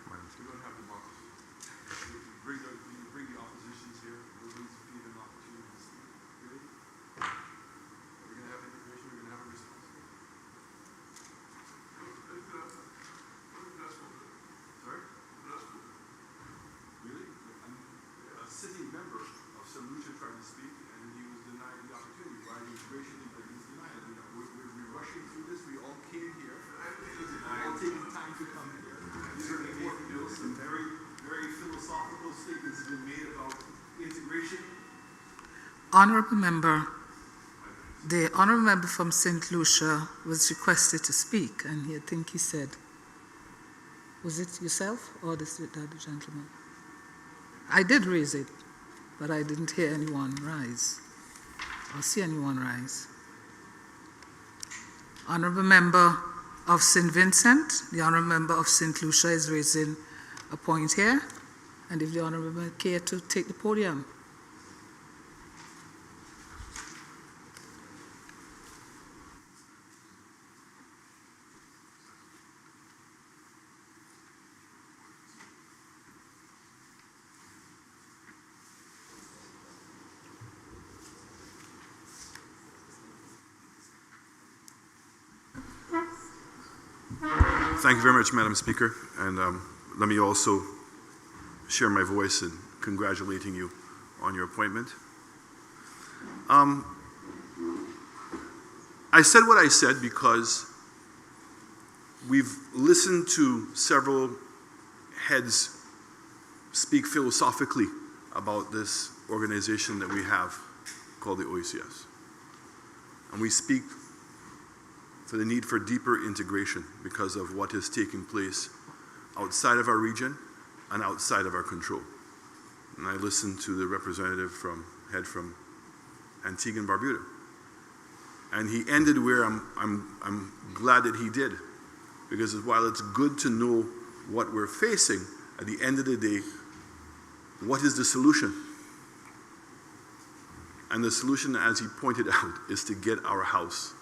Honourable Member, the Honourable Member from St. Lucia was requested to speak, and I think he said, was it yourself or the other gentleman? I did raise it, but I didn't hear anyone rise or see anyone rise. Honourable Member of St. Vincent, the Honourable Member of St. Lucia is raising a point here, and if the Honourable Member care to take the podium. Thank you very much, Madam Speaker, and let me also share my voice in congratulating you on your appointment. I said what I said because we've listened to several heads speak philosophically about this organization that we have called the OECS. And we speak for the need for deeper integration because of what is taking place outside of our region and outside of our control. And I listened to the representative head from Antigua and Barbuda. And he ended where I'm glad that he did, because while it's good to know what we're facing, at the end of the day, what is the solution? And the solution, as he pointed out, is to get our house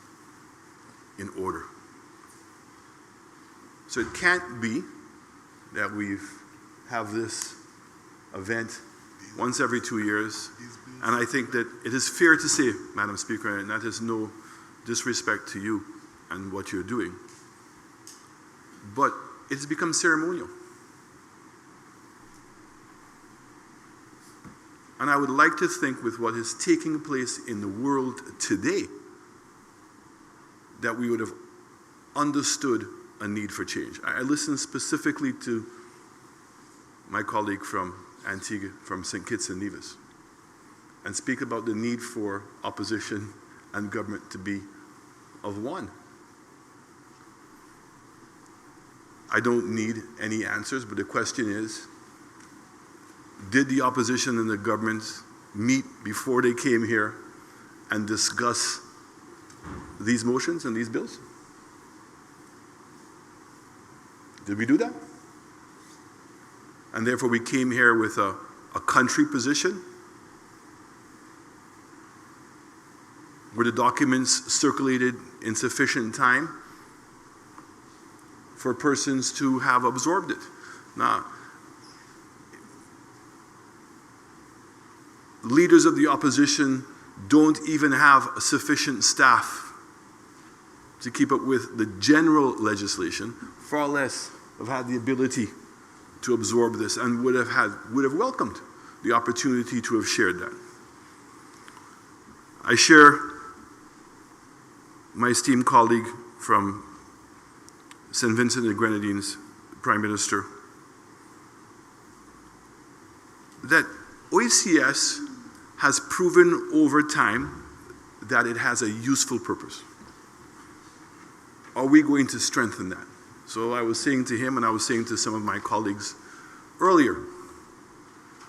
in order. So it can't be that we have this event once every 2 years. And I think that it is fair to say, Madam Speaker, and that is no disrespect to you and what you're doing, but it's become ceremonial. And I would like to think, with what is taking place in the world today, that we would have understood a need for change. I listened specifically to my colleague from Antigua, from St. Kitts and Nevis, and speak about the need for opposition and government to be of one. I don't need any answers, but the question is, did the opposition and the government meet before they came here and discuss these motions and these bills? Did we do that? And therefore we came here with a country position where the documents circulated in sufficient time for persons to have absorbed it. Now, leaders of the opposition don't even have sufficient staff to keep up with the general legislation, far less have had the ability to absorb this, and would have welcomed the opportunity to have shared that. I share my esteemed colleague from St. Vincent and the Grenadines, Prime Minister, that OECS has proven over time that it has a useful purpose. Are we going to strengthen that? So I was saying to him, and I was saying to some of my colleagues earlier,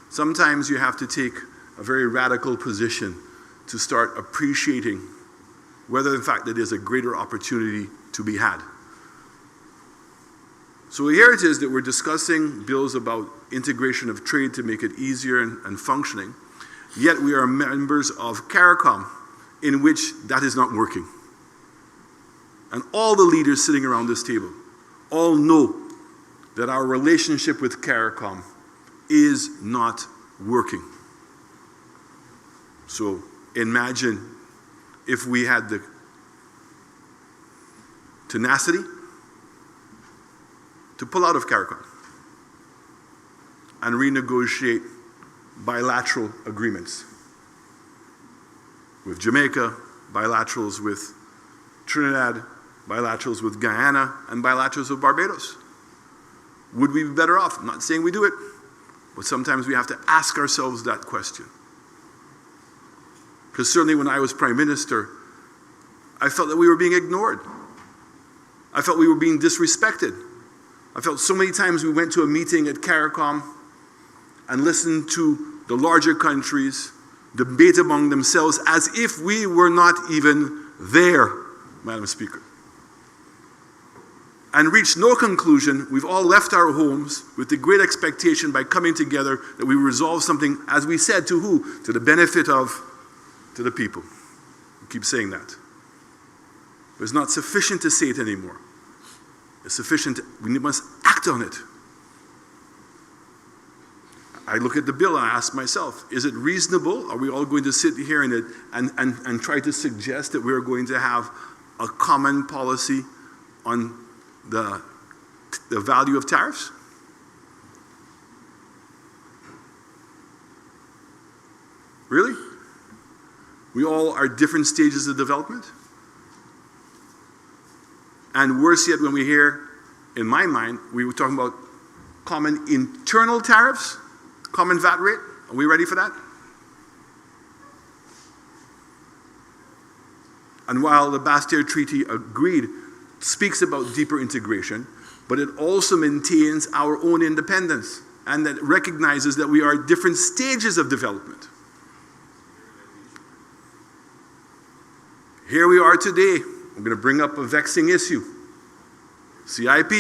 sometimes you have to take a very radical position to start appreciating whether in fact that there's a greater opportunity to be had. So here it is that we're discussing bills about integration of trade to make it easier and functioning, yet we are members of CARICOM, in which that is not working. And all the leaders sitting around this table all know that our relationship with CARICOM is not working. So imagine if we had the tenacity to pull out of CARICOM and renegotiate bilateral agreements with Jamaica, bilaterals with Trinidad, bilaterals with Guyana, and bilaterals with Barbados. Would we be better off? I'm not saying we do it, but sometimes we have to ask ourselves that question. Because certainly when I was Prime Minister, I felt that we were being ignored. I felt we were being disrespected. I felt so many times we went to a meeting at CARICOM and listened to the larger countries debate among themselves as if we were not even there, Madam Speaker. And reached no conclusion. We've all left our homes with the great expectation by coming together that we resolve something, as we said, to who? To the benefit of, to the people. We keep saying that. But it's not sufficient to say it anymore. It's sufficient, we must act on it. I look at the bill and I ask myself, is it reasonable? Are we all going to sit here and try to suggest that we're going to have a common policy on the value of tariffs? Really? We all are different stages of development? And worse yet, when we hear, in my mind, we were talking about common internal tariffs, common VAT rate. Are we ready for that? And while the Bastere Treaty speaks about deeper integration, but it also maintains our own independence and that recognizes that we are at different stages of development. Here we are today. I'm going to bring up a vexing issue. CIP.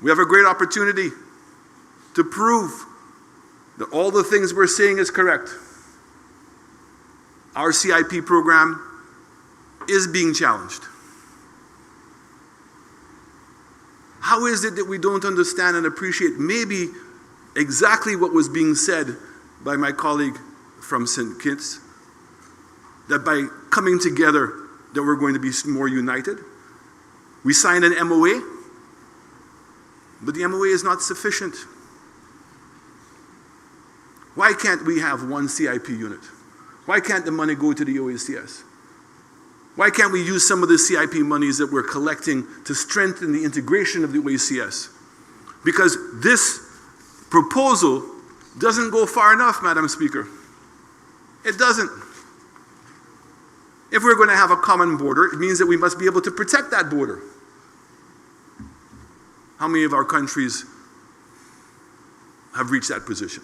We have a great opportunity to prove that all the things we're saying is correct. Our CIP program is being challenged. How is it that we don't understand and appreciate maybe exactly what was being said by my colleague from St. Kitts? That by coming together, that we're going to be more united. We signed an MOA, but the MOA is not sufficient. Why can't we have one CIP unit? Why can't the money go to the OECS? Why can't we use some of the CIP monies that we're collecting to strengthen the integration of the OECS? Because this proposal doesn't go far enough, Madam Speaker. It doesn't. If we're going to have a common border, it means that we must be able to protect that border. How many of our countries have reached that position?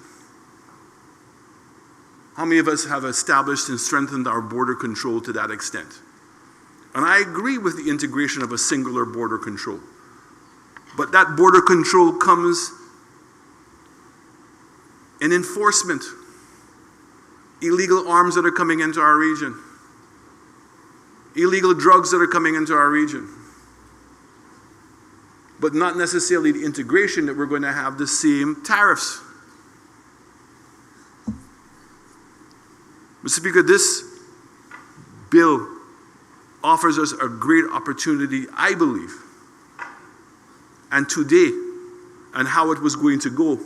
How many of us have established and strengthened our border control to that extent? And I agree with the integration of a singular border control. But that border control comes in enforcement. Illegal arms that are coming into our region. Illegal drugs that are coming into our region. But not necessarily the integration that we're going to have the same tariffs. Mr. Speaker, this bill offers us a great opportunity, I believe, and today, and how it was going to go,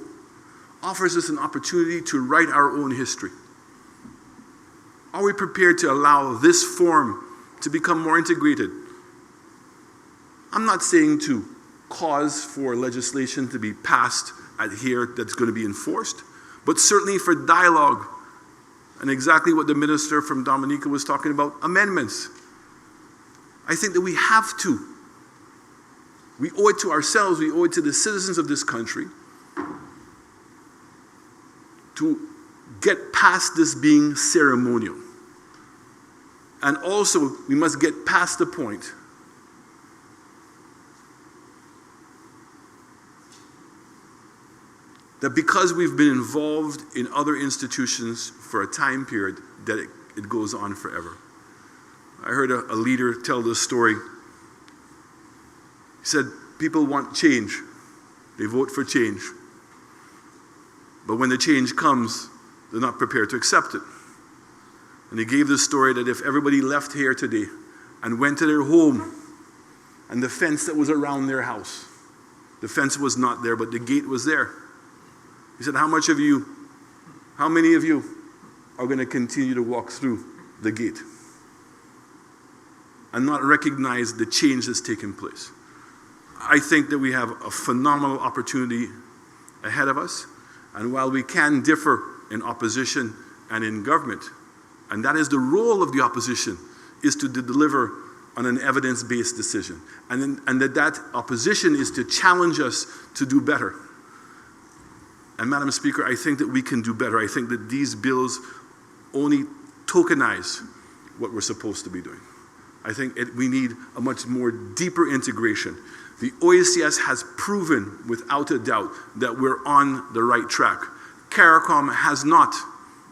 offers us an opportunity to write our own history. Are we prepared to allow this form to become more integrated? I'm not saying to cause for legislation to be passed here that's going to be enforced, but certainly for dialogue, and exactly what the minister from Dominica was talking about, amendments. I think that we have to. We owe it to ourselves, we owe it to the citizens of this country to get past this being ceremonial. And also, we must get past the point that because we've been involved in other institutions for a time period, that it goes on forever. I heard a leader tell this story He said, people want change. They vote for change. But when the change comes, they're not prepared to accept it. And he gave the story that if everybody left here today and went to their home, and the fence that was around their house, the fence was not there, but the gate was there. He said, how many of you are going to continue to walk through the gate and not recognize the change that's taking place? I think that we have a phenomenal opportunity ahead of us. And while we can differ in opposition and in government, and that is the role of the opposition, is to deliver on an evidence-based decision. And that opposition is to challenge us to do better. And Madam Speaker, I think that we can do better. I think that these bills only tokenize what we're supposed to be doing. I think we need a much more deeper integration. The OECS has proven without a doubt that we're on the right track. CARICOM has not.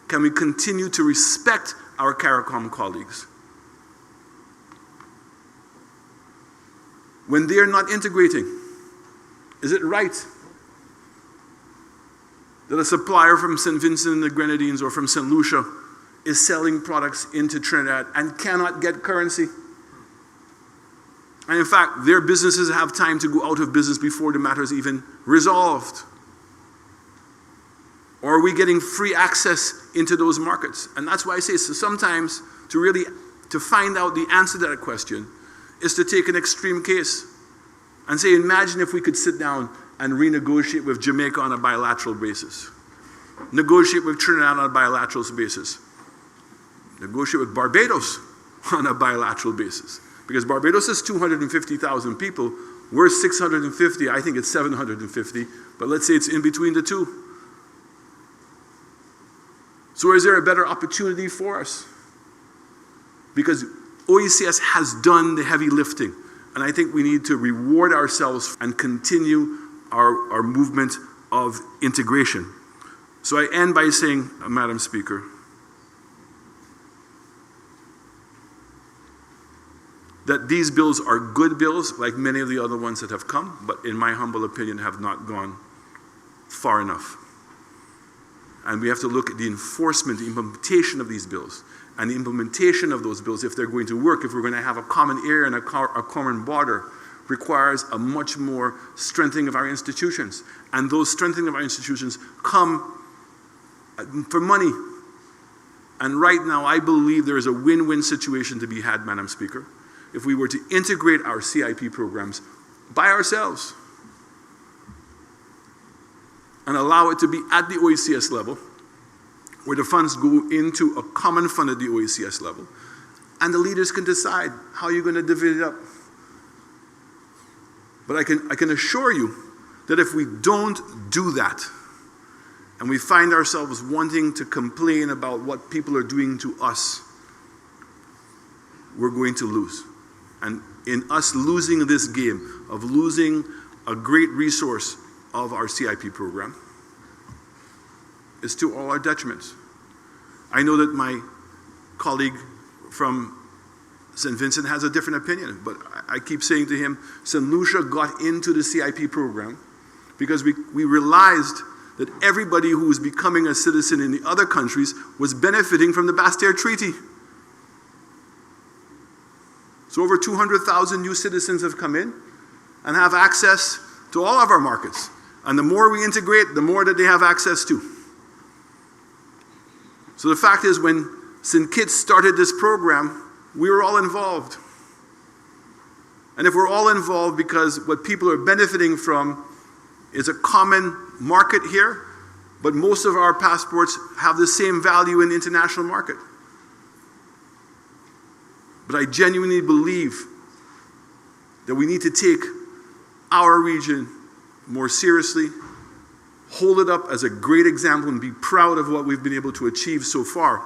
Can we continue to respect our CARICOM colleagues? When they're not integrating, is it right that a supplier from St. Vincent and the Grenadines or from St. Lucia is selling products into Trinidad and cannot get currency? And in fact, their businesses have time to go out of business before the matter is even resolved. Or are we getting free access into those markets? And that's why I say, so sometimes to find out the answer to that question is to take an extreme case and say, imagine if we could sit down and renegotiate with Jamaica on a bilateral basis. Negotiate with Trinidad on a bilateral basis. Negotiate with Barbados on a bilateral basis. Because Barbados is 250,000 people. We're 650. I think it's 750. But let's say it's in between the two. So is there a better opportunity for us? Because OECS has done the heavy lifting. And I think we need to reward ourselves and continue our movement of integration. So I end by saying, Madam Speaker, that these bills are good bills, like many of the other ones that have come, but in my humble opinion have not gone far enough. And we have to look at the enforcement, the implementation of these bills. And the implementation of those bills, if they're going to work, if we're going to have a common area and a common border, requires a much more strengthening of our institutions. And those strengthening of our institutions come for money. And right now, I believe there is a win-win situation to be had, Madam Speaker, if we were to integrate our CIP programs by ourselves and allow it to be at the OECS level, where the funds go into a common fund at the OECS level, and the leaders can decide how you're going to divvy it up. But I can assure you that if we don't do that, and we find ourselves wanting to complain about what people are doing to us, we're going to lose. And in us losing this game, of losing a great resource of our CIP program, is to all our detriments. I know that my colleague from St. Vincent has a different opinion, but I keep saying to him, St. Lucia got into the CIP program because we realized that everybody who was becoming a citizen in the other countries was benefiting from the Bastere Treaty. So over 200,000 new citizens have come in and have access to all of our markets. And the more we integrate, the more that they have access to. So the fact is, when St. Kitts started this program, we were all involved. And if we're all involved because what people are benefiting from is a common market here, but most of our passports have the same value in the international market. But I genuinely believe that we need to take our region more seriously, hold it up as a great example and be proud of what we've been able to achieve so far,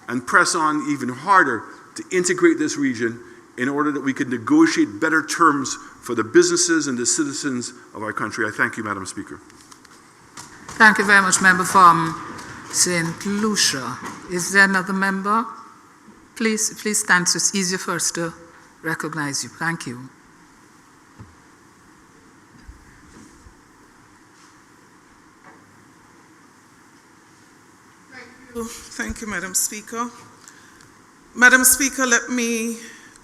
and press on even harder to integrate this region in order that we can negotiate better terms for the businesses and the citizens of our country. I thank you, Madam Speaker. Thank you very much, member from St. Lucia. Is there another member? Please stand so it's easier for us to recognize you. Thank you. Thank you, Madam Speaker. Madam Speaker, let me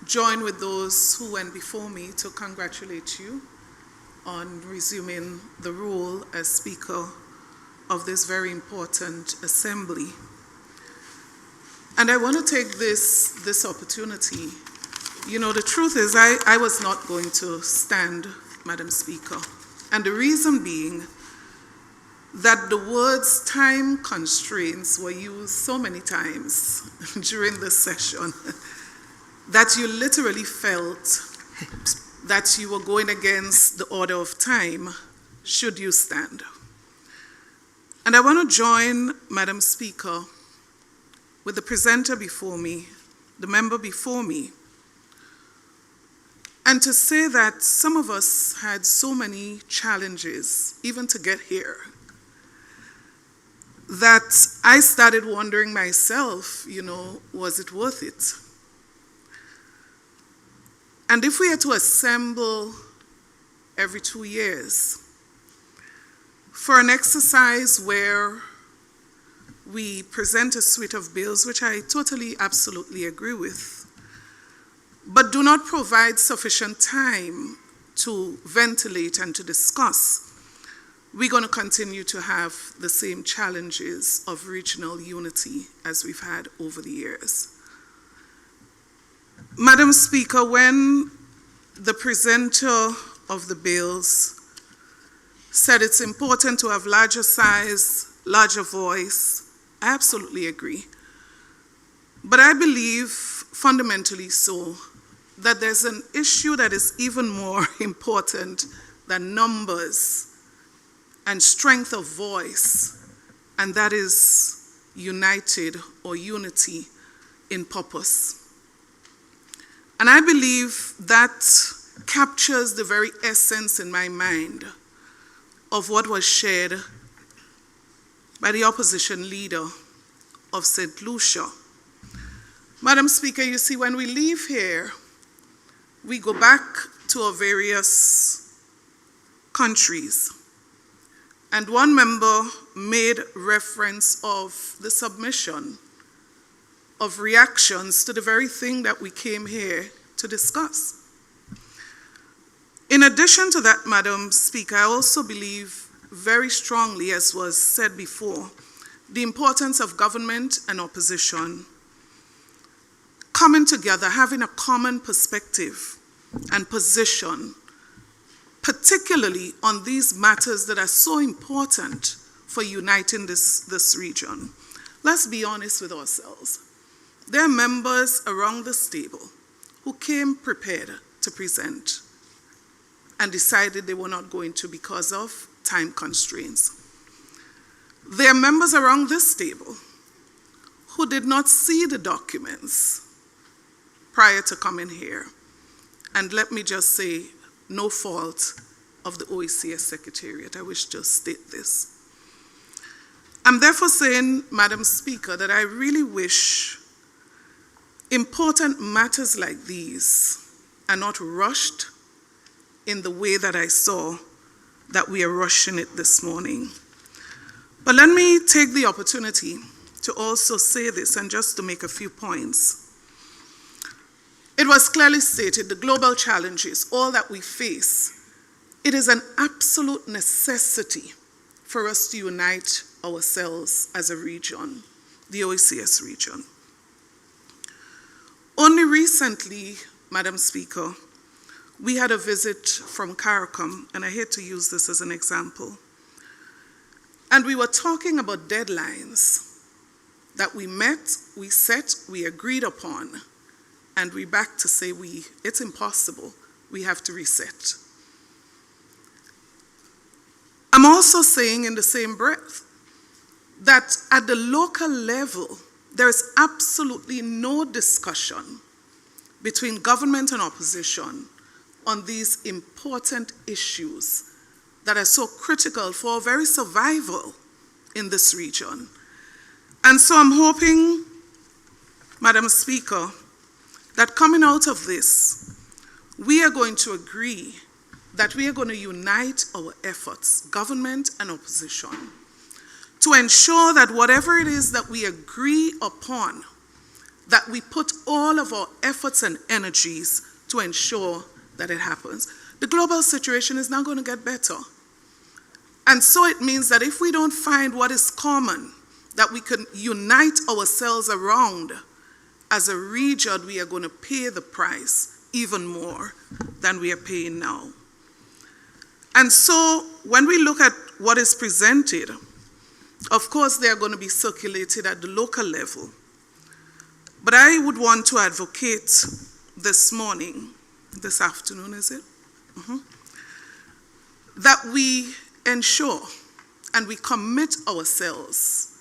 join with those who went before me to congratulate you on resuming the role as Speaker of this very important assembly. And I want to take this opportunity. You know, the truth is I was not going to stand, Madam Speaker. And the reason being that the words time constraints were used so many times during the session that you literally felt that you were going against the order of time should you stand. And I want to join, Madam Speaker, with the presenter before me, the member before me, and to say that some of us had so many challenges, even to get here, that I started wondering myself, you know, was it worth it? And if we had to assemble every 2 years for an exercise where we present a suite of bills, which I totally, absolutely agree with, but do not provide sufficient time to ventilate and to discuss, we're going to continue to have the same challenges of regional unity as we've had over the years. Madam Speaker, when the presenter of the bills said it's important to have larger size, larger voice, I absolutely agree. But I believe fundamentally so that there's an issue that is even more important than numbers and strength of voice, and that is united or unity in purpose. And I believe that captures the very essence in my mind of what was shared by the opposition leader of St. Lucia. Madam Speaker, you see, when we leave here, we go back to our various countries. And one member made reference of the submission of reactions to the very thing that we came here to discuss. In addition to that, Madam Speaker, I also believe very strongly, as was said before, the importance of government and opposition coming together, having a common perspective and position, particularly on these matters that are so important for uniting this region. Let's be honest with ourselves. There are members around this table who came prepared to present and decided they were not going to because of time constraints. There are members around this table who did not see the documents prior to coming here. And let me just say, no fault of the OECS Secretariat. I wish to state this. I'm therefore saying, Madam Speaker, that I really wish important matters like these are not rushed in the way that I saw that we are rushing it this morning. But let me take the opportunity to also say this, and just to make a few points. It was clearly stated, the global challenges, all that we face, it is an absolute necessity for us to unite ourselves as a region, the OECS region. Only recently, Madam Speaker, we had a visit from CARICOM, and I hate to use this as an example. And we were talking about deadlines that we met, we set, we agreed upon, and we're back to say it's impossible, we have to reset. I'm also saying in the same breath that at the local level, there is absolutely no discussion between government and opposition on these important issues that are so critical for our very survival in this region. And so I'm hoping, Madam Speaker, that coming out of this, we are going to agree that we are going to unite our efforts, government and opposition, to ensure that whatever it is that we agree upon, that we put all of our efforts and energies to ensure that it happens. The global situation is not going to get better. And so it means that if we don't find what is common, that we can unite ourselves around, as a region, we are going to pay the price even more than we are paying now. And so when we look at what is presented, of course, they are going to be circulated at the local level. But I would want to advocate this afternoon, is it? That we ensure and we commit ourselves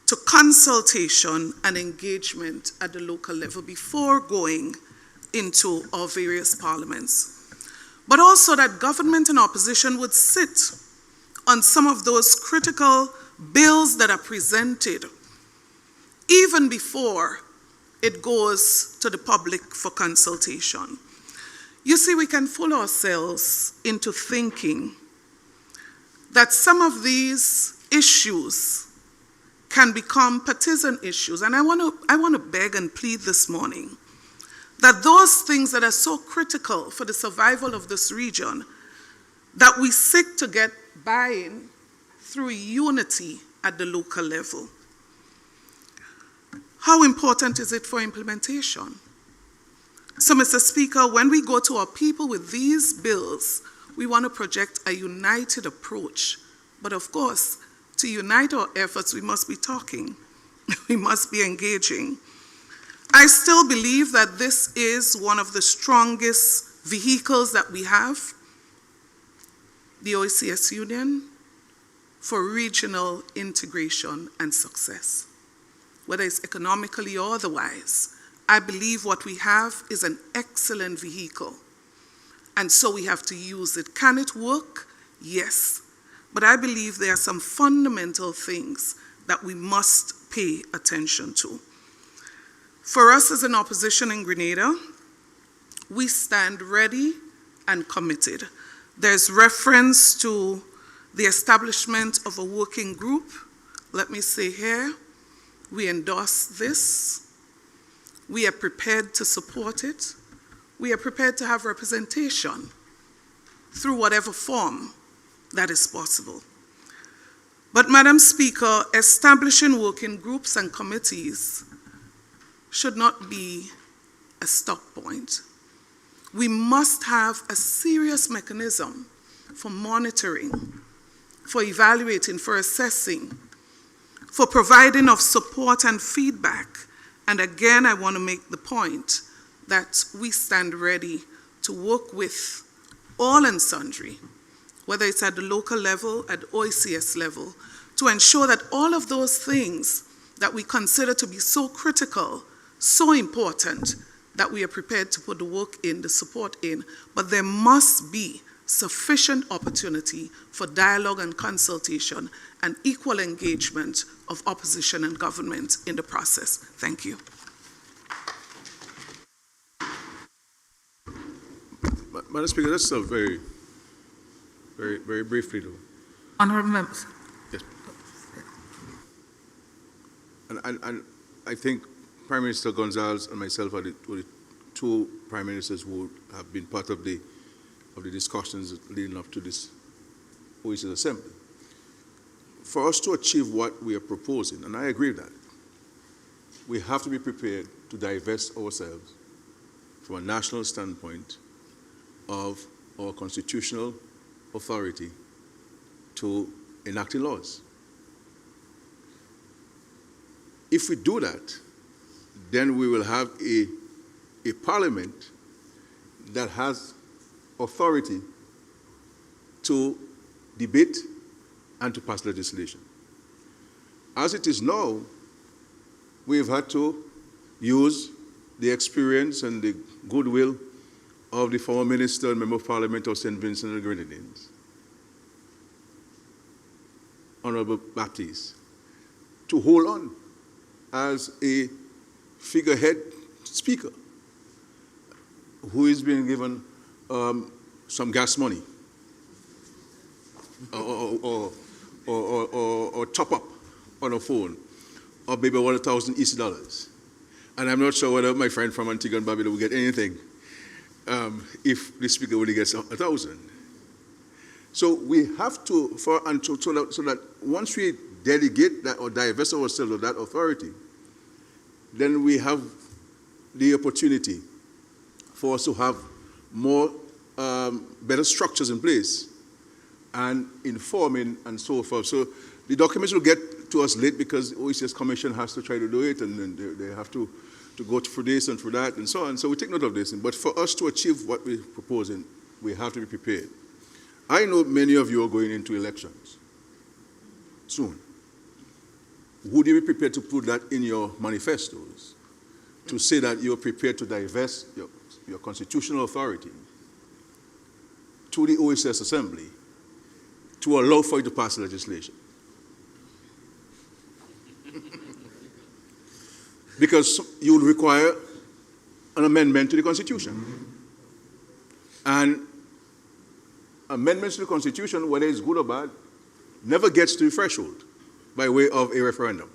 to consultation and engagement at the local level before going into our various parliaments. But also that government and opposition would sit on some of those critical bills that are presented even before it goes to the public for consultation. You see, we can fool ourselves into thinking that some of these issues can become partisan issues. And I want to beg and plead this morning that those things that are so critical for the survival of this region, that we seek to get buy-in through unity at the local level. How important is it for implementation? So, Mr. Speaker, when we go to our people with these bills, we want to project a united approach. But of course, to unite our efforts, we must be talking. We must be engaging. I still believe that this is one of the strongest vehicles that we have, the OECS Union, for regional integration and success. Whether it's economically or otherwise, I believe what we have is an excellent vehicle. And so we have to use it. Can it work? Yes. But I believe there are some fundamental things that we must pay attention to. For us as an opposition in Grenada, we stand ready and committed. There's reference to the establishment of a working group. Let me say here, we endorse this. We are prepared to support it. We are prepared to have representation through whatever form that is possible. But, Madam Speaker, establishing working groups and committees should not be a stop point. We must have a serious mechanism for monitoring, for evaluating, for assessing, for providing of support and feedback. And again, I want to make the point that we stand ready to work with all and sundry, whether it's at the local level, at OECS level, to ensure that all of those things that we consider to be so critical, so important, that we are prepared to put the work in, the support in, but there must be sufficient opportunity for dialogue and consultation and equal engagement of opposition and government in the process. Thank you. Madam Speaker, that's a very briefly though. Honourable members. Yes. And I think Prime Minister Gonzalez and myself are the two Prime Ministers who have been part of the discussions leading up to this OECS Assembly. For us to achieve what we are proposing, and I agree with that, we have to be prepared to divest ourselves from a national standpoint of our constitutional authority to enacting laws. If we do that, then we will have a parliament that has authority to debate and to pass legislation. As it is now, we've had to use the experience and the goodwill of the former Minister and Member of Parliament of St. Vincent and the Grenadines, Honorable Baptiste, to hold on as a figurehead speaker who is being given some gas money or or top up on a phone, or maybe 1,000 EC dollars. And I'm not sure whether my friend from Antigua and Barbuda will get anything if the speaker only gets 1,000. So we have to, so that once we delegate that or divest ourselves of that authority, then we have the opportunity for us to have more, better structures in place and informing and so forth. So the documents will get to us late because the OECS Commission has to try to do it, and then they have to go through this and through that and so on. So we take note of this. But for us to achieve what we're proposing, we have to be prepared. I know many of you are going into elections soon. Would you be prepared to put that in your manifestos, to say that you're prepared to divest your constitutional authority to the OECS Assembly to allow for you to pass legislation? Because you will require an amendment to the Constitution. And amendments to the Constitution, whether it's good or bad, never gets to the threshold by way of a referendum.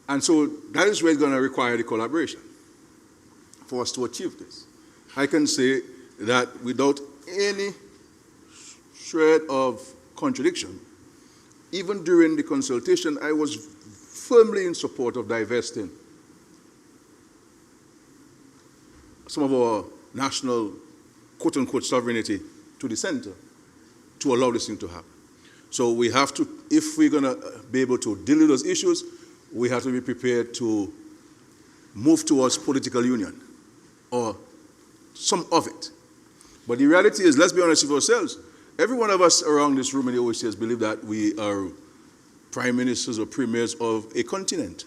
And so that is where it's going to require the collaboration for us to achieve this. I can say that without any shred of contradiction, even during the consultation, I was firmly in support of divesting some of our national, quote-unquote, sovereignty to the center to allow this thing to happen. So we have to, if we're going to be able to deal with those issues, we have to be prepared to move towards political union, or some of it. But the reality is, let's be honest with ourselves, every one of us around this room in the OECS believe that we are prime ministers or premiers of a continent,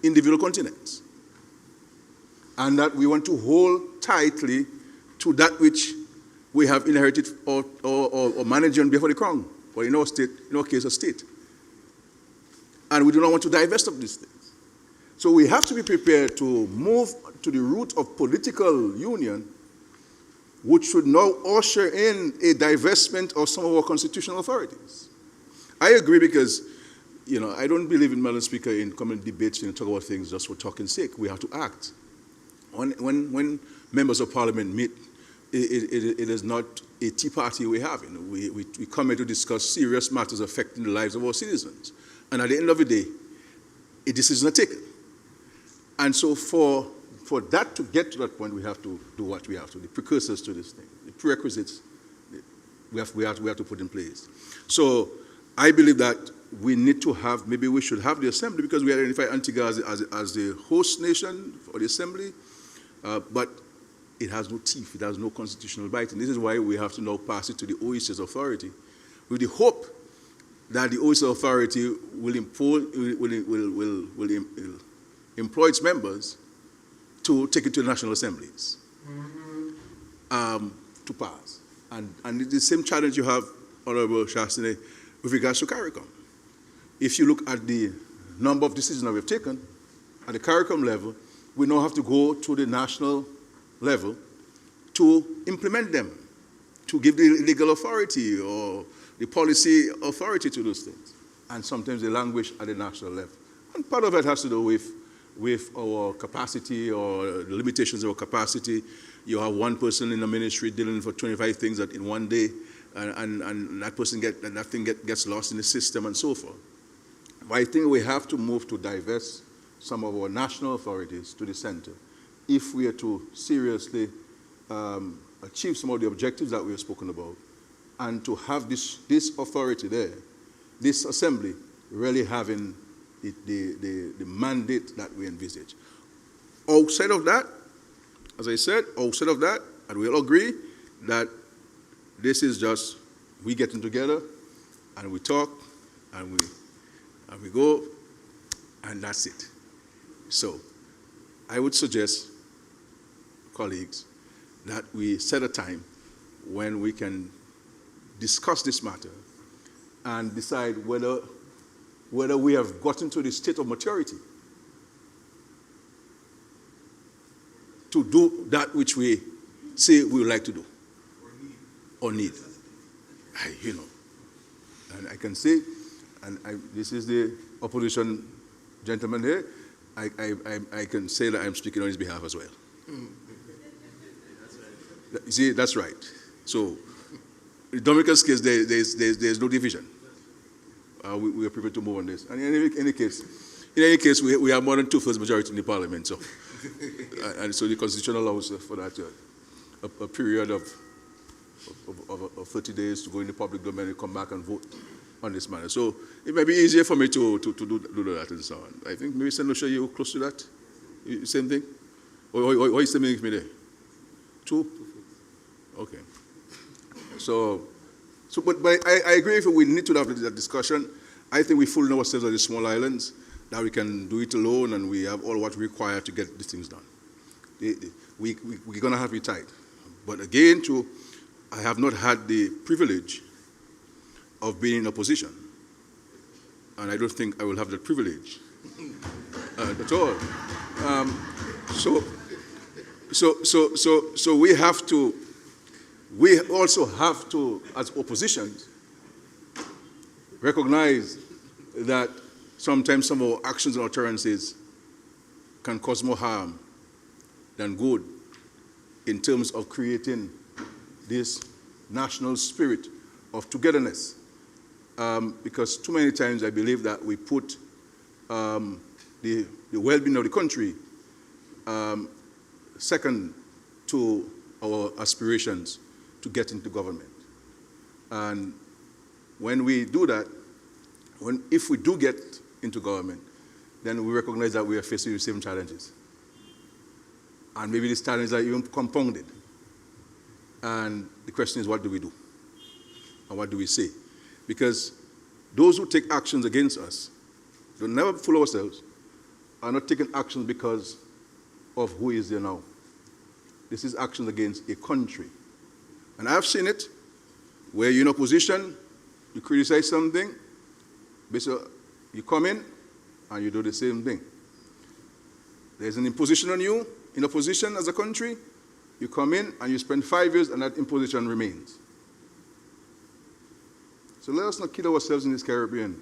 individual continents, and that we want to hold tightly to that which we have inherited or managed on behalf of the crown, or in our state, in our case, a state. And we do not want to divest of these things. So we have to be prepared to move to the route of political union, which should now usher in a divestment of some of our constitutional authorities. I agree because, I don't believe in, Madam Speaker, in common debates and talk about things just for talking's sake. We have to act. When members of parliament meet, it is not a tea party we have. We come here to discuss serious matters affecting the lives of our citizens. And at the end of the day, a decision is taken. And so for that to get to that point, we have to do what we have to, the precursors to this thing, the prerequisites we have to put in place. So I believe that we need to have, maybe we should have the assembly, because we identify Antigua as the host nation for the assembly, but it has no teeth, it has no constitutional bite. And this is why we have to now pass it to the OECS authority, with the hope that the OECS authority will employ its members to take it to the national assemblies to pass. And the same challenge you have, Honorable Shastine, with regards to CARICOM. If you look at the number of decisions that we've taken at the CARICOM level, we now have to go to the national level to implement them, to give the legal authority or the policy authority to those things. And sometimes they languish at the national level. And part of it has to do with our capacity or the limitations of our capacity. You have one person in the ministry dealing for 25 things in one day, and that person gets lost in the system and so forth. But I think we have to move to divest some of our national authorities to the center if we are to seriously achieve some of the objectives that we have spoken about, and to have this authority there, this assembly really having the mandate that we envisage. Outside of that, as I said, and we'll agree that this is just we getting together and we talk and we go, and that's it. So I would suggest, colleagues, that we set a time when we can discuss this matter and decide whether we have gotten to the state of maturity to do that which we say we would like to do. or need. And I can say, and this is the opposition gentleman here, I can say that I'm speaking on his behalf as well. You see, that's right. So, in Dominica's case, there's no division. We are prepared to move on this. And in any case, we have more than 2/3 majority in the parliament. So, and so the constitution allows for that a period of 30 days to go in the public domain and come back and vote on this matter. So it may be easier for me to do that and so on. I think maybe St. Lucia, you close to that? Same thing? Or is same thing with me there? 2? Okay. But I agree if we need to have that discussion. I think we fully know ourselves as the small islands, that we can do it alone and we have all what we require to get these things done. We're going to have it tight. But again, I have not had the privilege of being in opposition. And I don't think I will have that privilege at all. So we also have to, as oppositions, recognize that sometimes some of our actions and utterances can cause more harm than good in terms of creating this national spirit of togetherness. Because too many times I believe that we put the well-being of the country second to our aspirations to get into government. And when we do that, if we do get into government, then we recognize that we are facing the same challenges. And maybe these challenges are even compounded. And the question is, what do we do? And what do we say? Because those who take actions against us, don't never fool ourselves, are not taking actions because of who is there now. This is action against a country. And I've seen it, where you're in opposition, you criticize something, basically you come in and you do the same thing. There's an imposition on you in opposition as a country, you come in and you spend 5 years and that imposition remains. So let us not kid ourselves in this Caribbean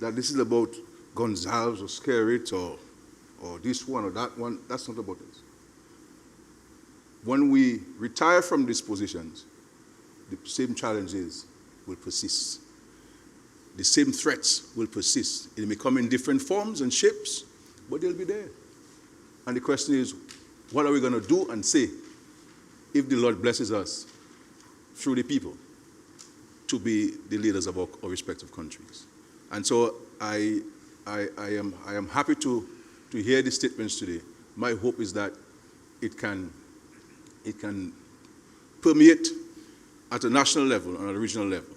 that this is about Gonzales or Skerrit or this one or that one. That's not about this. When we retire from these positions, the same challenges will persist. The same threats will persist. It may come in different forms and shapes, but they'll be there. And the question is, what are we going to do and say if the Lord blesses us through the people to be the leaders of our respective countries? And so I am happy to hear the statements today. My hope is that it can permeate at a national level, on a regional level,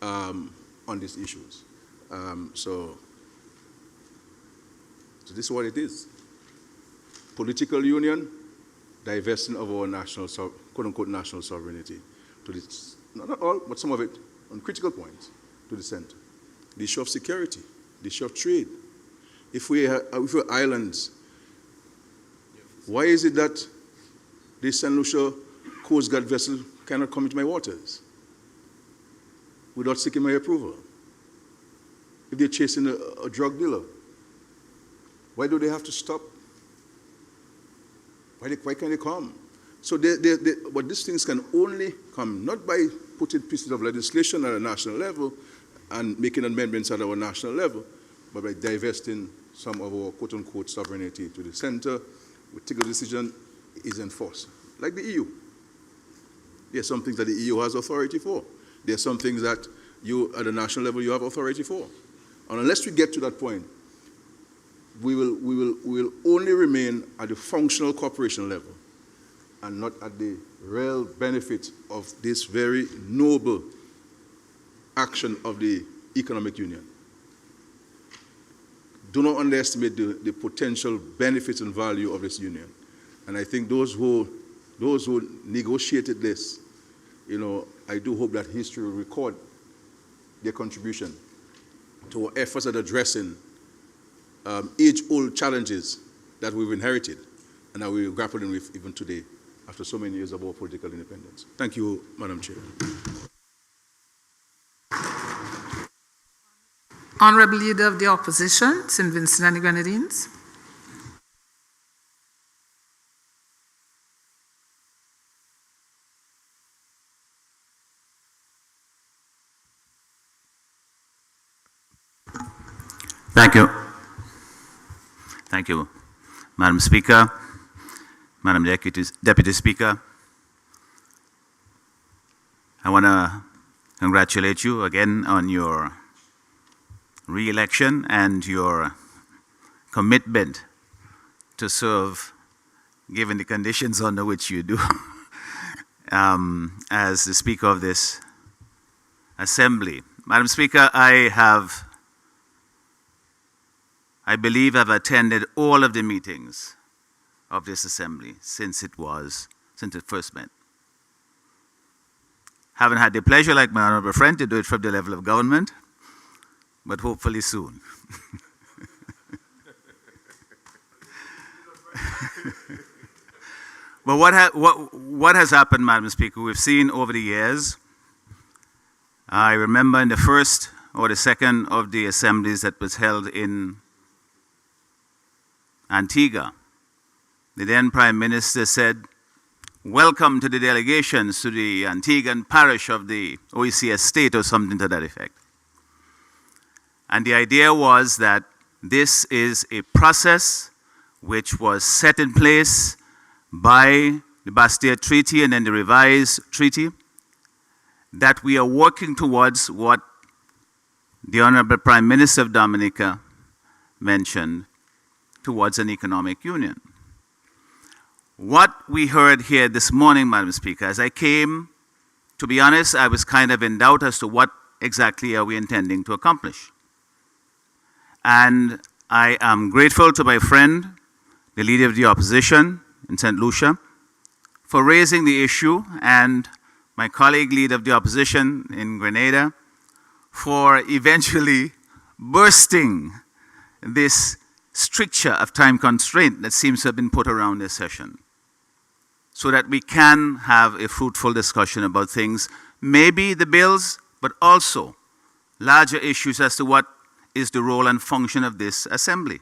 on these issues. So this is what it is. Political union, divesting of our national, quote-unquote, national sovereignty to this, not all, but some of it, on critical points, to the center. The issue of security, the issue of trade. If we're islands, why is it that the St. Lucia Coast Guard vessel cannot come into my waters without seeking my approval? If they're chasing a drug dealer, why do they have to stop? Why can't they come? So but these things can only come not by putting pieces of legislation at a national level and making amendments at our national level, but by divesting some of our quote-unquote sovereignty to the center. We take a decision, is enforced. Like the EU. There are some things that the EU has authority for. There are some things that you, at the national level, you have authority for. And unless we get to that point, we will only remain at the functional cooperation level and not at the real benefit of this very noble action of the economic union. Do not underestimate the potential benefits and value of this union. And I think those who negotiated this, I do hope that history will record their contribution to our efforts at addressing age-old challenges that we've inherited and that we're grappling with even today after so many years of our political independence. Thank you, Madam Chair. Honorable Leader of the Opposition, St. Vincent and the Grenadines. Thank you. Thank you, Madam Speaker, Madam Deputy Speaker. I want to congratulate you again on your re-election and your commitment to serve, given the conditions under which you do, as the Speaker of this Assembly. Madam Speaker, I believe I've attended all of the meetings of this Assembly since it first met. Haven't had the pleasure, like my honorable friend, to do it from the level of government, but hopefully soon. But what has happened, Madam Speaker, we've seen over the years. I remember in the first or the second of the assemblies that was held in Antigua, the then Prime Minister said, "Welcome to the delegations to the Antiguan parish of the OECS state," or something to that effect. And the idea was that this is a process which was set in place by the Bastere Treaty and then the revised treaty, that we are working towards what the Honorable Prime Minister of Dominica mentioned, towards an economic union. What we heard here this morning, Madam Speaker, as I came, to be honest, I was kind of in doubt as to what exactly are we intending to accomplish. And I am grateful to my friend, the Leader of the Opposition in St. Lucia, for raising the issue, and my colleague, Leader of the Opposition in Grenada, for eventually bursting this stricture of time constraint that seems to have been put around this session, so that we can have a fruitful discussion about things, maybe the bills, but also larger issues as to what is the role and function of this assembly.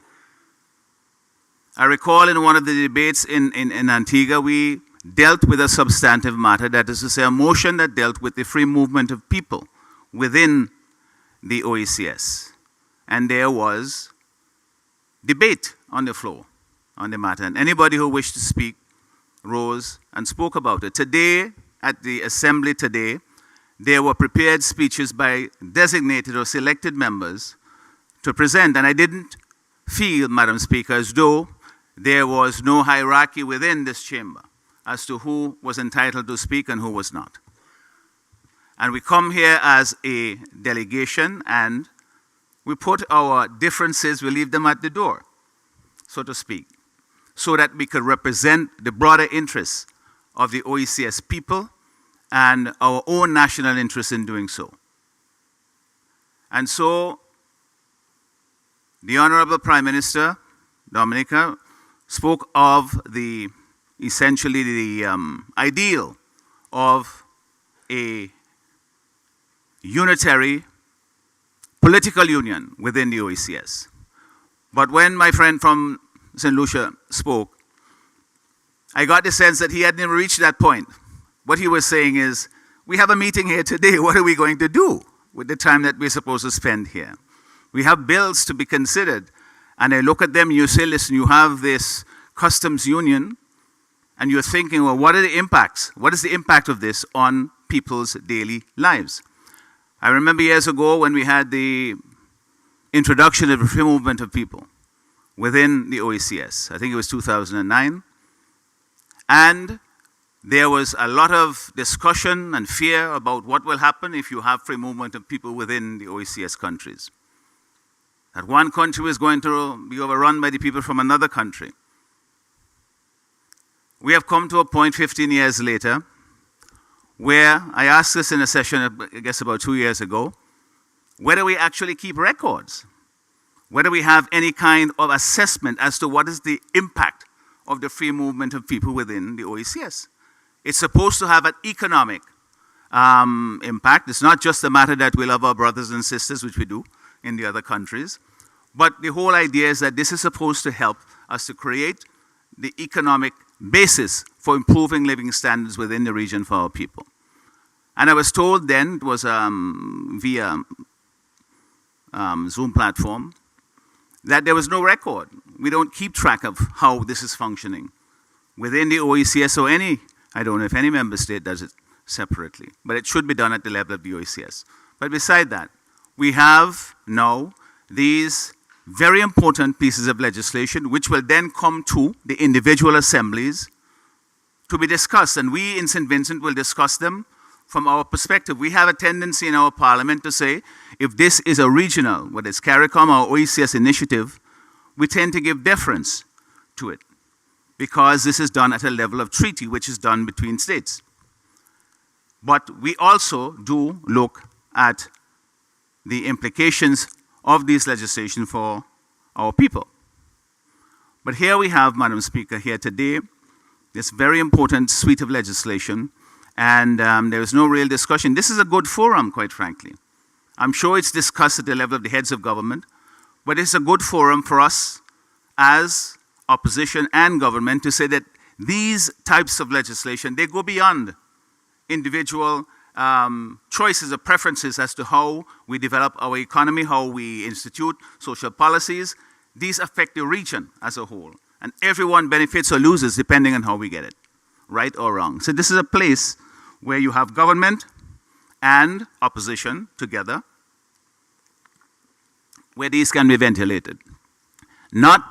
I recall in one of the debates in Antigua, we dealt with a substantive matter, that is to say, a motion that dealt with the free movement of people within the OECS. And there was debate on the floor on the matter, and anybody who wished to speak rose and spoke about it. Today, at the assembly today, there were prepared speeches by designated or selected members to present, and I didn't feel, Madam Speaker, as though there was no hierarchy within this chamber as to who was entitled to speak and who was not. And we come here as a delegation, and we put our differences, we leave them at the door, so to speak, so that we could represent the broader interests of the OECS people and our own national interests in doing so. And so, the Honorable Prime Minister, Dominica, spoke of essentially the ideal of a unitary political union within the OECS. But when my friend from St. Lucia spoke, I got the sense that he hadn't even reached that point. What he was saying is, we have a meeting here today, what are we going to do with the time that we're supposed to spend here? We have bills to be considered. And I look at them and you say, listen, you have this customs union, and you're thinking, well, what are the impacts? What is the impact of this on people's daily lives? I remember years ago when we had the introduction of the free movement of people within the OECS. I think it was 2009. And there was a lot of discussion and fear about what will happen if you have free movement of people within the OECS countries. That one country is going to be overrun by the people from another country. We have come to a point 15 years later where I asked this in a session, I guess about 2 years ago, whether we actually keep records, whether we have any kind of assessment as to what is the impact of the free movement of people within the OECS. It's supposed to have an economic impact. It's not just a matter that we love our brothers and sisters, which we do in the other countries, but the whole idea is that this is supposed to help us to create the economic basis for improving living standards within the region for our people. And I was told then, it was via Zoom platform, that there was no record. We don't keep track of how this is functioning within the OECS or any, I don't know if any member state does it separately, but it should be done at the level of the OECS. But beside that, we have now these very important pieces of legislation which will then come to the individual assemblies to be discussed, and we in St. Vincent will discuss them from our perspective. We have a tendency in our parliament to say, if this is a regional, whether it's CARICOM or OECS initiative, we tend to give deference to it because this is done at a level of treaty, which is done between states. But we also do look at the implications of these legislation for our people. But here we have, Madam Speaker, here today, this very important suite of legislation, and there is no real discussion. This is a good forum, quite frankly. I'm sure it's discussed at the level of the heads of government, but it's a good forum for us as opposition and government to say that these types of legislation, they go beyond individual choices or preferences as to how we develop our economy, how we institute social policies. These affect the region as a whole. And everyone benefits or loses depending on how we get it, right or wrong. So this is a place where you have government and opposition together, where these can be ventilated. Not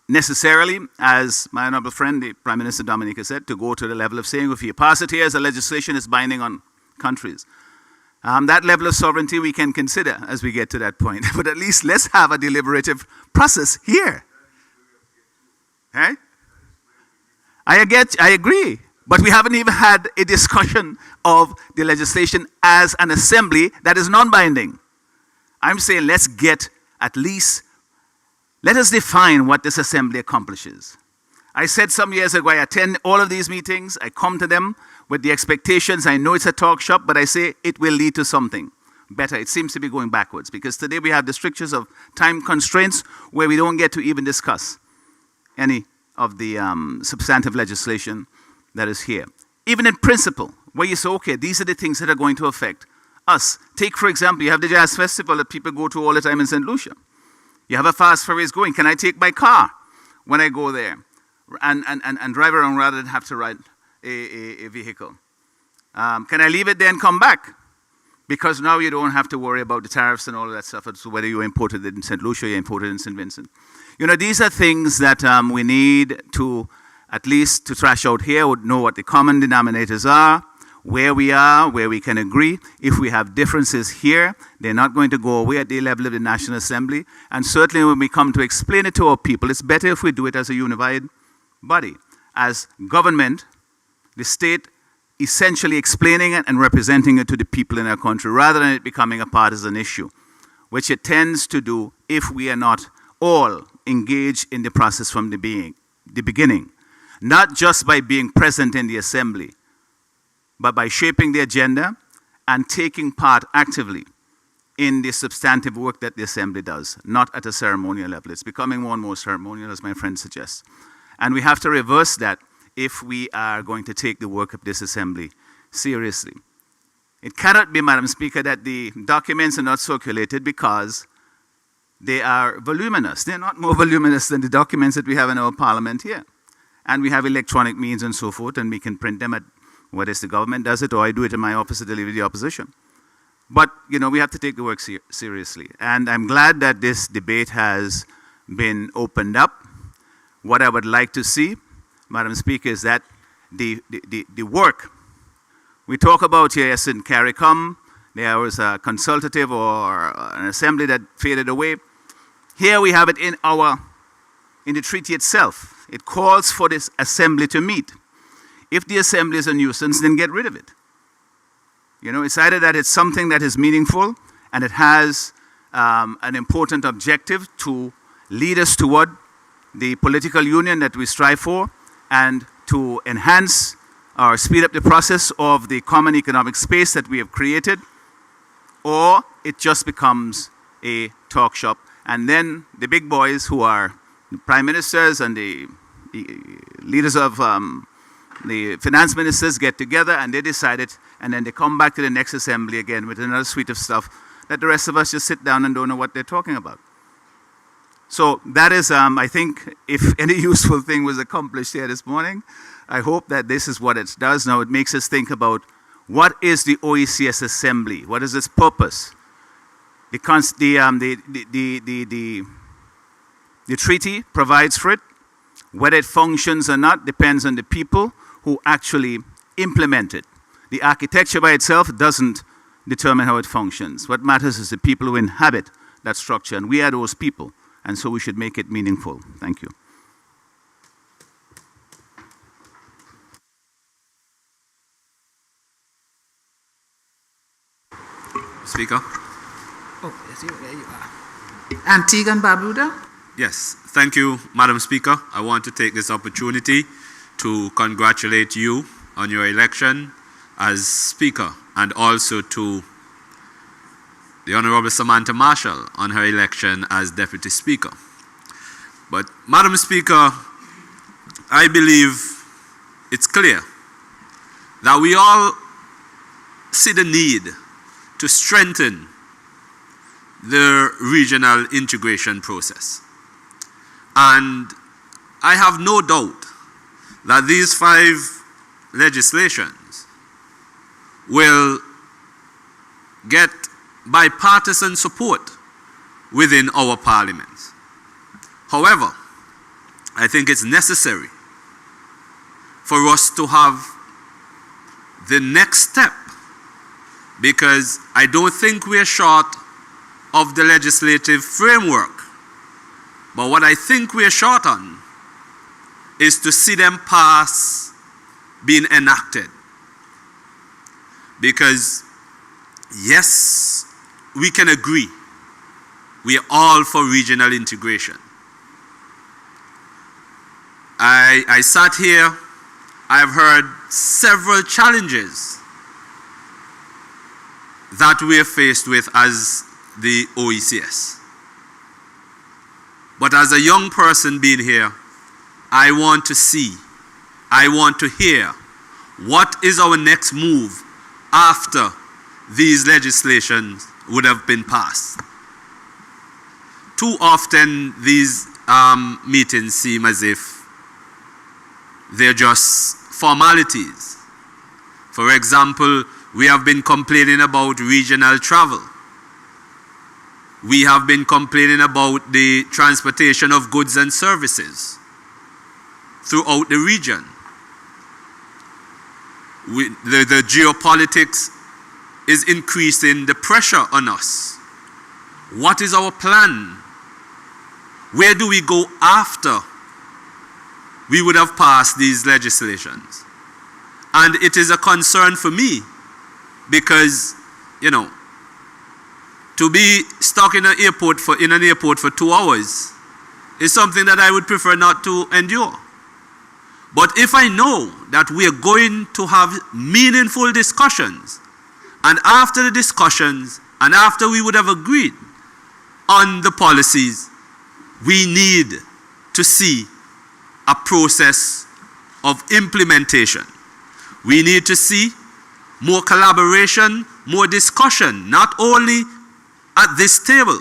necessarily, as my honorable friend, the Prime Minister Dominica said, to go to the level of saying, if you pass it here as a legislation, is binding on countries. That level of sovereignty we can consider as we get to that point. But at least let's have a deliberative process here. Okay? I agree. But we haven't even had a discussion of the legislation as an assembly that is non-binding. I'm saying let's get at least, let us define what this assembly accomplishes. I said some years ago, I attend all of these meetings, I come to them with the expectations, I know it's a talk shop, but I say it will lead to something better. It seems to be going backwards because today we have the strictures of time constraints where we don't get to even discuss any of the substantive legislation that is here. Even in principle, where you say, okay, these are the things that are going to affect us. Take, for example, you have the jazz festival that people go to all the time in St. Lucia. You have a fast ferries going. Can I take my car when I go there and drive around rather than have to ride a vehicle? Can I leave it there and come back? Because now you don't have to worry about the tariffs and all of that stuff, so whether you imported it in St. Lucia or you imported it in St. Vincent. You know, these are things that we need to, at least to thrash out here, would know what the common denominators are, where we are, where we can agree. If we have differences here, they're not going to go away at the level of the National Assembly. And certainly when we come to explain it to our people, it's better if we do it as a unified body. As government, the state essentially explaining it and representing it to the people in our country, rather than it becoming a partisan issue, which it tends to do if we are not all engaged in the process from the beginning. Not just by being present in the assembly, but by shaping the agenda and taking part actively in the substantive work that the assembly does, not at a ceremonial level. It's becoming more and more ceremonial, as my friend suggests. And we have to reverse that if we are going to take the work of this assembly seriously. It cannot be, Madam Speaker, that the documents are not circulated because they are voluminous. They're not more voluminous than the documents that we have in our parliament here. And we have electronic means and so forth, and we can print them at, whether it's the government does it or I do it in my office to deliver the opposition. But, you know, we have to take the work seriously. And I'm glad that this debate has been opened up. What I would like to see, Madam Speaker, is that the work we talk about here, yes, in CARICOM, there was a consultative or an assembly that faded away. Here we have it in the treaty itself. It calls for this assembly to meet. If the assembly is a nuisance, then get rid of it. You know, it's either that it's something that is meaningful and it has an important objective to lead us toward the political union that we strive for, and to enhance or speed up the process of the common economic space that we have created, or it just becomes a talk shop. And then the big boys, who are the prime ministers and the leaders of the finance ministers, get together and they decide it, and then they come back to the next assembly again with another suite of stuff that the rest of us just sit down and don't know what they're talking about. So that is, I think, if any useful thing was accomplished here this morning, I hope that this is what it does. Now it makes us think about what is the OECS Assembly? What is its purpose? The treaty provides for it. Whether it functions or not depends on the people who actually implement it. The architecture by itself doesn't determine how it functions. What matters is the people who inhabit that structure, and we are those people, and so we should make it meaningful. Thank you. Speaker? Oh, yes, there you are. Antigua and Barbuda? Yes, thank you, Madam Speaker. I want to take this opportunity to congratulate you on your election as Speaker, and also to the Honorable Samantha Marshall on her election as Deputy Speaker. But, Madam Speaker, I believe it's clear that we all see the need to strengthen the regional integration process. And I have no doubt that these 5 legislations will get bipartisan support within our parliaments. However, I think it's necessary for us to have the next step, because I don't think we're short of the legislative framework. But what I think we're short on is to see them pass, being enacted. Because, yes, we can agree. We are all for regional integration. I sat here, I have heard several challenges that we are faced with as the OECS. But as a young person being here, I want to see, I want to hear what is our next move after these legislations would have been passed. Too often these meetings seem as if they're just formalities. For example, we have been complaining about regional travel. We have been complaining about the transportation of goods and services throughout the region. The geopolitics is increasing the pressure on us. What is our plan? Where do we go after we would have passed these legislations? And it is a concern for me because, you know, to be stuck in an airport for 2 hours is something that I would prefer not to endure. But if I know that we are going to have meaningful discussions, and after the discussions, and after we would have agreed on the policies, we need to see a process of implementation. We need to see more collaboration, more discussion, not only at this table,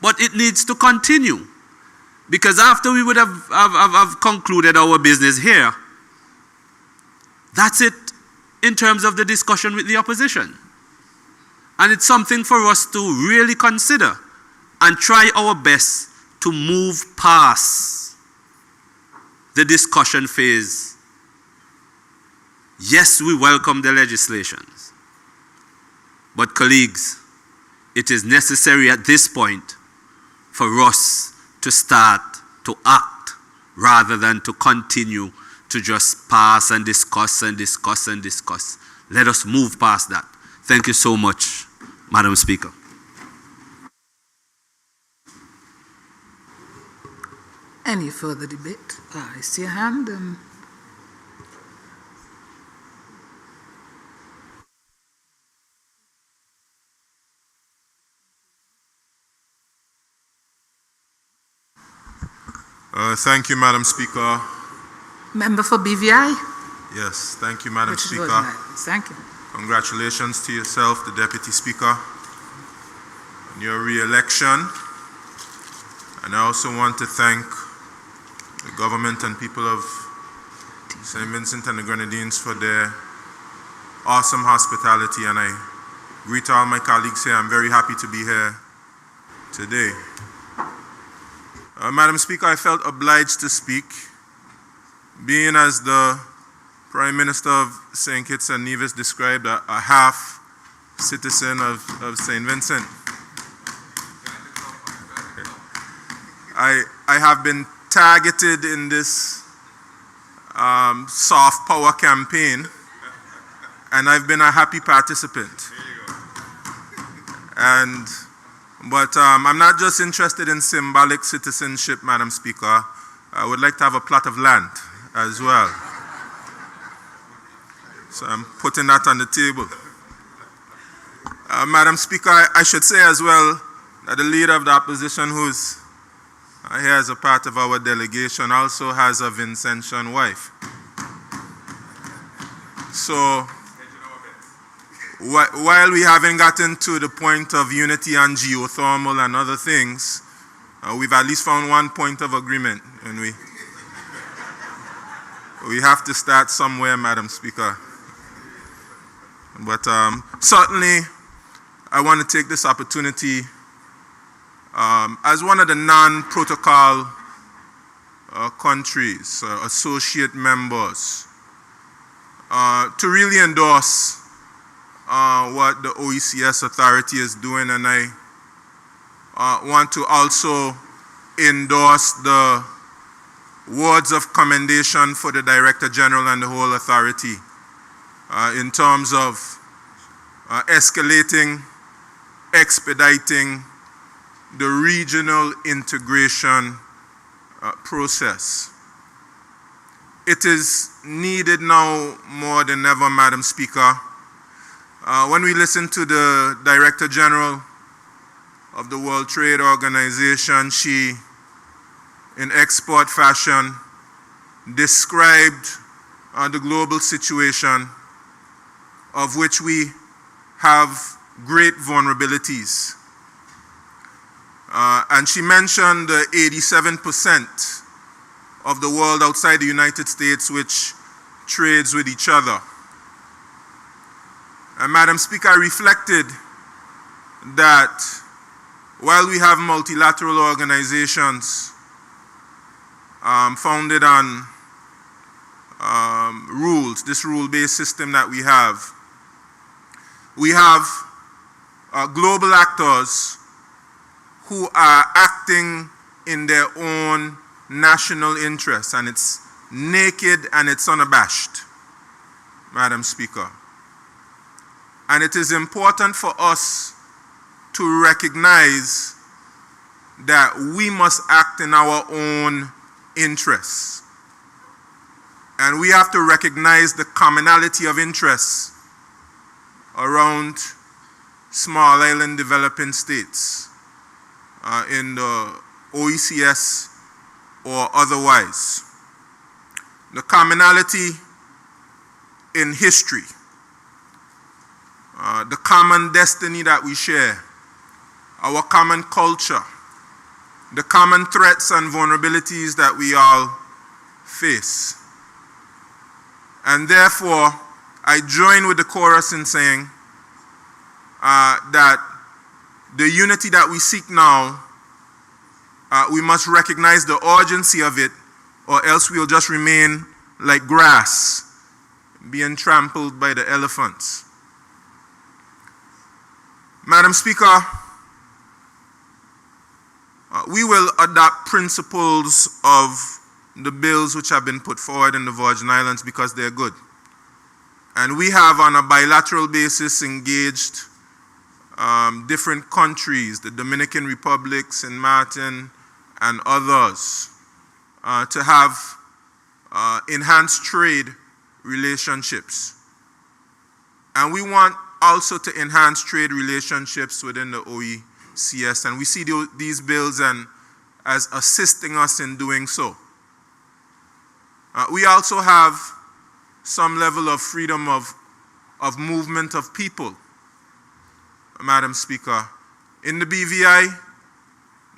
but it needs to continue. Because after we would have concluded our business here, that's it in terms of the discussion with the opposition. And it's something for us to really consider and try our best to move past the discussion phase. Yes, we welcome the legislations. But colleagues, it is necessary at this point for us to start to act rather than to continue to just pass and discuss and discuss and discuss. Let us move past that. Thank you so much, Madam Speaker. Any further debate? I see a hand. Thank you, Madam Speaker. Member for BVI? Yes, thank you, Madam Richard Speaker. Rosenberg. Thank you. Congratulations to yourself, the Deputy Speaker, on your re-election. And I also want to thank the government and people of St. Vincent and the Grenadines for their awesome hospitality. And I greet all my colleagues here. I'm very happy to be here today. Madam Speaker, I felt obliged to speak, being as the Prime Minister of St. Kitts and Nevis described, a half citizen of St. Vincent. I have been targeted in this soft power campaign, and I've been a happy participant. But I'm not just interested in symbolic citizenship, Madam Speaker. I would like to have a plot of land as well. So I'm putting that on the table. Madam Speaker, I should say as well that the leader of the opposition, who's here as a part of our delegation, also has a Vincentian wife. So while we haven't gotten to the point of unity on geothermal and other things, we've at least found one point of agreement, and we have to start somewhere, Madam Speaker. But certainly, I want to take this opportunity as one of the non-protocol countries, associate members, to really endorse what the OECS authority is doing, and I want to also endorse the words of commendation for the Director General and the whole authority in terms of escalating, expediting the regional integration process. It is needed now more than ever, Madam Speaker. When we listen to the Director General of the World Trade Organization, she, in expert fashion, described the global situation, of which we have great vulnerabilities. And she mentioned the 87% of the world outside the United States which trades with each other. And Madam Speaker, I reflected that while we have multilateral organizations founded on rules, this rule-based system that we have global actors who are acting in their own national interests, and it's naked and it's unabashed, Madam Speaker. And it is important for us to recognize that we must act in our own interests. And we have to recognize the commonality of interests around small island developing states in the OECS or otherwise. The commonality in history, the common destiny that we share, our common culture, the common threats and vulnerabilities that we all face. And therefore, I join with the chorus in saying that the unity that we seek now, we must recognize the urgency of it, or else we'll just remain like grass being trampled by the elephants. Madam Speaker, we will adopt principles of the bills which have been put forward in the Virgin Islands because they're good. And we have on a bilateral basis engaged different countries, the Dominican Republic, St. Martin, and others, to have enhanced trade relationships. And we want also to enhance trade relationships within the OECS. And we see these bills, and as assisting us in doing so. We also have some level of freedom of movement of people, Madam Speaker. In the BVI,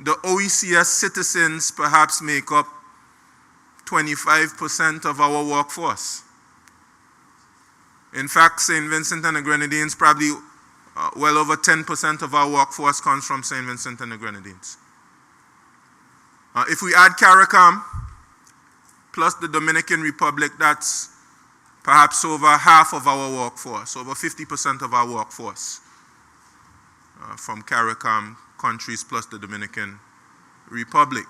the OECS citizens perhaps make up 25% of our workforce. In fact, St. Vincent and the Grenadines, probably well over 10% of our workforce comes from St. Vincent and the Grenadines. If we add CARICOM plus the Dominican Republic, that's perhaps over half of our workforce, over 50% of our workforce from CARICOM countries plus the Dominican Republic.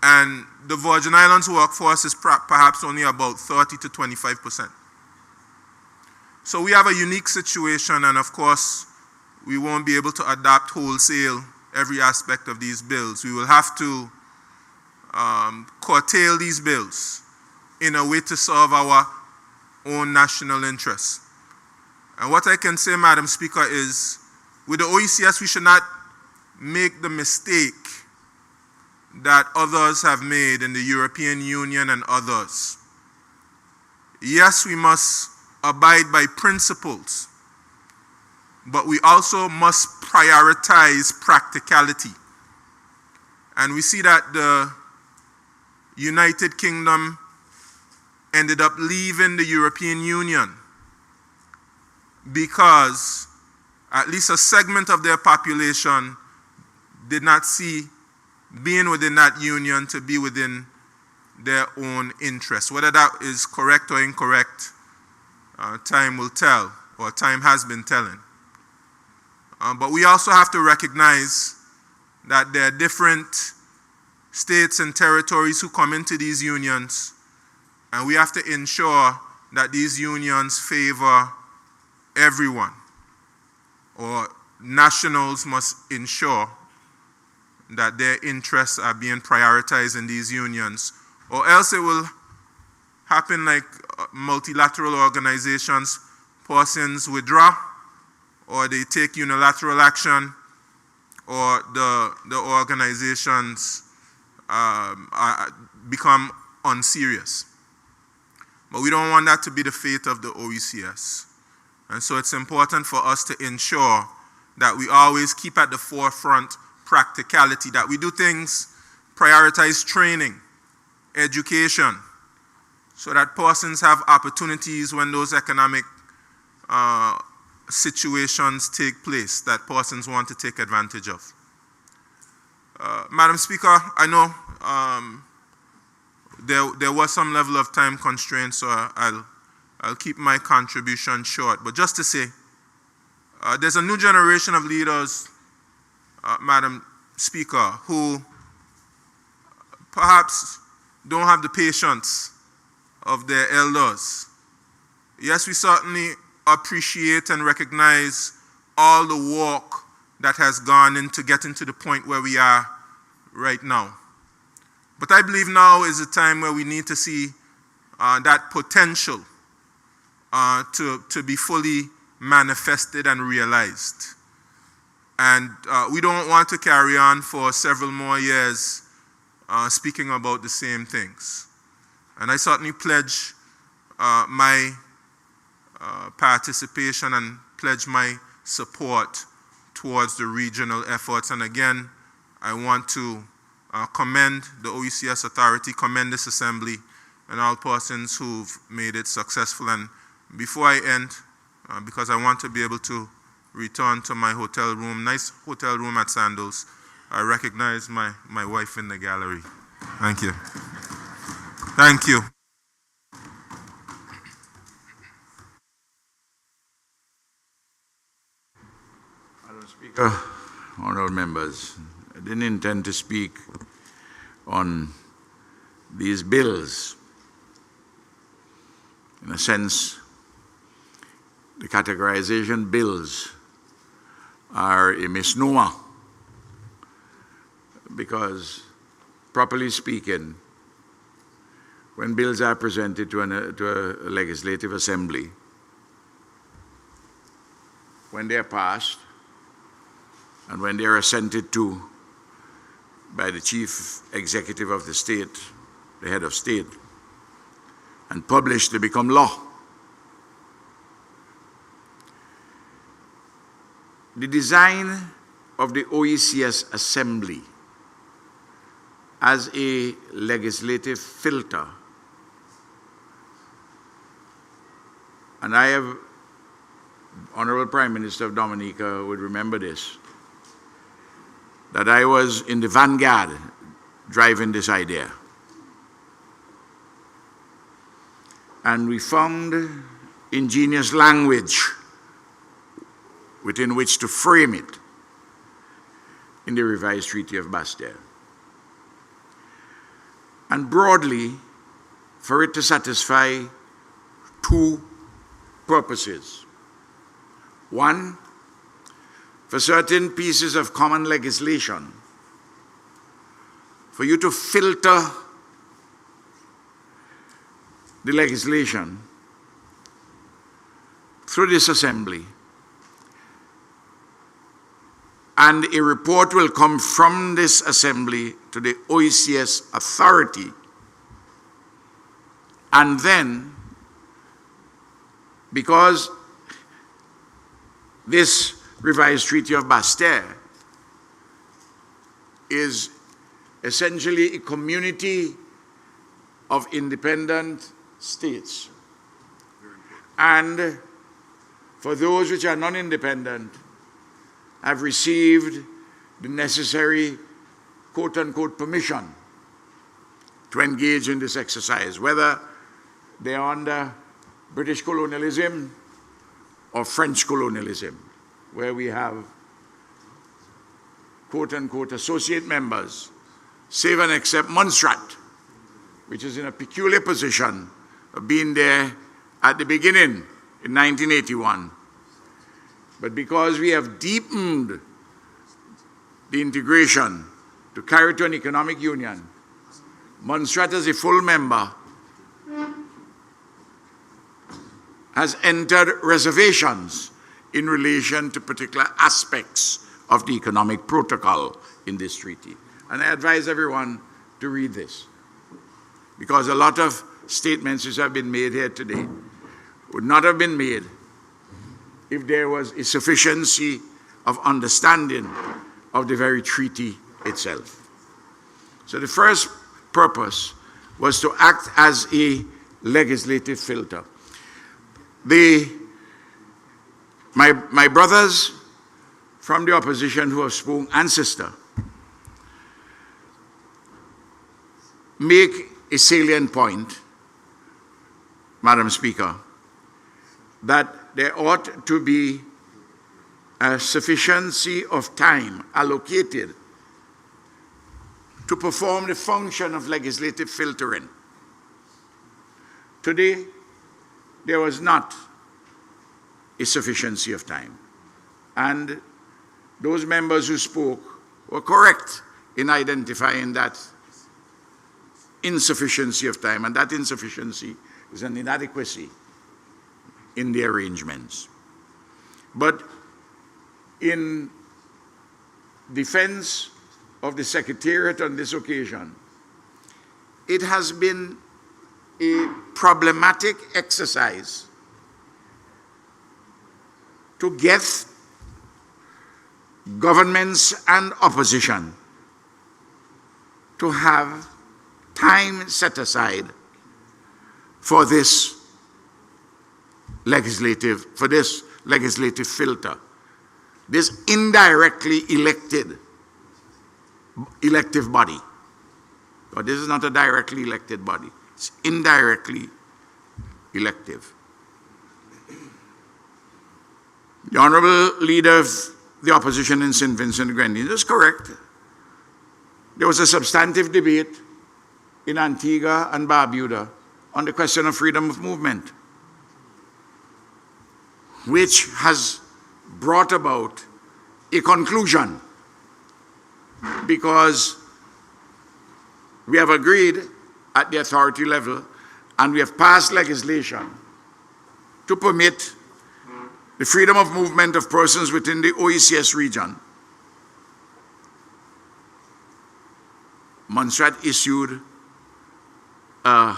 And the Virgin Islands workforce is perhaps only about 30 to 25%. So we have a unique situation, and of course, we won't be able to adapt wholesale every aspect of these bills. We will have to curtail these bills in a way to serve our own national interests. And what I can say, Madam Speaker, is with the OECS, we should not make the mistake that others have made in the European Union and others. Yes, we must abide by principles, but we also must prioritize practicality. And we see that the United Kingdom ended up leaving the European Union because at least a segment of their population did not see being within that union to be within their own interests. Whether that is correct or incorrect, time will tell, or time has been telling. But we also have to recognize that there are different states and territories who come into these unions, and we have to ensure that these unions favor everyone, or nationals must ensure that their interests are being prioritized in these unions, or else it will happen like multilateral organizations, persons withdraw, or they take unilateral action, or the organizations become unserious. But we don't want that to be the fate of the OECS. And so it's important for us to ensure that we always keep at the forefront practicality, that we do things, prioritize training, education, so that persons have opportunities when those economic situations take place that persons want to take advantage of. Madam Speaker, I know there was some level of time constraint, so I'll keep my contribution short. But just to say, there's a new generation of leaders, Madam Speaker, who perhaps don't have the patience of their elders. Yes, we certainly appreciate and recognize all the work that has gone into getting to the point where we are right now. But I believe now is a time where we need to see that potential to be fully manifested and realized. And we don't want to carry on for several more years speaking about the same things. And I certainly pledge my participation and pledge my support towards the regional efforts. And again, I want to commend the OECS Authority, commend this Assembly, and all persons who've made it successful. And before I end, because I want to be able to return to my hotel room, nice hotel room at Sandals, I recognize my wife in the gallery. Thank you. Thank you. Madam Speaker, honorable members, I didn't intend to speak on these bills. In a sense, the categorization bills are a misnomer because, properly speaking, when bills are presented to a legislative assembly, when they're passed and when they're assented to, by the chief executive of the state, the head of state, and published to become law. The design of the OECS Assembly as a legislative filter, and I have, Honorable Prime Minister of Dominica would remember this, that I was in the vanguard driving this idea. And we found ingenious language within which to frame it in the revised Treaty of Bastere. And broadly, for it to satisfy two purposes. One, for certain pieces of common legislation, for you to filter the legislation through this assembly, and a report will come from this assembly to the OECS authority, and then, because this revised Treaty of Bastere is essentially a community of independent states, and for those which are non-independent, have received the necessary quote-unquote permission to engage in this exercise, whether they are under British colonialism or French colonialism, where we have quote-unquote associate members, save and except Montserrat, which is in a peculiar position of being there at the beginning in 1981. But because we have deepened the integration to carry to an economic union, Montserrat as a full member has entered reservations in relation to particular aspects of the economic protocol in this treaty. And I advise everyone to read this, because a lot of statements which have been made here today would not have been made if there was a sufficiency of understanding of the very treaty itself. So the first purpose was to act as a legislative filter. My brothers from the opposition who have spoken, and sister, make a salient point, Madam Speaker, that there ought to be a sufficiency of time allocated to perform the function of legislative filtering. Today, there was not a sufficiency of time. And those members who spoke were correct in identifying that insufficiency of time, and that insufficiency is an inadequacy in the arrangements. But in defense of the Secretariat on this occasion, it has been a problematic exercise to get governments and opposition to have time set aside for this legislative filter, this indirectly elective body. But this is not a directly elected body. It's indirectly elective. The Honorable Leader of the Opposition in St. Vincent and Grenadines is correct. There was a substantive debate in Antigua and Barbuda on the question of freedom of movement, which has brought about a conclusion, because we have agreed at the authority level and we have passed legislation to permit the freedom of movement of persons within the OECS region Montserrat issued a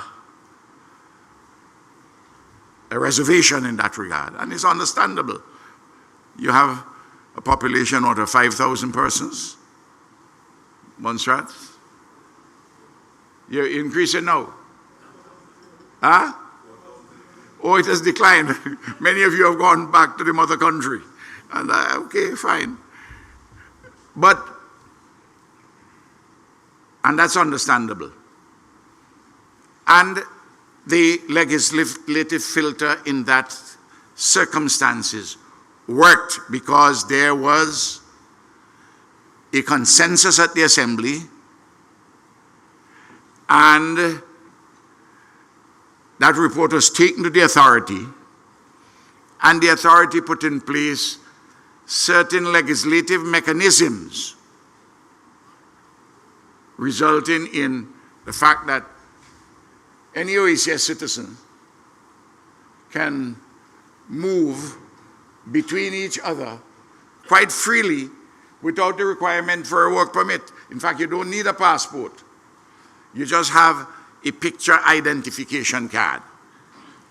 reservation in that regard, and it's understandable. You have a population of 5,000 persons, Montserrat. You're increasing now. Huh? Oh, it has declined. Many of you have gone back to the mother country. And okay, fine. And that's understandable. And the legislative filter in that circumstances worked because there was a consensus at the Assembly, and that report was taken to the authority, and the authority put in place certain legislative mechanisms resulting in the fact that any OECS citizen can move between each other quite freely without the requirement for a work permit. In fact, you don't need a passport. You just have a picture identification card.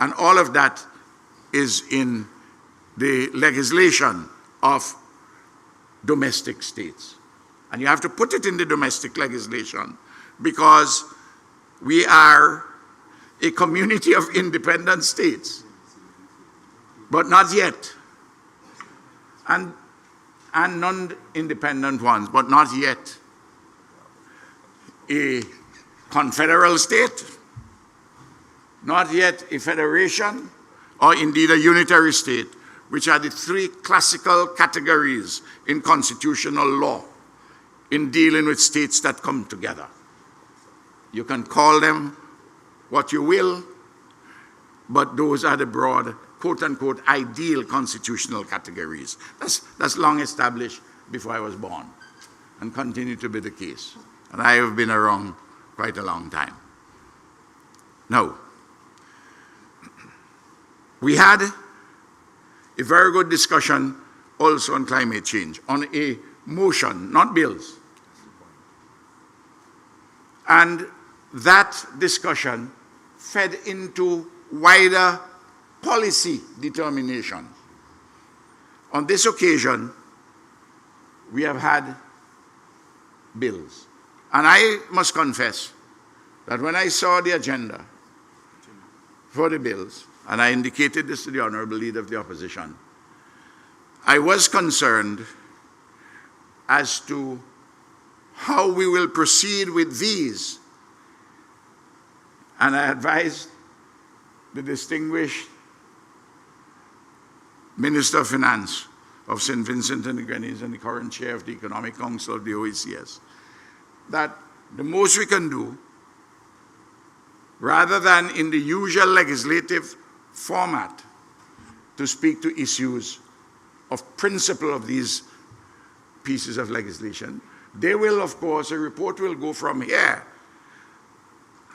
And all of that is in the legislation of domestic states. And you have to put it in the domestic legislation because we are a community of independent states, but not yet. And non-independent ones, but not yet. A confederal state, not yet a federation, or indeed a unitary state, which are the three classical categories in constitutional law in dealing with states that come together. You can call them what you will, but those are the broad, quote-unquote, ideal constitutional categories. That's long established before I was born and continue to be the case. And I have been around quite a long time. Now, we had a very good discussion also on climate change, on a motion, not bills. And that discussion fed into wider policy determination. On this occasion, we have had bills. And I must confess that when I saw the agenda for the bills, and I indicated this to the Honorable Leader of the Opposition, I was concerned as to how we will proceed with these. And I advised the distinguished Minister of Finance of St. Vincent and the Grenadines and the current chair of the Economic Council of the OECS, that the most we can do, rather than in the usual legislative format, to speak to issues of principle of these pieces of legislation, they will, of course, a report will go from here,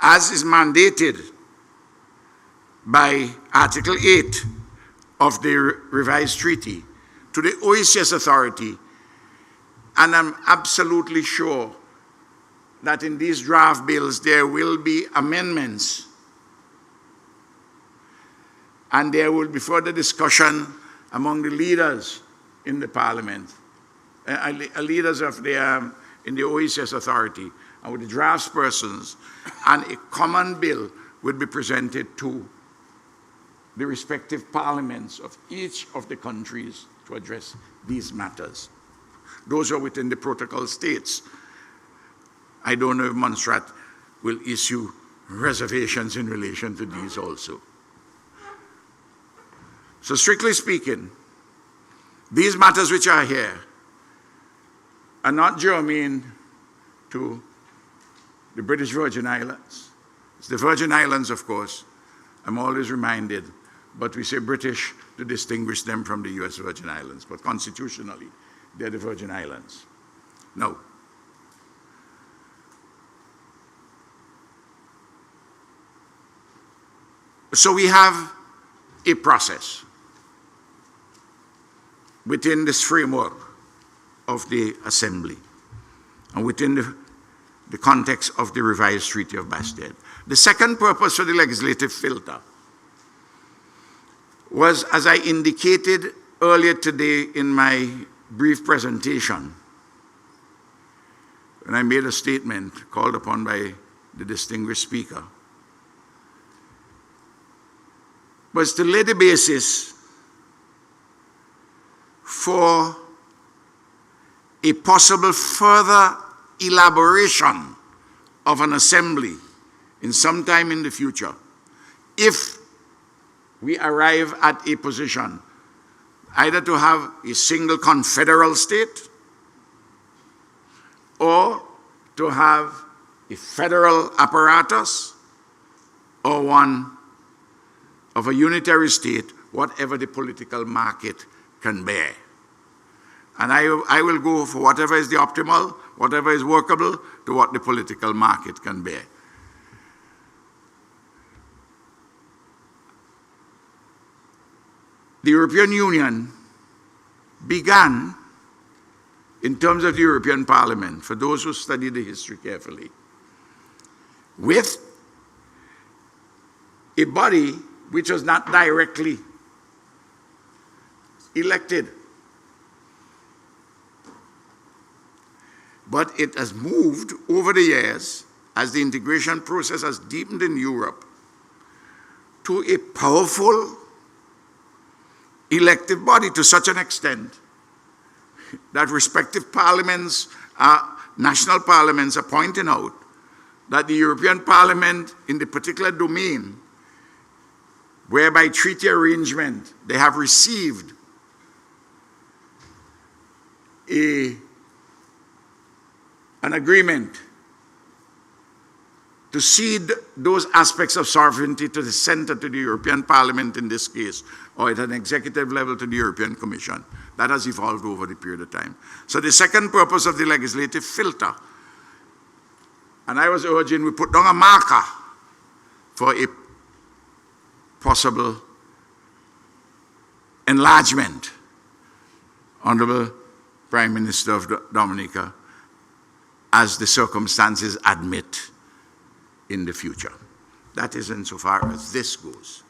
as is mandated by Article 8 of the revised treaty, to the OECS authority. And I'm absolutely sure that in these draft bills there will be amendments, and there will be further discussion among the leaders in the Parliament, leaders of in the OECS authority, and with the draftspersons, and a common bill would be presented to the respective parliaments of each of the countries to address these matters. Those are within the protocol states. I don't know if Montserrat will issue reservations in relation to these also. So strictly speaking, these matters which are here are not germane to the British Virgin Islands. It's the Virgin Islands, of course. I'm always reminded, but we say British to distinguish them from the US Virgin Islands, but constitutionally, they're the Virgin Islands. Now, so we have a process within this framework of the Assembly and within the context of the revised Treaty of Bastere. The second purpose for the legislative filter was, as I indicated earlier today in my brief presentation, when I made a statement called upon by the distinguished speaker, was to lay the basis for a possible further elaboration of an assembly in some time in the future, if we arrive at a position either to have a single confederal state or to have a federal apparatus or one of a unitary state, whatever the political market can bear. And I will go for whatever is the optimal, whatever is workable, to what the political market can bear. The European Union began, in terms of the European Parliament, for those who study the history carefully, with a body which was not directly elected. But it has moved over the years, as the integration process has deepened in Europe, to a powerful elective body, to such an extent that respective parliaments, national parliaments, are pointing out that the European Parliament, in the particular domain whereby treaty arrangement they have received an agreement to cede those aspects of sovereignty to the center, to the European Parliament in this case, or at an executive level to the European Commission. That has evolved over the period of time. So the second purpose of the legislative filter, and I was urging we put down a marker for a possible enlargement, Honorable Prime Minister of Dominica, as the circumstances admit in the future. That is insofar as this goes.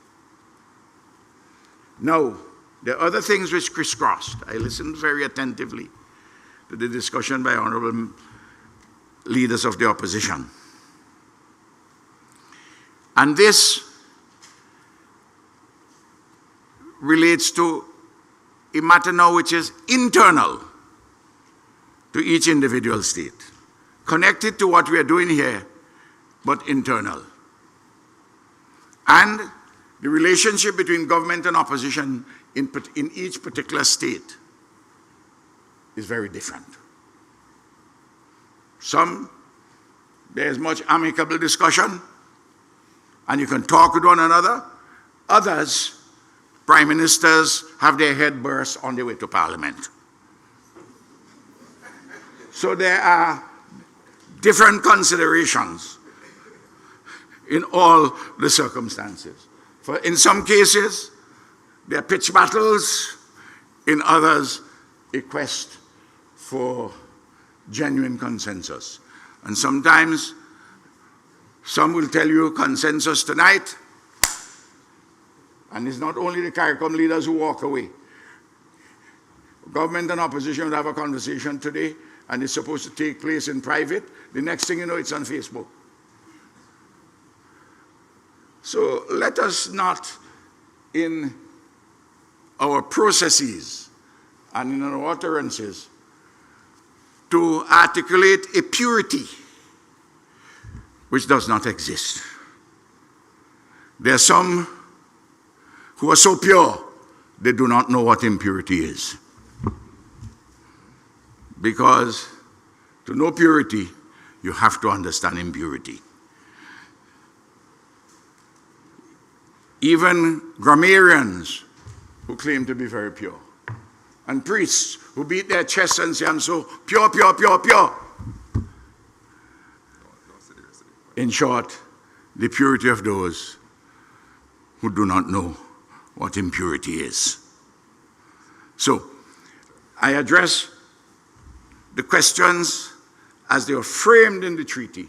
Now, there are other things which crisscrossed. I listened very attentively to the discussion by honorable leaders of the opposition. And this relates to a matter now which is internal to each individual state, connected to what we are doing here, but internal. And the relationship between government and opposition in each particular state is very different. Some, there's much amicable discussion, and you can talk with one another. Others, prime ministers have their head burst on their way to parliament. So there are different considerations in all the circumstances. For in some cases, there are pitched battles. In others, a quest for genuine consensus. And sometimes, some will tell you consensus tonight, and it's not only the CARICOM leaders who walk away. Government and opposition would have a conversation today, and it's supposed to take place in private. The next thing you know, it's on Facebook. So let us not, in our processes and in our utterances, to articulate a purity which does not exist. There are some who are so pure, they do not know what impurity is. Because to know purity, you have to understand impurity. Even grammarians who claim to be very pure, and priests who beat their chests and say, I'm so pure, pure, pure, pure. In short, the purity of those who do not know what impurity is. So, I address the questions as they were framed in the treaty.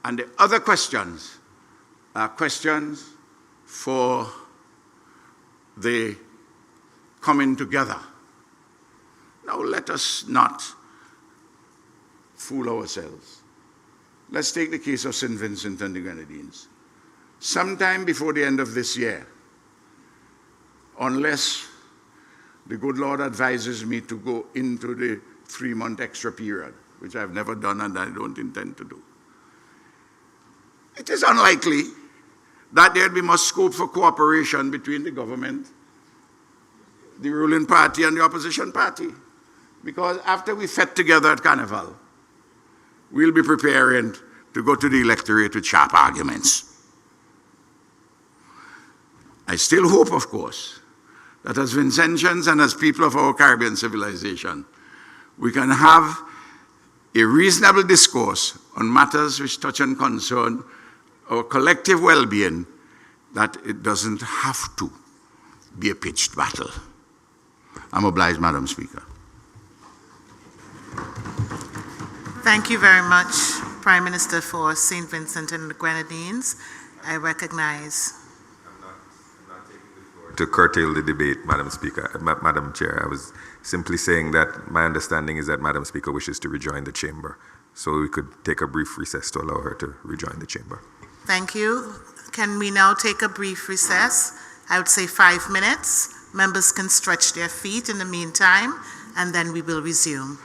And the other questions are questions for the coming together. Now let us not fool ourselves. Let's take the case of St. Vincent and the Grenadines. Sometime before the end of this year, unless the good Lord advises me to go into the 3-month extra period, which I've never done and I don't intend to do, it is unlikely that there'd be much scope for cooperation between the government, the ruling party, and the opposition party. Because after we fed together at Carnival, we'll be preparing to go to the electorate with sharp arguments. I still hope, of course, that as Vincentians and as people of our Caribbean civilization, we can have a reasonable discourse on matters which touch and concern our collective well-being, that it doesn't have to be a pitched battle. I'm obliged, Madam Speaker. Thank you very much, Prime Minister, for St. Vincent and the Grenadines. I recognize. To curtail the debate, Madam Speaker, Madam Chair, I was simply saying that my understanding is that Madam Speaker wishes to rejoin the chamber. So we could take a brief recess to allow her to rejoin the chamber. Thank you. Can we now take a brief recess? I would say 5 minutes. Members can stretch their feet in the meantime, and then we will resume.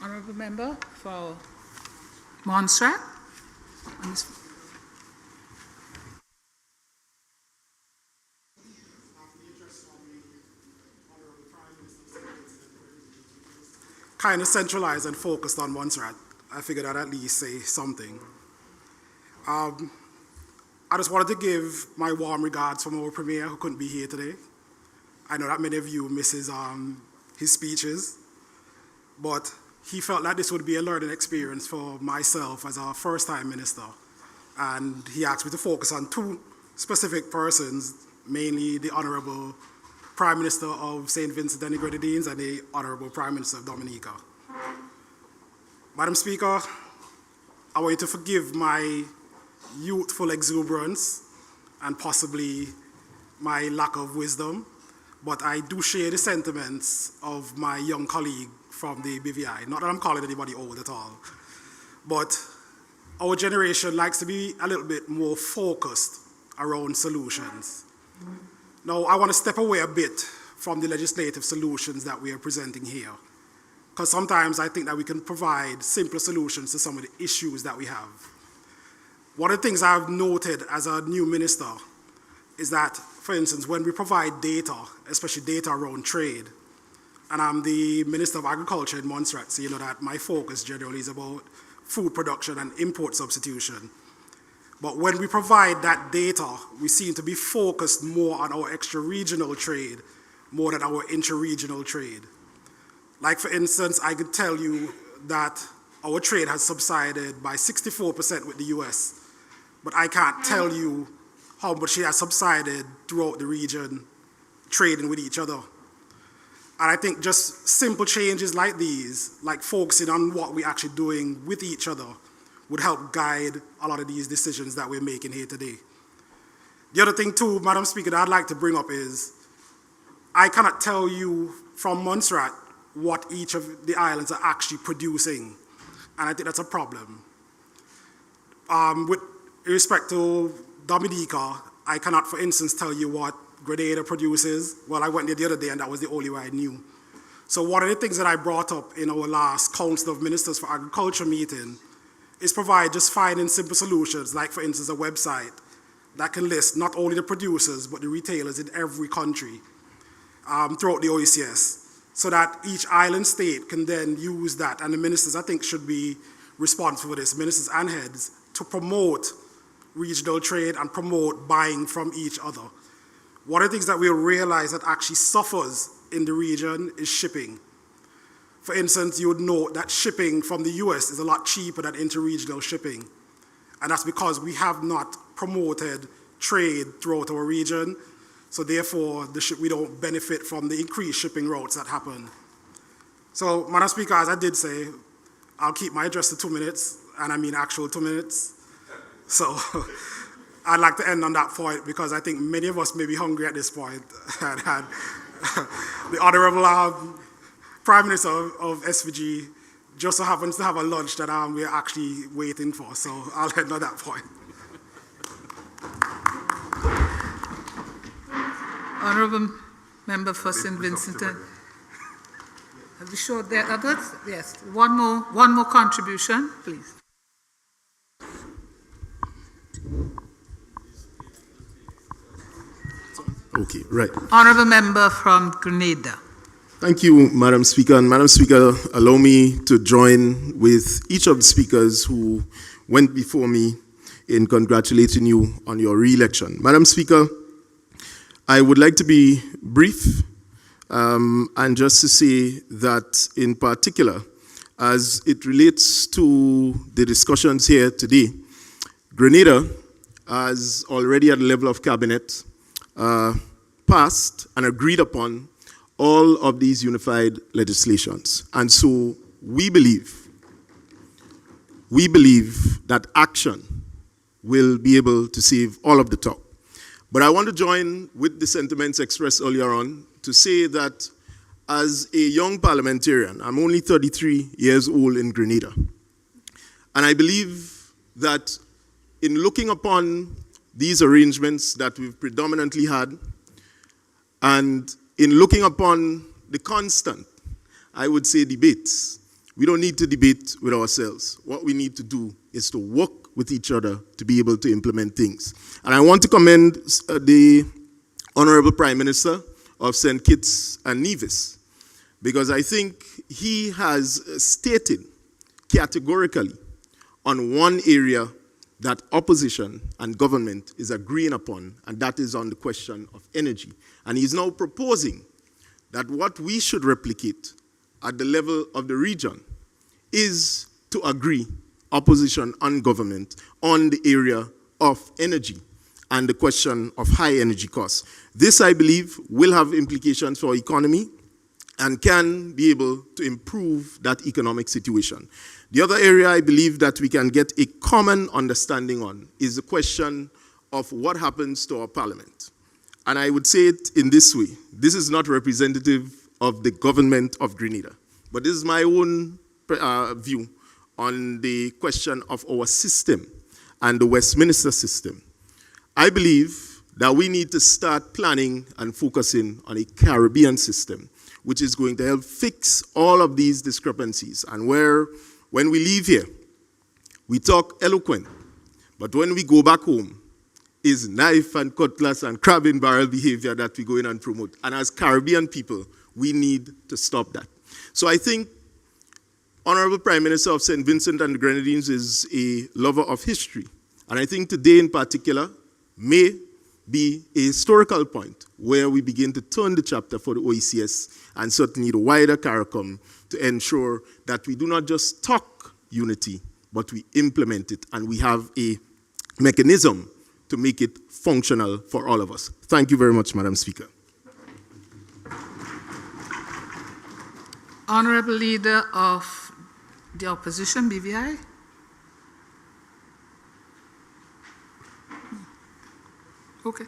Honourable Member for Montserrat. Kind of centralized and focused on Montserrat. I figured I'd at least say something. I just wanted to give my warm regards from our Premier who couldn't be here today. I know that many of you miss his speeches, but he felt that this would be a learning experience for myself as a first-time minister. And he asked me to focus on two specific persons, mainly the Honourable Prime Minister of St. Vincent and the Grenadines and the Honourable Prime Minister of Dominica. Madam Speaker, I want you to forgive my youthful exuberance and possibly my lack of wisdom, but I do share the sentiments of my young colleague from the BVI. Not that I'm calling anybody old at all, but our generation likes to be a little bit more focused around solutions. Now, I want to step away a bit from the legislative solutions that we are presenting here, because sometimes I think that we can provide simpler solutions to some of the issues that we have. One of the things I've noted as a new minister is that, for instance, when we provide data, especially data around trade, and I'm the Minister of Agriculture in Montserrat, so you know that my focus generally is about food production and import substitution. But when we provide that data, we seem to be focused more on our extra-regional trade more than our intra-regional trade. Like, for instance, I could tell you that our trade has subsided by 64% with the US, but I can't tell you how much it has subsided throughout the region, trading with each other. And I think just simple changes like these, like focusing on what we're actually doing with each other, would help guide a lot of these decisions that we're making here today. The other thing too, Madam Speaker, that I'd like to bring up is, I cannot tell you from Montserrat what each of the islands are actually producing, and I think that's a problem. With respect to Dominica, I cannot, for instance, tell you what Grenada produces. Well, I went there the other day and that was the only way I knew. So one of the things that I brought up in our last Council of Ministers for Agriculture meeting is provide just finding simple solutions, like for instance a website that can list not only the producers but the retailers in every country throughout the OECS, so that each island state can then use that, and the ministers I think should be responsible for this, ministers and heads, to promote regional trade and promote buying from each other. One of the things that we'll realize that actually suffers in the region is shipping. For instance, you would note that shipping from the US is a lot cheaper than interregional shipping. And that's because we have not promoted trade throughout our region. So therefore, we don't benefit from the increased shipping routes that happen. So, Madam Speaker, as I did say, I'll keep my address to 2 minutes, and I mean actual 2 minutes. So I'd like to end on that point because I think many of us may be hungry at this point. And the Honourable Prime Minister of SVG just so happens to have a lunch that we're actually waiting for. So I'll end on that point. Honourable Member for St. Vincent. Are we sure there are others? Yes. One more contribution, please. Okay, right. Honourable Member from Grenada. Thank you, Madam Speaker. And Madam Speaker, allow me to join with each of the speakers who went before me in congratulating you on your re-election. Madam Speaker, I would like to be brief and just to say that in particular, as it relates to the discussions here today, Grenada has already at the level of cabinet passed and agreed upon all of these unified legislations. And so we believe that action will be able to save all of the talk. But I want to join with the sentiments expressed earlier on to say that as a young parliamentarian, I'm only 33 years old in Grenada. And I believe that in looking upon these arrangements that we've predominantly had, and in looking upon the constant, I would say, debates we don't need to debate with ourselves. What we need to do is to work with each other to be able to implement things. And I want to commend the Honorable Prime Minister of St. Kitts and Nevis, because I think he has stated categorically on one area that opposition and government is agreeing upon, and that is on the question of energy. And he's now proposing that what we should replicate at the level of the region is to agree, opposition and government, on the area of energy and the question of high energy costs. This, I believe, will have implications for our economy and can be able to improve that economic situation. The other area I believe that we can get a common understanding on is the question of what happens to our parliament. And I would say it in this way. This is not representative of the government of Grenada, but this is my own view on the question of our system and the Westminster system. I believe that we need to start planning and focusing on a Caribbean system, which is going to help fix all of these discrepancies. And where, when we leave here, we talk eloquent, but when we go back home, is knife and cutlass and crab in barrel behavior that we go in and promote. And as Caribbean people, we need to stop that. So I think Honorable Prime Minister of St. Vincent and the Grenadines is a lover of history. And I think today in particular may be a historical point where we begin to turn the chapter for the OECS and certainly the wider CARICOM to ensure that we do not just talk unity, but we implement it and we have a mechanism to make it functional for all of us. Thank you very much, Madam Speaker. Honorable Leader of the Opposition, BVI. Okay.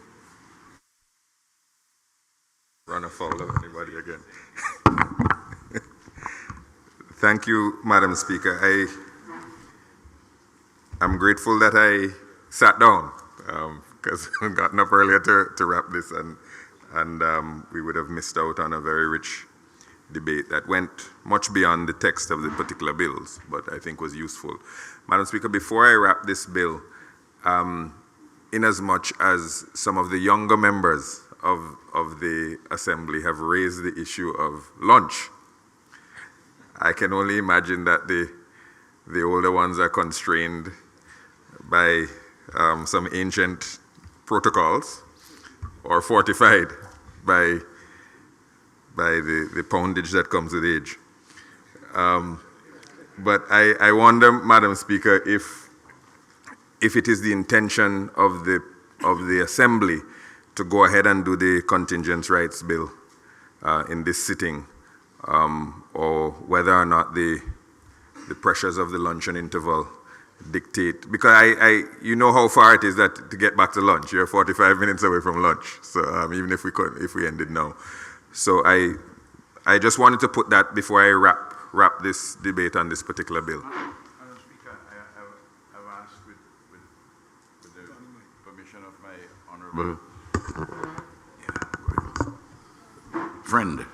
Run afoul of anybody again. Thank you, Madam Speaker. I'm grateful that I sat down because I've gotten up earlier to wrap this, and we would have missed out on a very rich debate that went much beyond the text of the particular bills, but I think was useful. Madam Speaker, before I wrap this bill, in as much as some of the younger members of the Assembly have raised the issue of lunch, I can only imagine that the older ones are constrained by some ancient protocols or fortified by the poundage that comes with age. But I wonder, Madam Speaker, if it is the intention of the Assembly to go ahead and do the contingent rights bill in this sitting, or whether or not the pressures of the luncheon interval dictate, because you know how far it is that to get back to lunch. You're 45 minutes away from lunch, so even if we ended now. So I just wanted to put that before I wrap this debate on this particular bill. Madam Speaker, I've asked with the permission of my honourable friend,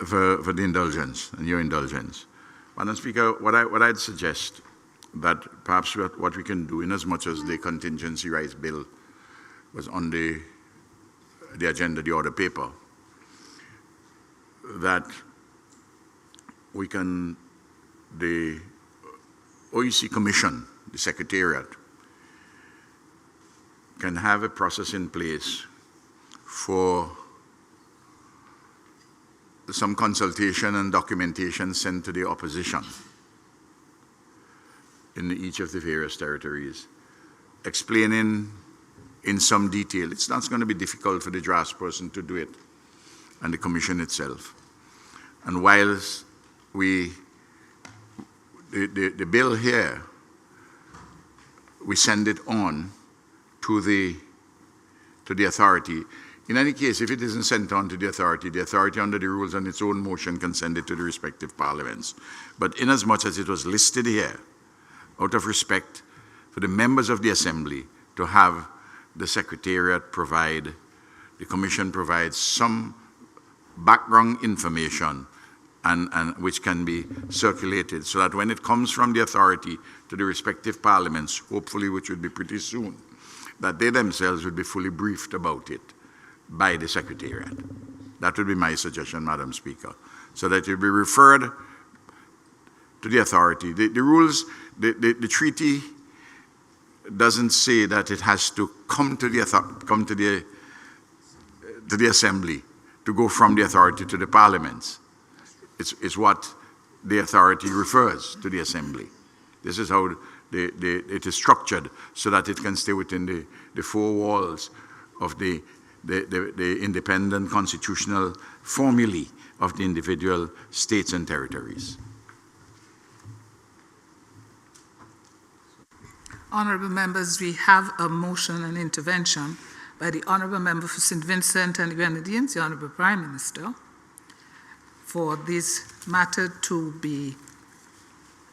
for the indulgence and your indulgence. Madam Speaker, what I'd suggest that perhaps what we can do, in as much as the contingency rights bill was on the agenda, the order paper, that we can, the OEC Commission, the Secretariat, can have a process in place for some consultation and documentation sent to the opposition in each of the various territories, explaining in some detail. It's not going to be difficult for the draftsperson to do it, and the Commission itself. And whilst the bill here, we send it on to the authority. In any case, if it isn't sent on to the authority under the rules on its own motion can send it to the respective parliaments. But inasmuch as it was listed here, out of respect for the members of the Assembly, to have the Secretariat provide, the Commission provide some background information and which can be circulated so that when it comes from the authority to the respective parliaments, hopefully which would be pretty soon, that they themselves would be fully briefed about it by the Secretariat. That would be my suggestion, Madam Speaker, so that it will be referred to the authority. The rules, the treaty doesn't say that it has to come to the assembly to go from the authority to the parliaments. It's what the authority refers to the assembly. This is how it is structured so that it can stay within the four walls of the independent constitutional formulae of the individual states and territories. Honourable members, we have a motion and intervention by the Honourable Member for St. Vincent and the Grenadines, the Honourable Prime Minister, for this matter to be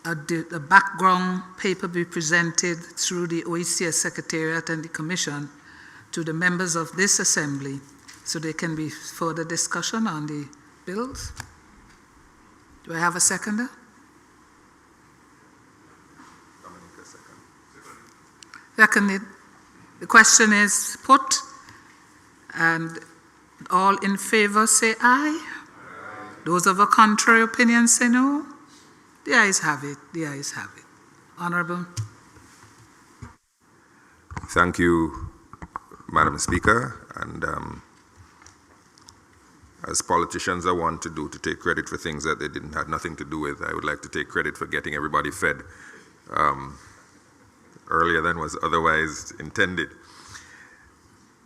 a background paper be presented through the OECS Secretariat and the Commission to the members of this Assembly so there can be further discussion on the bills. Do I have a seconder? Seconded. The question is put, and all in favor say aye. Those of a contrary opinion say no. The ayes have it. The ayes have it. Honourable. Thank you, Madam Speaker. And as politicians are wont to do, to take credit for things that they didn't have nothing to do with, I would like to take credit for getting everybody fed earlier than was otherwise intended.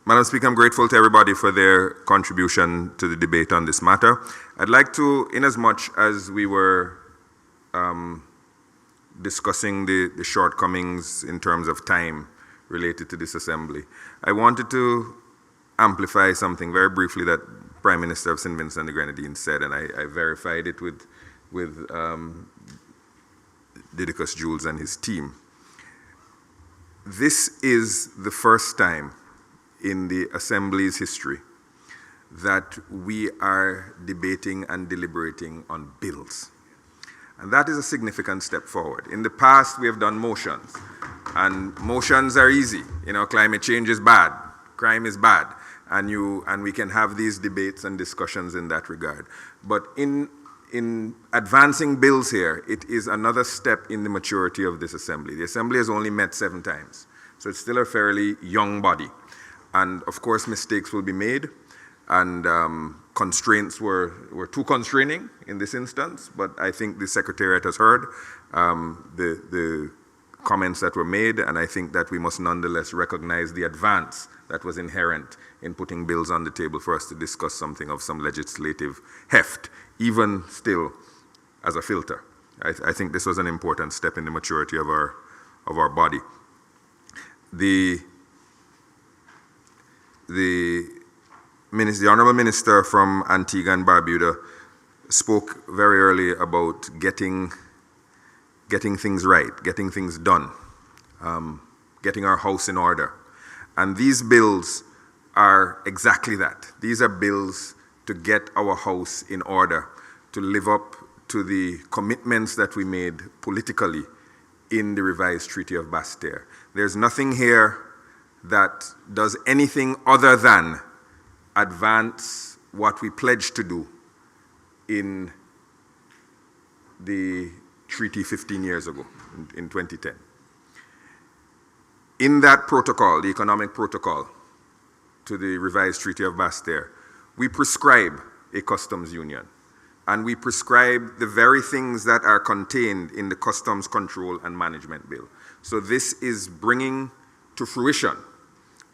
Madam Speaker, I'm grateful to everybody for their contribution to the debate on this matter. I'd like to, inasmuch as we were discussing the shortcomings in terms of time related to this assembly, I wanted to amplify something very briefly that Prime Minister of St. Vincent and the Grenadines said, and I verified it with Didicus Jules and his team. This is the first time in the Assembly's history that we are debating and deliberating on bills. And that is a significant step forward. In the past, we have done motions, and motions are easy. You know, climate change is bad, crime is bad, and we can have these debates and discussions in that regard. But in advancing bills here, it is another step in the maturity of this Assembly. The Assembly has only met 7 times, so it's still a fairly young body. And of course, mistakes will be made, and constraints were too constraining in this instance, but I think the Secretariat has heard the comments that were made, and I think that we must nonetheless recognize the advance that was inherent in putting bills on the table for us to discuss something of some legislative heft, even still as a filter. I think this was an important step in the maturity of our body. The Honourable Minister from Antigua and Barbuda spoke very early about getting things right, getting things done, getting our house in order. And these bills are exactly that. These are bills to get our house in order, to live up to the commitments that we made politically in the revised Treaty of Bastere. There's nothing here that does anything other than advance what we pledged to do in the treaty 15 years ago, in 2010. In that protocol, the economic protocol to the revised Treaty of Bastere, we prescribe a customs union, and we prescribe the very things that are contained in the Customs Control and Management Bill. So this is bringing to fruition,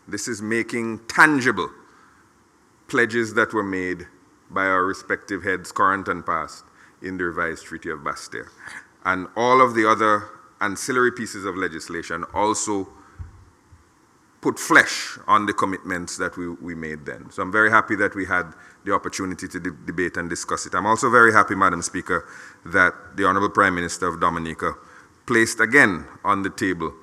this is making tangible pledges that were made by our respective heads, current and past, in the revised Treaty of Bastere. And all of the other ancillary pieces of legislation also put flesh on the commitments that we made then. So I'm very happy that we had the opportunity to debate and discuss it. I'm also very happy, Madam Speaker, that the Honourable Prime Minister of Dominica placed again on the table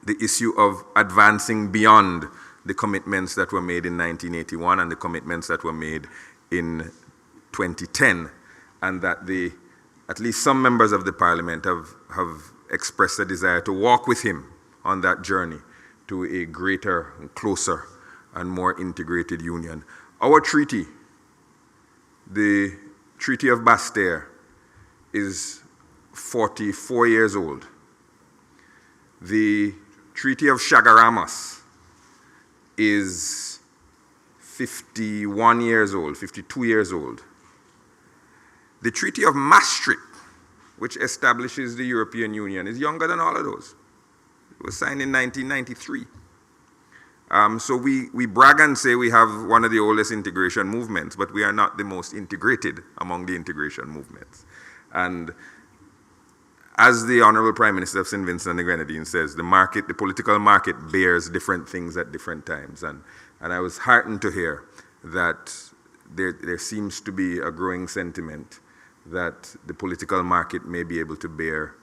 the issue of advancing beyond the commitments that were made in 1981 and the commitments that were made in 2010, and that at least some members of the Parliament have expressed a desire to walk with him on that journey to a greater and closer and more integrated union. Our treaty, the Treaty of Bastere, is 44 years old. The Treaty of Chagaramas is 51 years old, 52 years old. The Treaty of Maastricht, which establishes the European Union, is younger than all of those. It was signed in 1993. So we brag and say we have one of the oldest integration movements, but we are not the most integrated among the integration movements. And as the Honorable Prime Minister of St. Vincent and the Grenadines says, the political market bears different things at different times. And I was heartened to hear that there seems to be a growing sentiment that the political market may be able to bear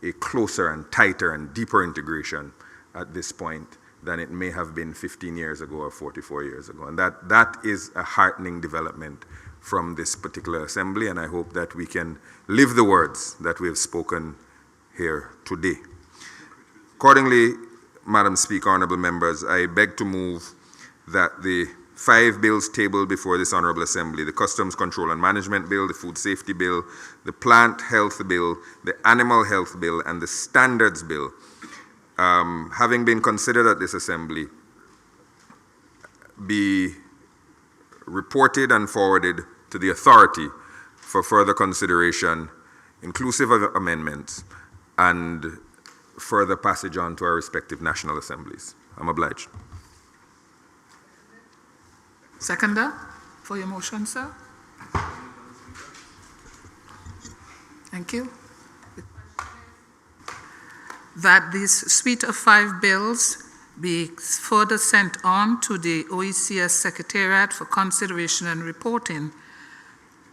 a closer and tighter and deeper integration at this point than it may have been 15 years ago or 44 years ago. And that is a heartening development from this particular assembly, and I hope that we can live the words that we have spoken here today. Accordingly, Madam Speaker, honorable members, I beg to move that the 5 bills tabled before this honorable assembly, the Customs Control and Management Bill, the Food Safety Bill, the Plant Health Bill, the Animal Health Bill, and the Standards Bill, having been considered at this assembly, be reported and forwarded to the authority for further consideration, inclusive of amendments, and further passage on to our respective national assemblies. I'm obliged. Seconder for your motion, sir. Thank you. That this suite of 5 bills be further sent on to the OECS Secretariat for consideration and reporting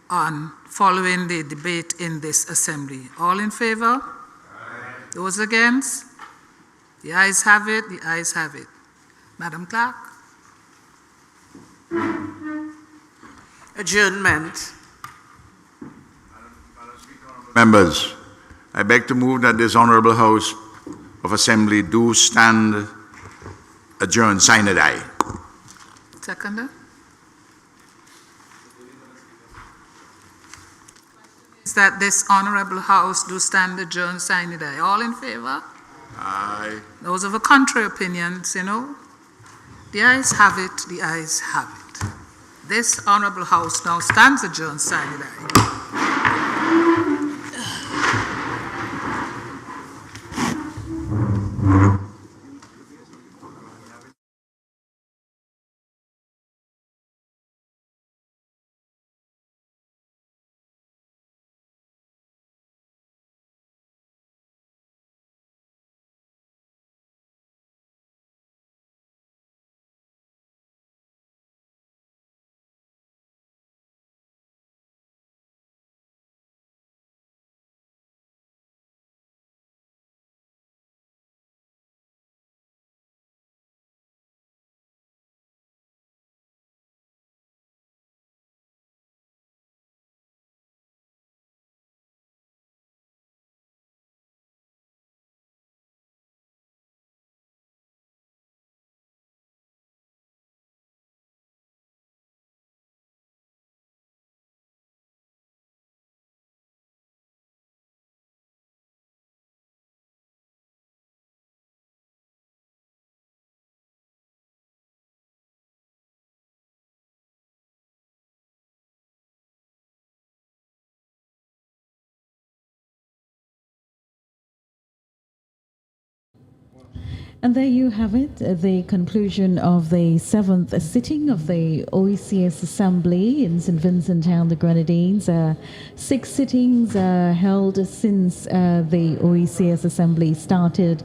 on following the debate in this assembly. All in favor? Aye. Those against? The ayes have it, the ayes have it. Madam Clerk? Adjournment. Members, I beg to move that this Honorable House of Assembly do stand adjourned, sine die. Seconder? Is that this Honorable House do stand adjourned, sine die. All in favor? Aye. Those of a contrary opinion, say no. The ayes have it, the ayes have it. This Honorable House now stands adjourned, sine die. And there you have it, the conclusion of the 7th sitting of the OECS Assembly in St. Vincent and the Grenadines. 6 sittings held since the OECS Assembly started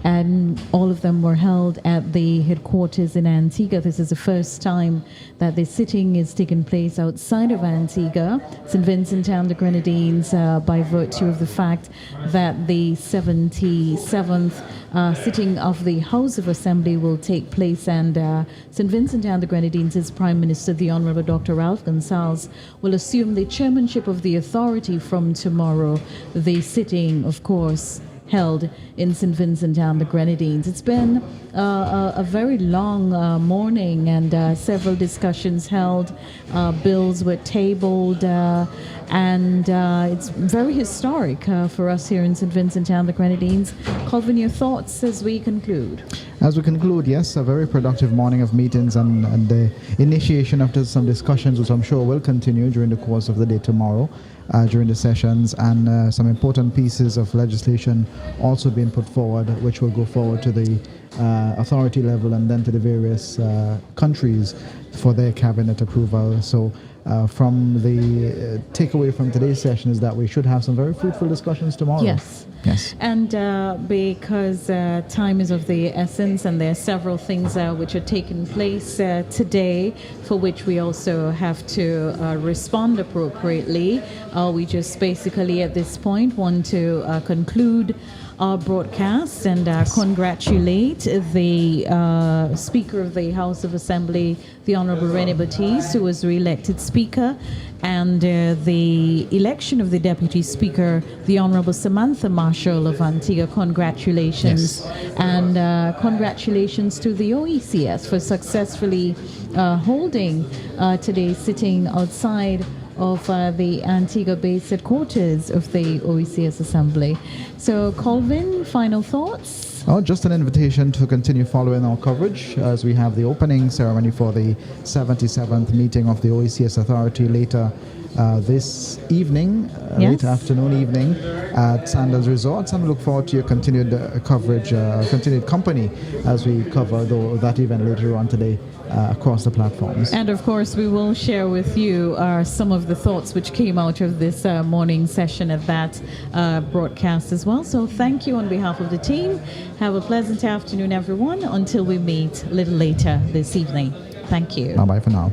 and all of them were held at the headquarters in Antigua. This is the first time that the sitting is taking place outside of Antigua, St. Vincent and the Grenadines, by virtue of the fact that the 77th sitting of the House of Assembly will take place, and St. Vincent and the Grenadines' Prime Minister, the Honorable Dr. Ralph Gonsalves, will assume the chairmanship of the authority from tomorrow. The sitting, of course, held in St. Vincent and the Grenadines. It's been a very long morning, and several discussions held. Bills were tabled, and it's very historic for us here in St. Vincent and the Grenadines. Colvin, your thoughts as we conclude? As we conclude, yes, a very productive morning of meetings and the initiation of some discussions, which I'm sure will continue during the course of the day tomorrow. During the sessions, and some important pieces of legislation also being put forward, which will go forward to the authority level and then to the various countries for their cabinet approval. So from the takeaway from today's session is that we should have some very fruitful discussions tomorrow. Yes. Yes. And because time is of the essence, and there are several things which are taking place today for which we also have to respond appropriately, we just basically at this point want to conclude our broadcast and congratulate the Speaker of the House of Assembly, the Honorable Rene Baptiste, who was re-elected Speaker, and the election of the Deputy Speaker, the Honorable Samantha Marshall of Antigua. Congratulations. Yes. And congratulations to the OECS for successfully holding today's sitting outside of the Antigua-based headquarters of the OECS Assembly. So, Colvin, final thoughts? Oh, just an invitation to continue following our coverage as we have the opening ceremony for the 77th meeting of the OECS Authority later this evening, late afternoon, evening at Sandals Resorts, and we look forward to your continued coverage, continued company as we cover that event later on today across the platforms. And of course, we will share with you some of the thoughts which came out of this morning session at that broadcast as well. So thank you on behalf of the team. Have a pleasant afternoon, everyone, until we meet a little later this evening. Thank you. Bye-bye for now.